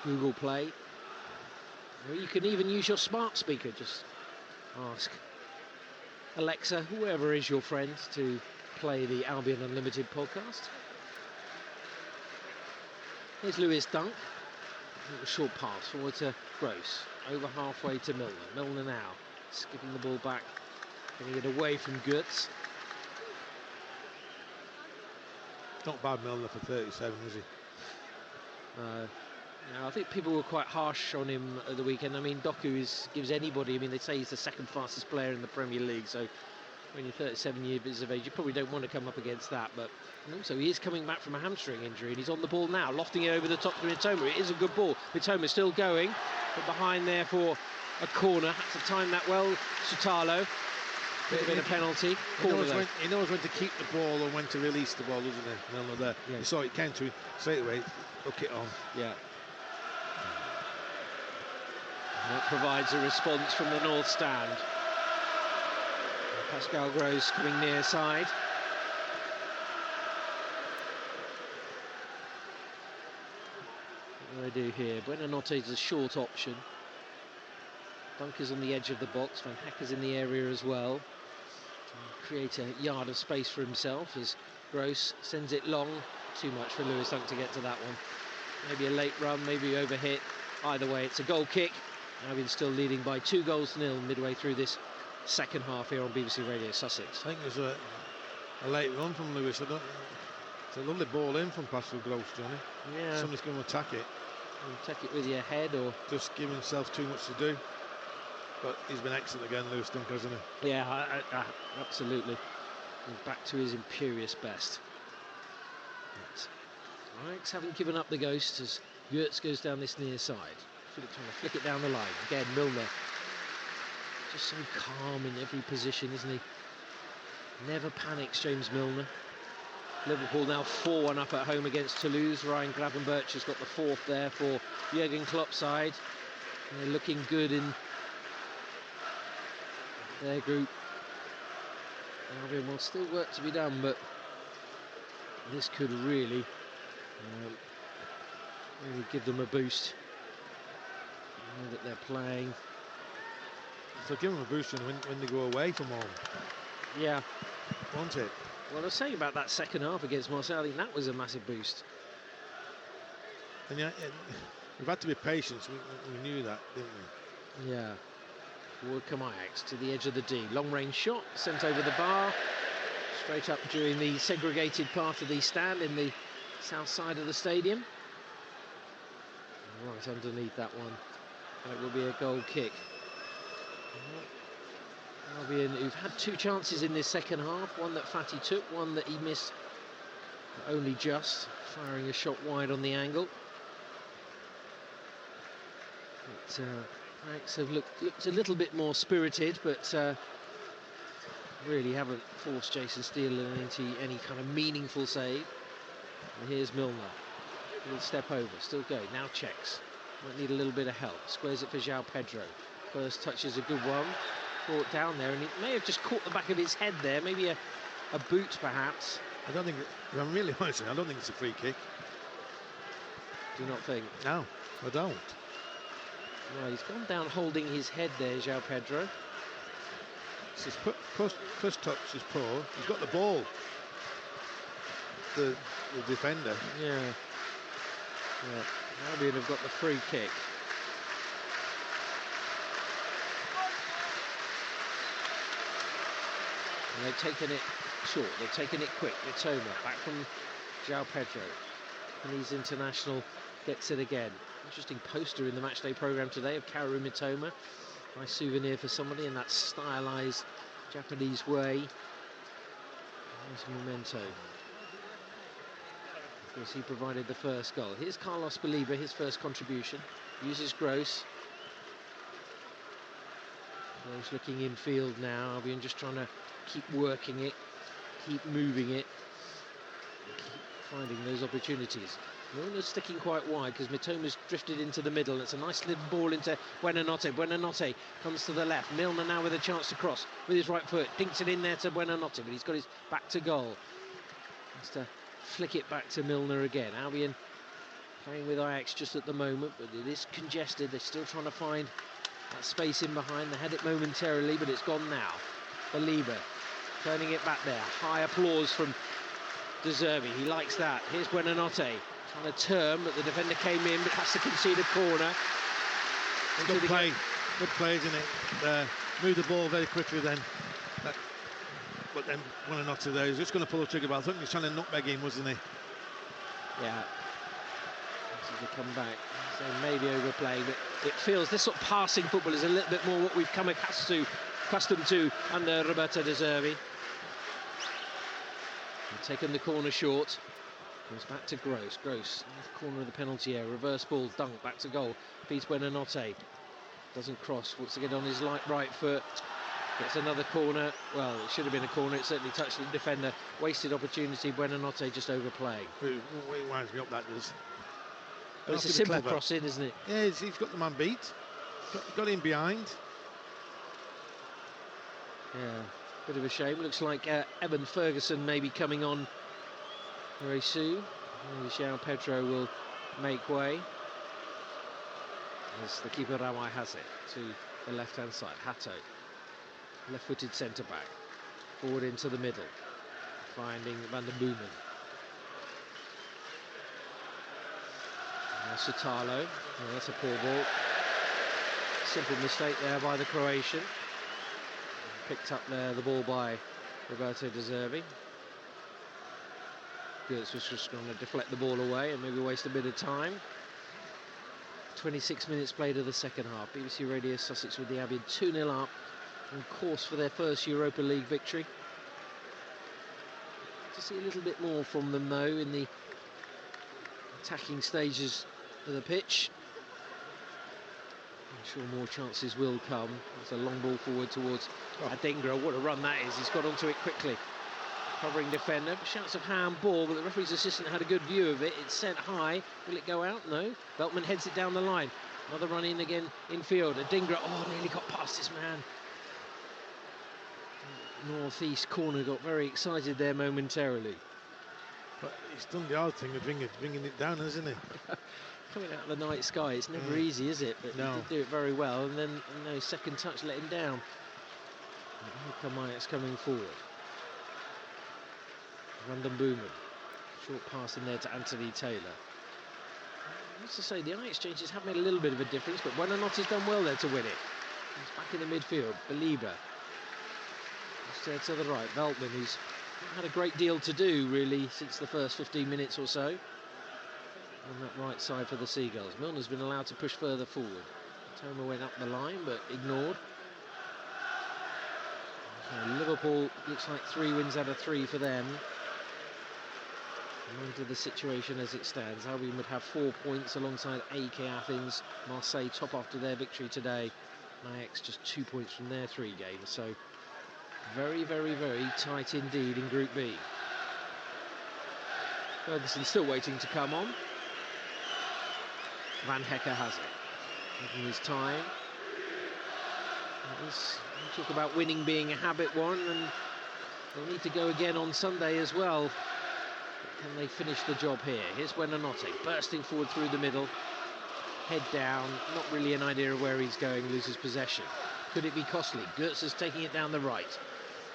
[SPEAKER 1] Google Play. Or you can even use your smart speaker, just ask Alexa, whoever is your friend, to play the Albion Unlimited podcast. Here's Lewis Dunk. A little short pass forward to Gross. Over halfway to Milner. Milner now skipping the ball back, getting it away from Götze.
[SPEAKER 2] Not bad Milner for 37, is he?
[SPEAKER 1] No, I think people were quite harsh on him at the weekend. I mean, Doku gives anybody, I mean, they say he's the second fastest player in the Premier League, so when you're 37 years of age, you probably don't want to come up against that. But also, he is coming back from a hamstring injury, and he's on the ball now, lofting it over the top to Mitoma. It is a good ball. Mitoma still going, but behind there for a corner. Had to time that well. Sutalo. Bit of a penalty.
[SPEAKER 2] He knows when to keep the ball and when to release the ball, doesn't he? Milner there. Yeah. You saw it came to him straight away. Hook it on.
[SPEAKER 1] Yeah. And that provides a response from the North Stand. Pascal Gross coming near side. What do I do here? Buonanotte is a short option. Dunker's on the edge of the box. Van Hecker's in the area as well. To create a yard of space for himself as Gross sends it long. Too much for Lewis Dunk to get to that one. Maybe a late run, maybe overhit. Either way, it's a goal kick. Albion still leading by 2-0 midway through this second half here on BBC Radio Sussex.
[SPEAKER 2] I think there's a late run from Lewis. It's a lovely ball in from Pascal Gross, Johnny.
[SPEAKER 1] Yeah.
[SPEAKER 2] Somebody's going to attack it.
[SPEAKER 1] Take it with your head or
[SPEAKER 2] just give himself too much to do. But he's been excellent again, Lewis Dunk, hasn't he?
[SPEAKER 1] Yeah, absolutely. He's back to his imperious best. Ajax haven't given up the ghost as Götze goes down this near side. Philip trying to flick it down the line. Again, Milner. Just so calm in every position, isn't he? Never panics, James Milner. Liverpool now 4-1 up at home against Toulouse. Ryan Gravenberch has got the fourth there for Jurgen Klopp's side. And they're looking good in their group. Albion will still work to be done, but this could really give them a boost. You know that they're playing.
[SPEAKER 2] So give them a boost when they go away from home.
[SPEAKER 1] Yeah.
[SPEAKER 2] Won't it?
[SPEAKER 1] Well, I was saying about that second half against Marseille, I think that was a massive boost.
[SPEAKER 2] And yeah, we've had to be patient. We knew that, didn't we?
[SPEAKER 1] Yeah. Forward come Ajax to the edge of the D. Long range shot sent over the bar. Straight up during the segregated part of the stand in the south side of the stadium. Right underneath that one. And it will be a goal kick. Albion, who've had 2 chances in this second half. One that Fatty took, one that he missed, but only just. Firing a shot wide on the angle. But Ajax have looked a little bit more spirited, but really haven't forced Jason Steele into any kind of meaningful save. And here's Milner. Little step over, still going, now checks. Might need a little bit of help. Squares it for João Pedro. First touch is a good one. Brought down there, and he may have just caught the back of his head there. Maybe a boot, perhaps.
[SPEAKER 2] I don't think, if I'm really honest, I don't think it's a free kick.
[SPEAKER 1] Do you not think?
[SPEAKER 2] No, I don't.
[SPEAKER 1] Well, he's gone down holding his head there, João Pedro.
[SPEAKER 2] It's his first touch is poor. He's got the ball. The defender.
[SPEAKER 1] Yeah. Albion have got the free kick. And they've taken it short, they've taken it quick. Mitoma back from João Pedro. Japanese international gets it again. Interesting poster in the matchday programme today of Kaoru Mitoma. Nice souvenir for somebody in that stylised Japanese way. Nice memento. Of course, he provided the first goal. Here's Carlos Belieber, his first contribution. Uses Gross. Gross looking in field now. Albion just trying to keep working it, keep moving it, keep finding those opportunities. Milner's sticking quite wide because Mitoma's drifted into the middle. It's a nice little ball into Buonanotte. Buonanotte comes to the left. Milner now with a chance to cross with his right foot. Dinks it in there to Buonanotte, but he's got his back to goal. Has to flick it back to Milner again. Albion playing with Ajax just at the moment, but it is congested. They're still trying to find that space in behind. They had it momentarily, but it's gone now. Belieber turning it back there. High applause from De Zerbi. He likes that. Here's Buonanotte trying to turn, but the defender came in, but has to concede a corner.
[SPEAKER 2] Good play. Good play, isn't it? Move the ball very quickly then. But then Buonanotte there, he's just going to pull the trigger, but I think he's trying to nutmeg him, wasn't he?
[SPEAKER 1] Yeah. As they come back, so maybe overplaying, but it feels this sort of passing football is a little bit more what we've come accustomed to under Roberto De Zerbi. Taken the corner short. Goes back to Gross. Gross, left corner of the penalty area. Reverse ball, dunk, back to goal. Beats Buonanotte. Doesn't cross. Wants to get on his right foot. Gets another corner. Well, it should have been a corner. It certainly touched the defender. Wasted opportunity. Buonanotte just overplaying.
[SPEAKER 2] It winds me up, that does.
[SPEAKER 1] But it's a simple cross-in, isn't it?
[SPEAKER 2] Yeah, he's got the man beat. Got him behind.
[SPEAKER 1] Yeah, bit of a shame. Looks like Evan Ferguson may be coming on very soon. Maybe João Pedro will make way. As the keeper Rawai has it to the left-hand side. Hato, left-footed centre-back. Forward into the middle. Finding Van der Boomen. Sotalo. Oh, that's a poor ball. Simple mistake there by the Croatian. Picked up there the ball by Roberto De Zerbi. Gertz was just going to deflect the ball away and maybe waste a bit of time. 26 minutes played of the second half. BBC Radio Sussex with the Albion 2-0 up, on course for their first Europa League victory. To see a little bit more from them though in the attacking stages of the pitch. I'm sure more chances will come. It's a long ball forward towards Adingra. What a run that is. He's got onto it quickly. Covering defender. Shouts of handball, but the referee's assistant had a good view of it. It's sent high. Will it go out? No. Veltman heads it down the line. Another run in again in field. Adingra, nearly got past this man. North-east corner got very excited there momentarily.
[SPEAKER 2] But he's done the hard thing of bringing it down, hasn't he?
[SPEAKER 1] Coming out of the night sky, it's never easy, is it? But
[SPEAKER 2] no.
[SPEAKER 1] He did do it very well, and then second touch let him down. Here come Ajax coming forward. Van der Boomen. Short pass in there to Anthony Taylor. I used to say the Ajax changes have made a little bit of a difference, but Buonanotte's done well there to win it. He's back in the midfield. Belieber. Instead to the right. Veltman, who's had a great deal to do, really, since the first 15 minutes or so. On that right side for the Seagulls. Milner's been allowed to push further forward. Toma went up the line, but ignored. So Liverpool, looks like 3 wins out of 3 for them. Into the situation as it stands, Albion would have 4 points alongside AK Athens. Marseille top after their victory today. Ajax just 2 points from their 3 games. So very, very, very tight indeed in Group B. Ferguson still waiting to come on. Van Hecke has it. Taking his time. We talk about winning being a habit one, and they'll need to go again on Sunday as well. Can they finish the job here? Here's Buonanotte bursting forward through the middle. Head down, not really an idea of where he's going, loses possession. Could it be costly? Goetz is taking it down the right.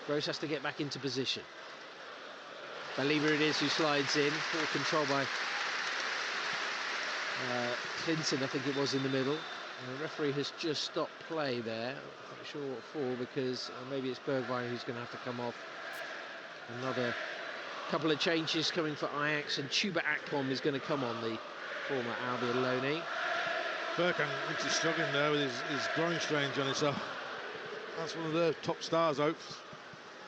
[SPEAKER 1] Gross has to get back into position. Belieber it is who slides in. Full control by Clinton, I think it was, in the middle. And the referee has just stopped play there. I'm not sure what for, because maybe it's Bergwijn who's going to have to come off. Another couple of changes coming for Ajax, and Chuba Akpom is going to come on, the former Albion loanee.
[SPEAKER 2] Bergwijn looks he's struggling there with his groin strain, Johnny, so that's one of the top stars out,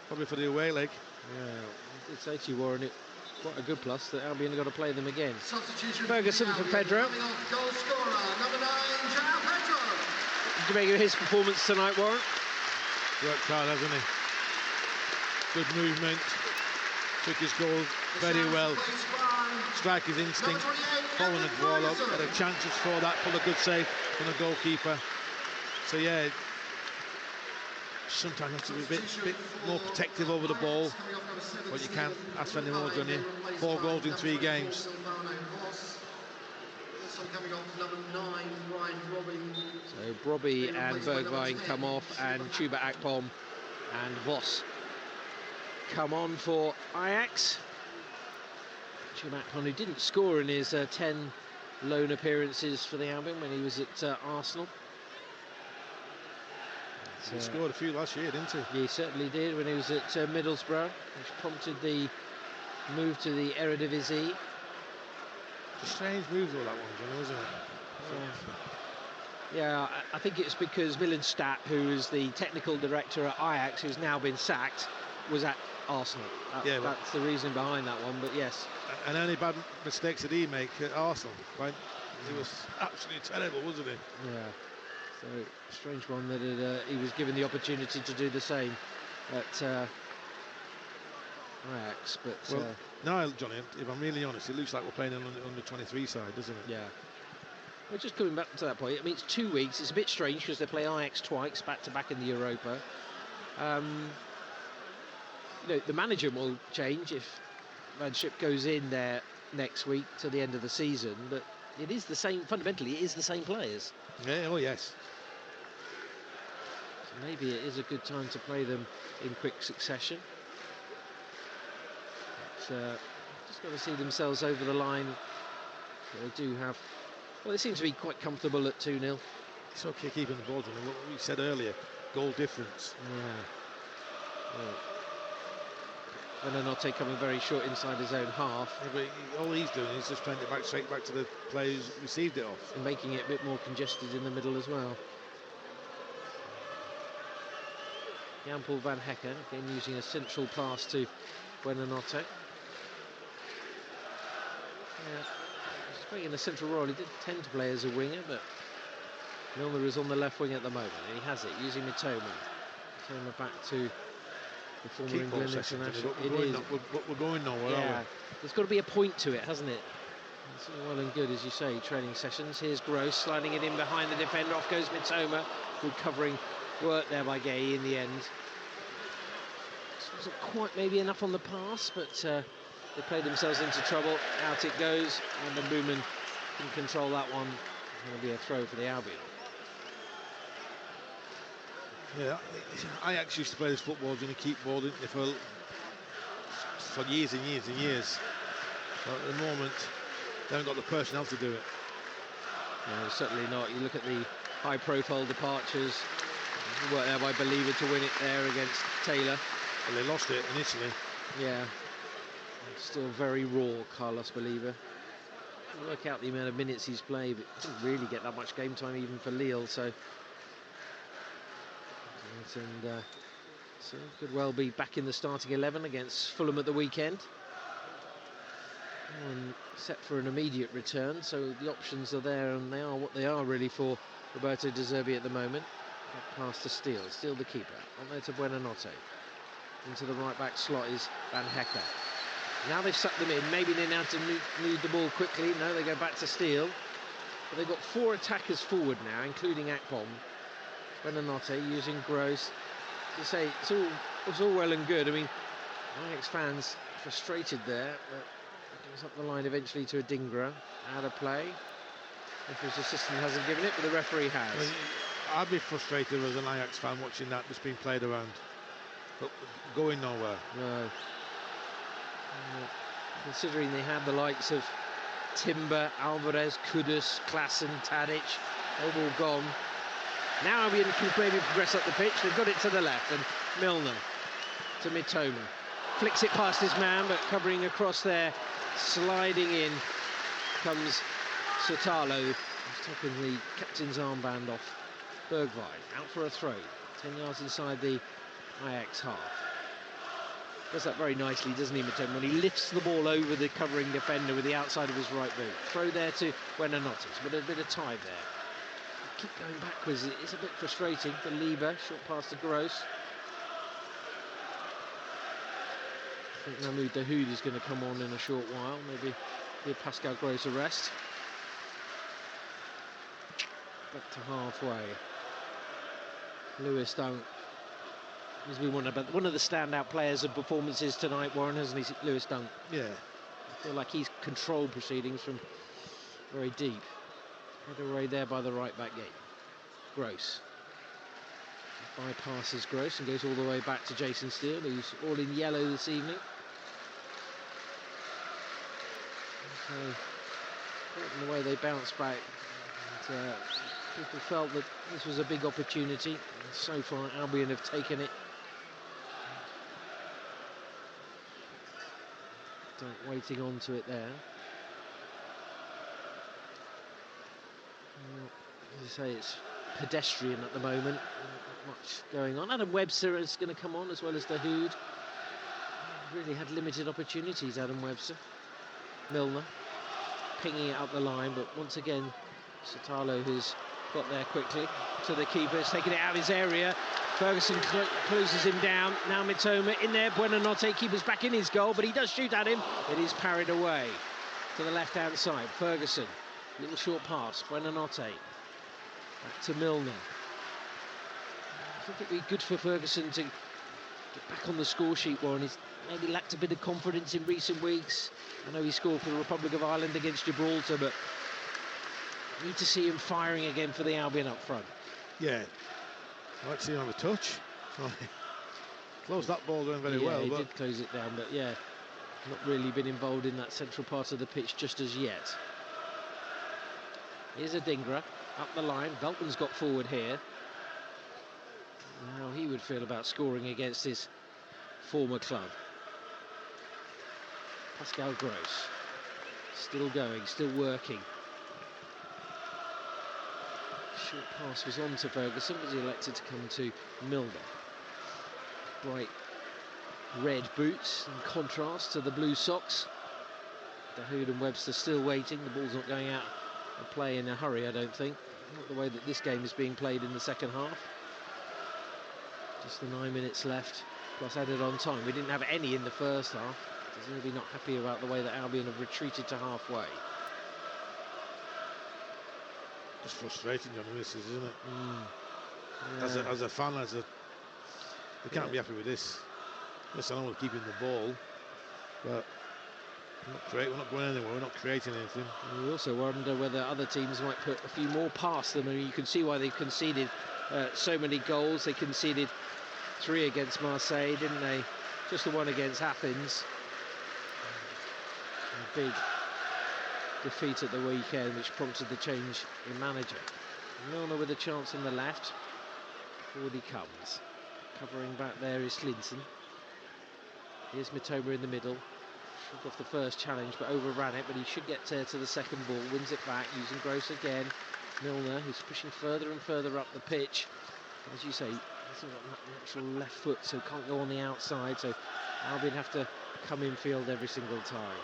[SPEAKER 2] probably for the away leg.
[SPEAKER 1] Yeah, I did say to you, Warren, it's quite a good plus that Albion have got to play them again. Ferguson for Pedro.
[SPEAKER 10] Goal scorer, number 9, João Pedro.
[SPEAKER 1] Did you make of his performance tonight, Warren?
[SPEAKER 2] Worked hard, hasn't he? Good movement. Took his goal very well. Striker's instinct, following the ball up, had a chance just for that, pulled a good save from the goalkeeper. So yeah, sometimes you have to be a bit more protective over the ball, but you can't ask for any more, Johnny. 4 goals in 3 games.
[SPEAKER 1] So Brobby and Bergwijn come off, and Chuba Akpom and Voss come on for Ajax. Chuba Akpom, who didn't score in his 10 loan appearances for the Albion when he was at Arsenal.
[SPEAKER 2] He scored a few last year, didn't he?
[SPEAKER 1] He certainly did when he was at Middlesbrough, which prompted the move to the Eredivisie.
[SPEAKER 2] A strange move though, that one, Johnny, wasn't it?
[SPEAKER 1] Yeah, I think it's because Millenstadt, who is the technical director at Ajax, who's now been sacked, was at Arsenal. That's the reason behind that one, but yes.
[SPEAKER 2] And any bad mistakes did he make at Arsenal? Right? He was absolutely terrible, wasn't he?
[SPEAKER 1] Yeah. So, strange one that he was given the opportunity to do the same at Ajax, but...
[SPEAKER 2] Well, now, Johnny, if I'm really honest, it looks like we're playing on the 23 side, doesn't it?
[SPEAKER 1] Yeah. Well, just coming back to that point, I mean, it's 2 weeks. It's a bit strange because they play Ajax twice, back-to-back in the Europa. You know, the manager will change if Van Schip goes in there next week to the end of the season, but it is the same, fundamentally, it is the same players.
[SPEAKER 2] Yeah, oh yes.
[SPEAKER 1] So maybe it is a good time to play them in quick succession. But, just got to see themselves over the line. They do have... Well, they seem to be quite comfortable at 2-0.
[SPEAKER 2] It's okay keeping the ball, Johnny. What we said earlier, goal difference.
[SPEAKER 1] Yeah. Buonanotte coming very short inside his own half.
[SPEAKER 2] Yeah, but all he's doing is just playing it back straight back to the player who's received it off.
[SPEAKER 1] And making it a bit more congested in the middle as well. Jan-Paul Van Hecke, again using a central pass to Buonanotte. Yeah, he's playing in a central role. He did tend to play as a winger, but Milner is on the left wing at the moment, and he has it, using Mitoma. Mitoma back to the former England international.
[SPEAKER 2] We're going nowhere, are we?
[SPEAKER 1] There's got to be a point to it, hasn't it? It's all well and good, as you say, training sessions. Here's Gross sliding it in behind the defender. Off goes Mitoma. Good covering work there by Gay in the end. This wasn't quite maybe enough on the pass, but they played themselves into trouble. Out it goes, and then Booman can control that one. It's going to be a throw for the Albion.
[SPEAKER 2] Yeah, Ajax used to play this football, and keep ball, didn't they, for years and years and years. But at the moment, they haven't got the personnel to do it.
[SPEAKER 1] No, certainly not. You look at the high-profile departures Worked there by Believer to win it there against Taylor.
[SPEAKER 2] Well, they lost it initially.
[SPEAKER 1] Yeah. Still very raw, Carlos Believer. Work out the amount of minutes he's played, but didn't really get that much game time even for Lille, so could well be back in the starting 11 against Fulham at the weekend. And set for an immediate return, so the options are there, and they are what they are really for Roberto De Zerbi at the moment. Get past to Steele the keeper, on there to Buonanotte. Into the right back slot is Van Hecker. Now they've sucked them in, maybe they now to move the ball quickly. No, they go back to Steele. But they've got 4 attackers forward now, including Akpom. Buonanotte using Gross. To say, it's all well and good. I mean, Ajax fans frustrated there, but it goes up the line eventually to a Dingra. Out of play. If his assistant hasn't given it, but the referee has.
[SPEAKER 2] Well, I'd be frustrated as an Ajax fan watching that just being played around, but going nowhere.
[SPEAKER 1] No. Considering they had the likes of Timber, Alvarez, Kudus, Klassen, Tadic, they've all gone. Now Albion can maybe progress up the pitch. They've got it to the left, and Milner to Mitoma. Flicks it past his man, but covering across there, sliding in comes Sotalo. He's taking the captain's armband off Bergwijn. Out for a throw. 10 yards inside the Ajax half. Does that very nicely, doesn't he, Mitoma, when he lifts the ball over the covering defender with the outside of his right boot. Throw there to Buonanotte, but a bit of time there. Keep going backwards, it's a bit frustrating for Lieber. Short pass to Gross. I think Mahmoud Dahoud is going to come on in a short while, maybe give Pascal Gross a rest. Back to halfway. Lewis Dunk has been one of the standout players of performances tonight, Warren, hasn't he, Lewis Dunk?
[SPEAKER 2] Yeah.
[SPEAKER 1] I feel like he's controlled proceedings from very deep. Head away there by the right back gate. Gross. Bypasses Gross and goes all the way back to Jason Steele, who's all in yellow this evening. So, the way they bounced back, and, people felt that this was a big opportunity. And so far, Albion have taken it. Waiting on to it there. As I say, it's pedestrian at the moment. Not much going on. Adam Webster is going to come on as well as Dahoud. Really had limited opportunities, Adam Webster. Milner pinging it up the line, but once again, Sotalo has got there quickly to the keeper. He's taking it out of his area. Ferguson closes him down. Now Mitoma in there. Buonanotte, keeper's back in his goal, but he does shoot at him. It is parried away to the left-hand side. Ferguson, little short pass. Buonanotte back to Milner. I think it'd be good for Ferguson to get back on the score sheet, Warren. He's maybe lacked a bit of confidence in recent weeks. I know he scored for the Republic of Ireland against Gibraltar, but I need to see him firing again for the Albion up front.
[SPEAKER 2] Yeah. I'd like to see him have a touch. Closed that ball down very well.
[SPEAKER 1] He did close it down, but yeah, not really been involved in that central part of the pitch just as yet. Here's a Dingra up the line. Veltman's got forward here. How he would feel about scoring against his former club. Pascal Gross still going, still working. Short pass was on to Ferguson, but he elected to come to Milner. Bright red boots in contrast to the blue socks. Dahoud and Webster still waiting. The ball's not going out of play in a hurry, I don't think. Not the way that this game is being played in the second half. Just the 9 minutes left, plus added on time. We didn't have any in the first half. Does he not happy about the way that Albion have retreated to halfway?
[SPEAKER 2] It's frustrating, Johnny, this is, isn't it?
[SPEAKER 1] Yeah.
[SPEAKER 2] As a fan, we can't be happy with this. Yes, I know we're keeping the ball, but we're not going anywhere. We're not creating anything.
[SPEAKER 1] We also wonder whether other teams might put a few more past them. I mean, you can see why they've conceded so many goals. They conceded 3 against Marseille, didn't they? Just the one against Athens. A big defeat at the weekend, which prompted the change in manager. Milner with a chance on the left. Forward he comes. Covering back there is Slinton. Here's Mitoma in the middle. Shrugged off the first challenge, but overran it. But he should get to the second ball. Wins it back, using Gross again. Milner, who's pushing further and further up the pitch. As you say, he hasn't got that natural left foot, so can't go on the outside. So Albion have to come in field every single time.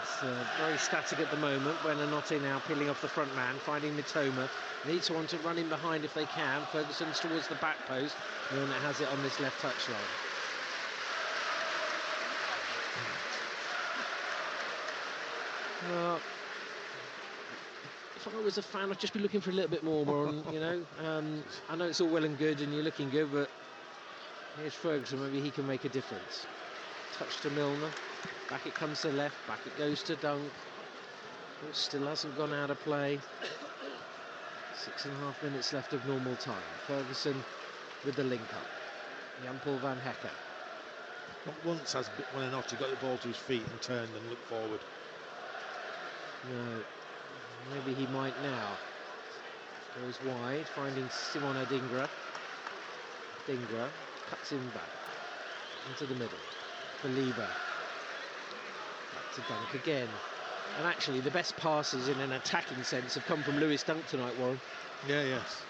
[SPEAKER 1] It's very static at the moment. Buonanotte now peeling off the front man, finding Mitoma. Needs someone to run in behind if they can. Ferguson's towards the back post. Milner has it on this left touchline. Well, if I was a fan, I'd just be looking for a little bit more, Warren, you know. I know it's all well and good and you're looking good, but here's Ferguson, maybe he can make a difference. Touch to Milner, back it comes to left, back it goes to Dunk. It still hasn't gone out of play. 6.5 minutes left of normal time. Ferguson with the link-up. Jan-Paul van Hecker.
[SPEAKER 2] Not once has Buonanotte got the ball to his feet and turned and looked forward.
[SPEAKER 1] No, maybe he might now. Goes wide, finding Simon Adingra. Adingra cuts him back into the middle. Belieber. Back to Dunk again. And actually, the best passes in an attacking sense have come from Lewis Dunk tonight, Warren.
[SPEAKER 2] Yeah, yes.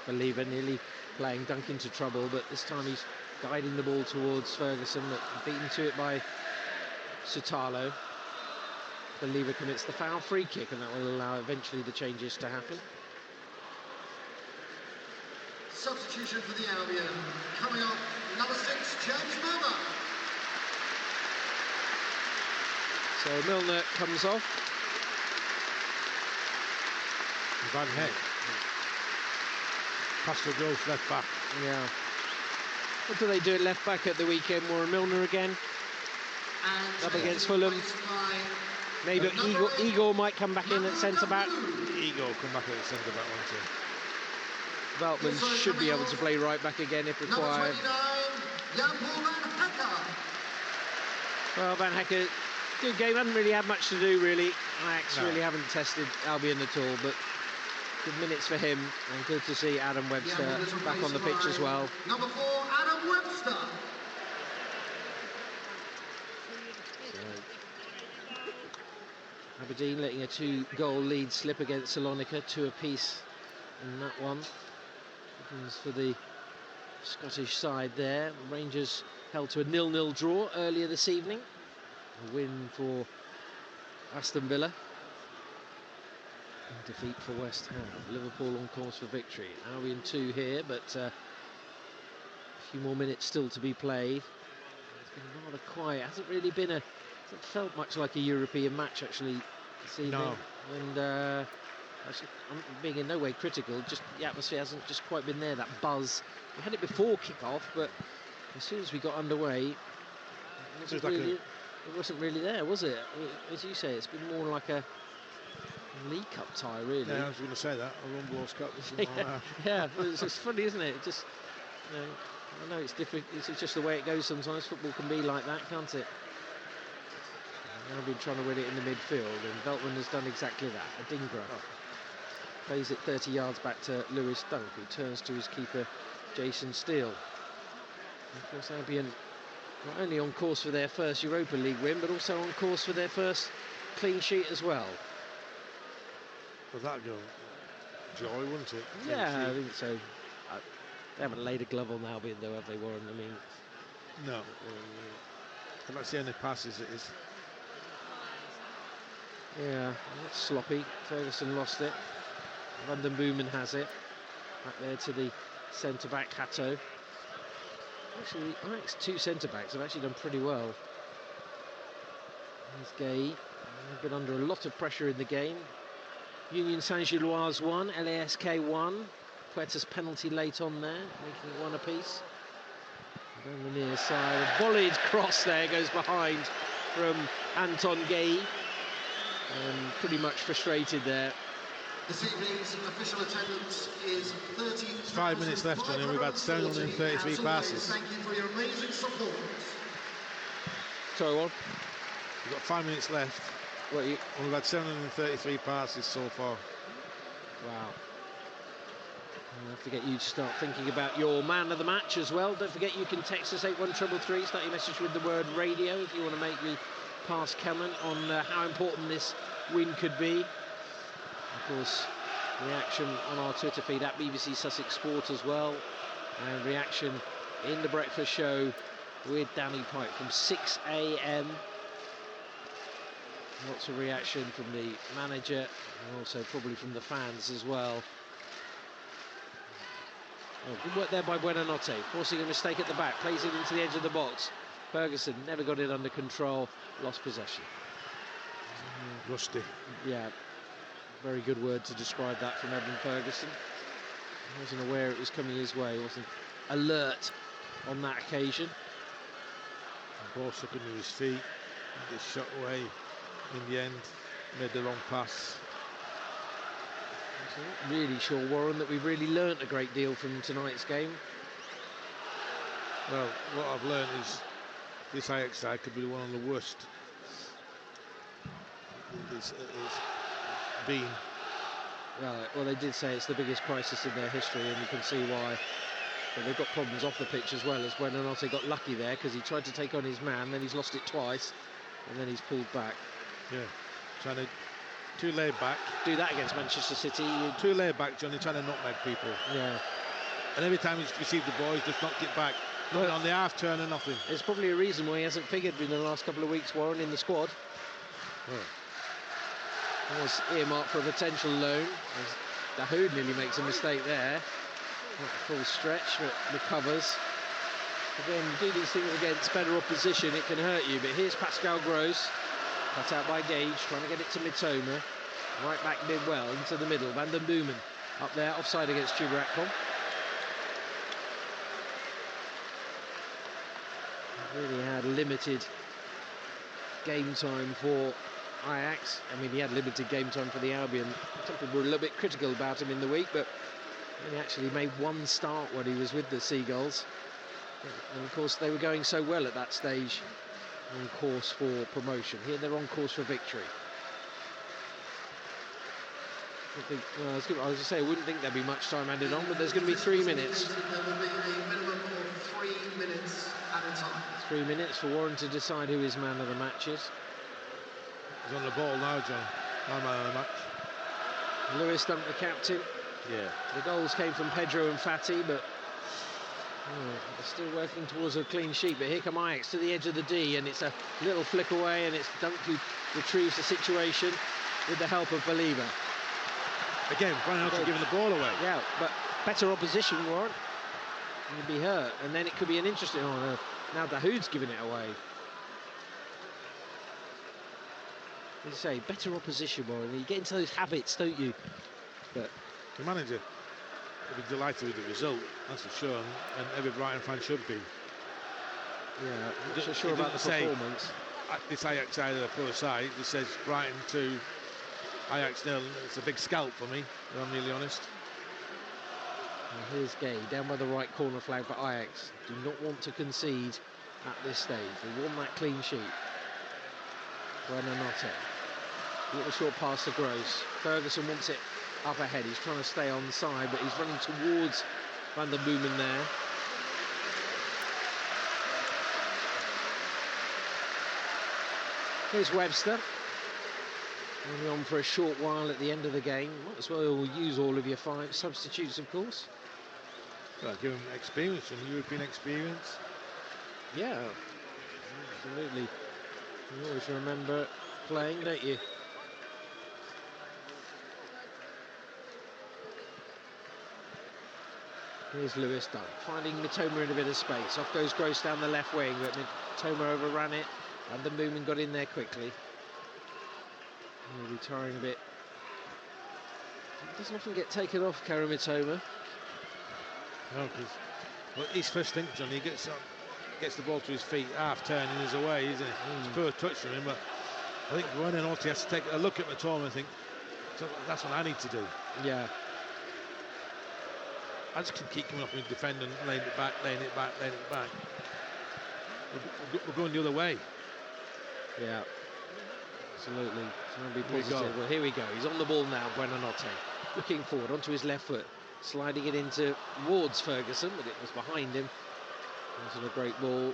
[SPEAKER 1] Belieber nearly playing Dunk into trouble, but this time he's guiding the ball towards Ferguson, but beaten to it by Sutalo. Belieber commits the foul, free kick, and that will allow eventually the changes to happen.
[SPEAKER 10] Substitution for the Albion. Coming up, number 6, James Milner.
[SPEAKER 1] So Milner comes off.
[SPEAKER 2] Van Heck. Pascal Gross left back.
[SPEAKER 1] Yeah. What do they do at left back at the weekend? Warren Milner again.
[SPEAKER 10] And
[SPEAKER 1] Up against Fulham. Maybe Igor might come back in at centre back.
[SPEAKER 2] Igor come back at centre back, won't he?
[SPEAKER 1] Veltman should be able to play right back again if required.
[SPEAKER 10] Jan-Paul van Hecker.
[SPEAKER 1] Well, Van Hecker, good game. Hasn't really had much to do, really. Ajax really haven't tested Albion at all, but good minutes for him, and good to see Adam Webster back on the pitch as well.
[SPEAKER 10] Number 4, Adam Webster.
[SPEAKER 1] Aberdeen letting a 2-goal lead slip against Salonika, 2 apiece in that one. For the Scottish side there. Rangers held to a 0-0 draw earlier this evening. A win for Aston Villa. And defeat for West Ham. Liverpool on course for victory. Albion 2 here, but a few more minutes still to be played. It's been rather quiet. Hasn't really been a... It felt much like a European match actually this evening.
[SPEAKER 2] No.
[SPEAKER 1] And actually, I'm being in no way critical, just the atmosphere hasn't just quite been there, that buzz. We had it before kick-off, but as soon as we got underway, it wasn't really there, was it? As you say, it's been more like a League Cup tie, really.
[SPEAKER 2] Yeah, I was going to say that, a Rumbles Cup.
[SPEAKER 1] Yeah, it's funny, isn't it? Just, you know, I know it's different, it's just the way it goes sometimes. Football can be like that, can't it? I've been trying to win it in the midfield, and Veltman has done exactly that. Adingra plays it 30 yards back to Lewis Dunk, who turns to his keeper, Jason Steele. And of course, Albion not only on course for their first Europa League win, but also on course for their first clean sheet as well.
[SPEAKER 2] Well, that'd go joy, wouldn't it?
[SPEAKER 1] Yeah, I think so. They haven't laid a glove on Albion, though, have they, Warren? I mean,
[SPEAKER 2] no. I don't see any passes. It is.
[SPEAKER 1] Yeah, that's sloppy. Ferguson lost it. Van den Boomen has it. Back there to the centre-back, Hato. Actually, Ajax 2 centre-backs have actually done pretty well. There's Gay. They've been under a lot of pressure in the game. Union Saint-Gilloise 1, LASK 1. Puertas penalty late on there, making it 1 apiece. Down the near side, a volleyed cross there goes behind from Anton Gay. Pretty much frustrated there.
[SPEAKER 10] This evening's official attendance is 30.
[SPEAKER 2] 5 minutes left, Johnny. We've had 733 passes.
[SPEAKER 10] Thank you for your amazing support.
[SPEAKER 1] Sorry, what?
[SPEAKER 2] We've got 5 minutes left.
[SPEAKER 1] What you?
[SPEAKER 2] Well, we've had 733 passes so far.
[SPEAKER 1] Wow. I'll have to get you to start thinking about your man of the match as well. Don't forget you can text us 81333, start your message with the word radio if you want to make the past comment on how important this win could be. Of course, reaction on our Twitter feed at BBC Sussex Sport as well, and reaction in the breakfast show with Danny Pike from 6 a.m. Lots of reaction from the manager and also probably from the fans as well. Oh, good work there by Buonanotte, forcing a mistake at the back, plays it into the edge of the box. Ferguson never got it under control, lost possession.
[SPEAKER 2] Rusty.
[SPEAKER 1] Yeah, very good word to describe that from Evan Ferguson. He wasn't aware it was coming his way, wasn't alert on that occasion.
[SPEAKER 2] The ball stuck under his feet, gets shot away in the end, made the wrong pass.
[SPEAKER 1] I'm not really sure, Warren, that we've really learnt a great deal from tonight's game.
[SPEAKER 2] Well, what I've learned is this Ajax side could be one of the worst it's been.
[SPEAKER 1] Right, well, they did say it's the biggest crisis in their history, and you can see why. But they've got problems off the pitch as well, as Buonanotte got lucky there because he tried to take on his man, then he's lost it twice, and then he's pulled back.
[SPEAKER 2] Yeah, trying to too laid back.
[SPEAKER 1] Do that against Manchester City.
[SPEAKER 2] Too laid back, Johnny, trying to nutmeg people.
[SPEAKER 1] Yeah.
[SPEAKER 2] And every time he's received the ball, he's just knocked it back. Not on the half turn or nothing.
[SPEAKER 1] There's probably a reason why he hasn't figured in the last couple of weeks, Warren, in the squad. Was earmarked for a potential loan. Dahoud nearly makes a mistake there. Not a full stretch, but recovers. Again, you do these things against better opposition, it can hurt you. But here's Pascal Gross, cut out by Gage, trying to get it to Mitoma. Right back mid well into the middle. Van den Boomen up there, offside against Chubarakon. Really had limited game time for Ajax. I mean, he had limited game time for the Albion. Some people were a little bit critical about him in the week, but he actually made one start when he was with the Seagulls. And of course, they were going so well at that stage, on course for promotion. Here they're on course for victory. Well, I was going to say, I wouldn't think there'd be much time added on, but there's going to be 3 minutes.
[SPEAKER 10] There will be a minimum of 3 minutes at a time.
[SPEAKER 1] 3 minutes for Warren to decide who his man of the match is.
[SPEAKER 2] He's on the ball now, John. My man of the match.
[SPEAKER 1] Lewis Dunk, the captain.
[SPEAKER 2] Yeah.
[SPEAKER 1] The goals came from Pedro and Fati, but they're still working towards a clean sheet. But here come Ajax to the edge of the D, and it's a little flick away, and it's Dunk who retrieves the situation with the help of Believer.
[SPEAKER 2] Again, Buonanotte giving the ball away.
[SPEAKER 1] Yeah, but better opposition, Warren. He'd be hurt, and then it could be an interesting. Oh no! Now Dahoud's giving it away. As you say, better opposition, Warren. You get into those habits, don't you? But
[SPEAKER 2] the manager will be delighted with the result, that's for sure, and every Brighton fan should be.
[SPEAKER 1] Yeah, I'm not so sure about the performance.
[SPEAKER 2] This Ajax side of the pro side, it says Brighton 2, Ajax 0. It's a big scalp for me, if I'm really honest.
[SPEAKER 1] And here's Gay down by the right corner flag for Ajax. Do not want to concede at this stage. They want that clean sheet. Buonanotte. Little short pass to Gross. Ferguson wants it up ahead. He's trying to stay on the side, but he's running towards Van den Boomen there. Here's Webster. Only on for a short while at the end of the game. Might as well use all of your 5 substitutes, of course.
[SPEAKER 2] Well, give him experience, some European experience.
[SPEAKER 1] Yeah, absolutely. You always remember playing, don't you? Here's Lewis Dunk, finding Mitoma in a bit of space. Off goes Gross down the left wing, but Mitoma overran it, and the Boomen got in there quickly. Retiring a bit. He doesn't often get taken off, Karim Mitoma.
[SPEAKER 2] No, because his first thing, Johnny, he gets the ball to his feet, half turn, and he's away, isn't it? It's a poor touch from him, but I think Buonanotte has to take a look at Mitoma and think, so that's what I need to do.
[SPEAKER 1] Yeah.
[SPEAKER 2] I just can keep coming up and defending, laying it back, laying it back, laying it back. We're going the other way.
[SPEAKER 1] Yeah. Absolutely. Trying to be
[SPEAKER 2] Here we
[SPEAKER 1] positive.
[SPEAKER 2] go.
[SPEAKER 1] Well, here we go. He's on the ball now, Buonanotte. Looking forward onto his left foot. Sliding it into towards Ferguson, but it was behind him. That was a great ball.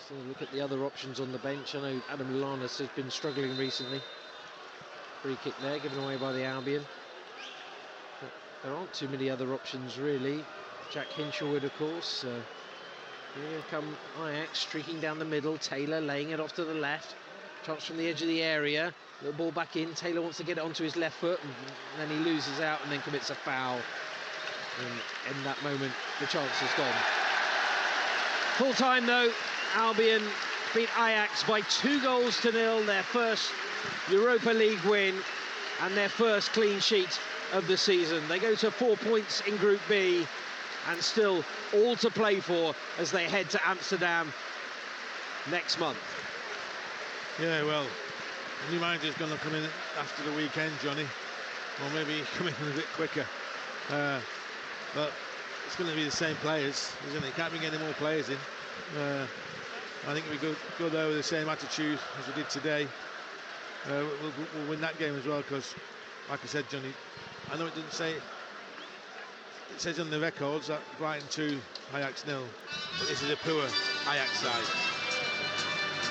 [SPEAKER 1] So look at the other options on the bench. I know Adam Lanas has been struggling recently. Free kick there, given away by the Albion. But there aren't too many other options, really. Jack Hinshelwood, of course. Here come Ajax, streaking down the middle. Taylor laying it off to the left. Chance from the edge of the area. The ball back in. Taylor wants to get it onto his left foot, and then he loses out and then commits a foul. And in that moment, the chance is gone. Full time though, Albion beat Ajax by 2-0, their first Europa League win and their first clean sheet of the season. They go to 4 points in Group B and still all to play for as they head to Amsterdam next month.
[SPEAKER 2] Yeah, well, the new manager's going to come in after the weekend, Johnny. Or maybe come in a bit quicker. But it's going to be the same players, isn't it? You can't bring any more players in. I think we go there with the same attitude as we did today. We'll win that game as well, because, like I said, Johnny, I know it didn't say... It says on the records that Brighton 2, Ajax 0. But this is a poor Ajax side.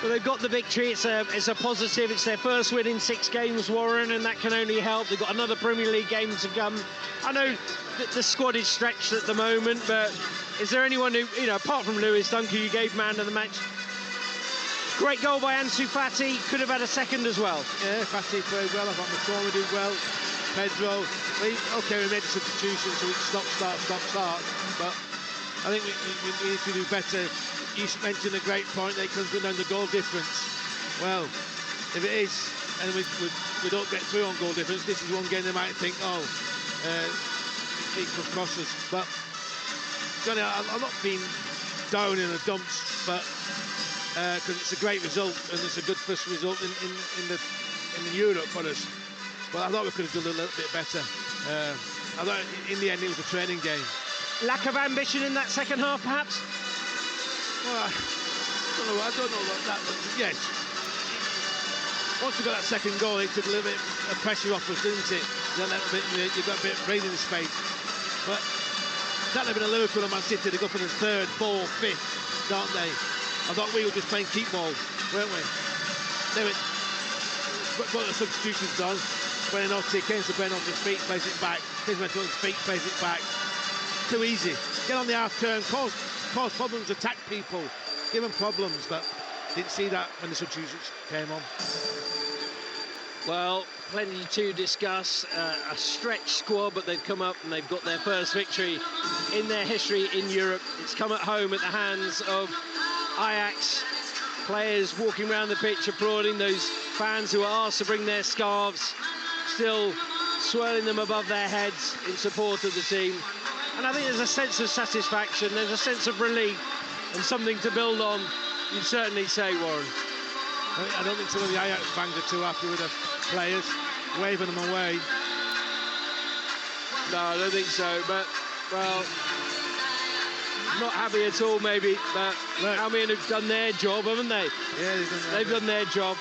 [SPEAKER 1] Well, they've got the victory. It's a positive. It's their first win in 6 games, Warren, and that can only help. They've got another Premier League game to come. I know that the squad is stretched at the moment, but is there anyone who, you know, apart from Lewis Dunk, who you gave man of the match? Great goal by Ansu Fati. Could have had a second as well.
[SPEAKER 2] Yeah, Fati played well. I thought McCormick did well. Pedro, okay, we made a substitution, so it's stop, start. But I think we need to do better. You mentioned a great point. They comes down the goal difference. Well, if it is, and we don't get through on goal difference, this is one game they might think, oh, it could cost us. But Johnny, I'm not being down in the dumps, but because it's a great result and it's a good first result in the Europe for us. But I thought we could have done a little bit better. I thought in the end it was a training game.
[SPEAKER 1] Lack of ambition in that second half, perhaps?
[SPEAKER 2] Well, I don't know about that, but yes. Once we got that second goal, it took a little bit of pressure off us, didn't it? You've got a bit of breathing space. But that'd have been a Liverpool and Man City. They go for the 3rd, 4th, 5th, don't they? I thought we were just playing keep ball, weren't we? They were got the substitutions done. Buonanotte came to Buonanotte's feet, plays it back. Came to Buonanotte's feet, plays it back. Too easy. Get on the half turn, cause problems, attack people, give them problems, but didn't see that when the substitutions came on.
[SPEAKER 1] Well, plenty to discuss. A stretched squad, but they've come up and they've got their first victory in their history in Europe. It's come at home at the hands of Ajax. Players walking around the pitch applauding, those fans who are asked to bring their scarves, still swirling them above their heads in support of the team. And I think there's a sense of satisfaction, there's a sense of relief and something to build on, you'd certainly say, Warren.
[SPEAKER 2] I don't think some of the Ajax fans are too happy with the players, waving them away.
[SPEAKER 1] No, I don't think so, but, well, not happy at all, maybe, but Albion have done their job, haven't they?
[SPEAKER 2] Yeah,
[SPEAKER 1] they've done their job.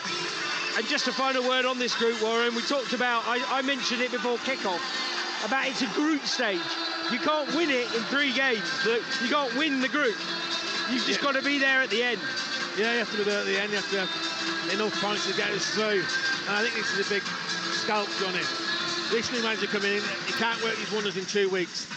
[SPEAKER 1] And just a final word on this group, Warren, we talked about, I mentioned it before kick-off, about it's a group stage. You can't win it in 3 games. You can't win the group. You've just got to be there at the end.
[SPEAKER 2] Yeah, you have to be there at the end. You have to have enough points to get us through. And I think this is a big scalp, Johnny. This new manager coming in, he can't work these wonders in 2 weeks.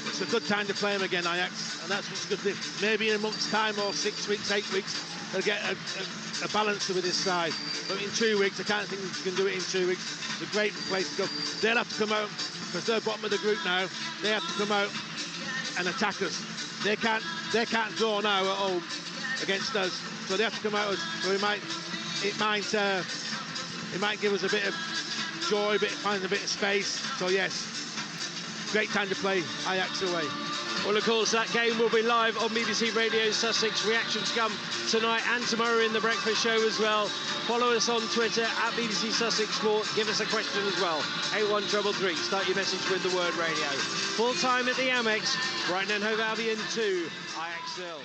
[SPEAKER 2] It's a good time to play him again, Ajax, and that's what's good. Maybe in a month's time or 6 weeks, 8 weeks, they'll get a balance with this side. But in 2 weeks, I can't think you can do it in 2 weeks. It's a great place to go. They'll have to come out, because they're bottom of the group now. They have to come out and attack us. They can't draw now at home against us, so they have to come out. So it might give us a bit of joy, find a bit of space. So yes, great time to play Ajax away.
[SPEAKER 1] Well, of course, that game will be live on BBC Radio Sussex. Reactions come tonight and tomorrow in the breakfast show as well. Follow us on Twitter at BBC Sussex Sport. Give us a question as well. 81333. Start your message with the word radio. Full time at the Amex. Brighton and Hove Albion 2. Ajax 0.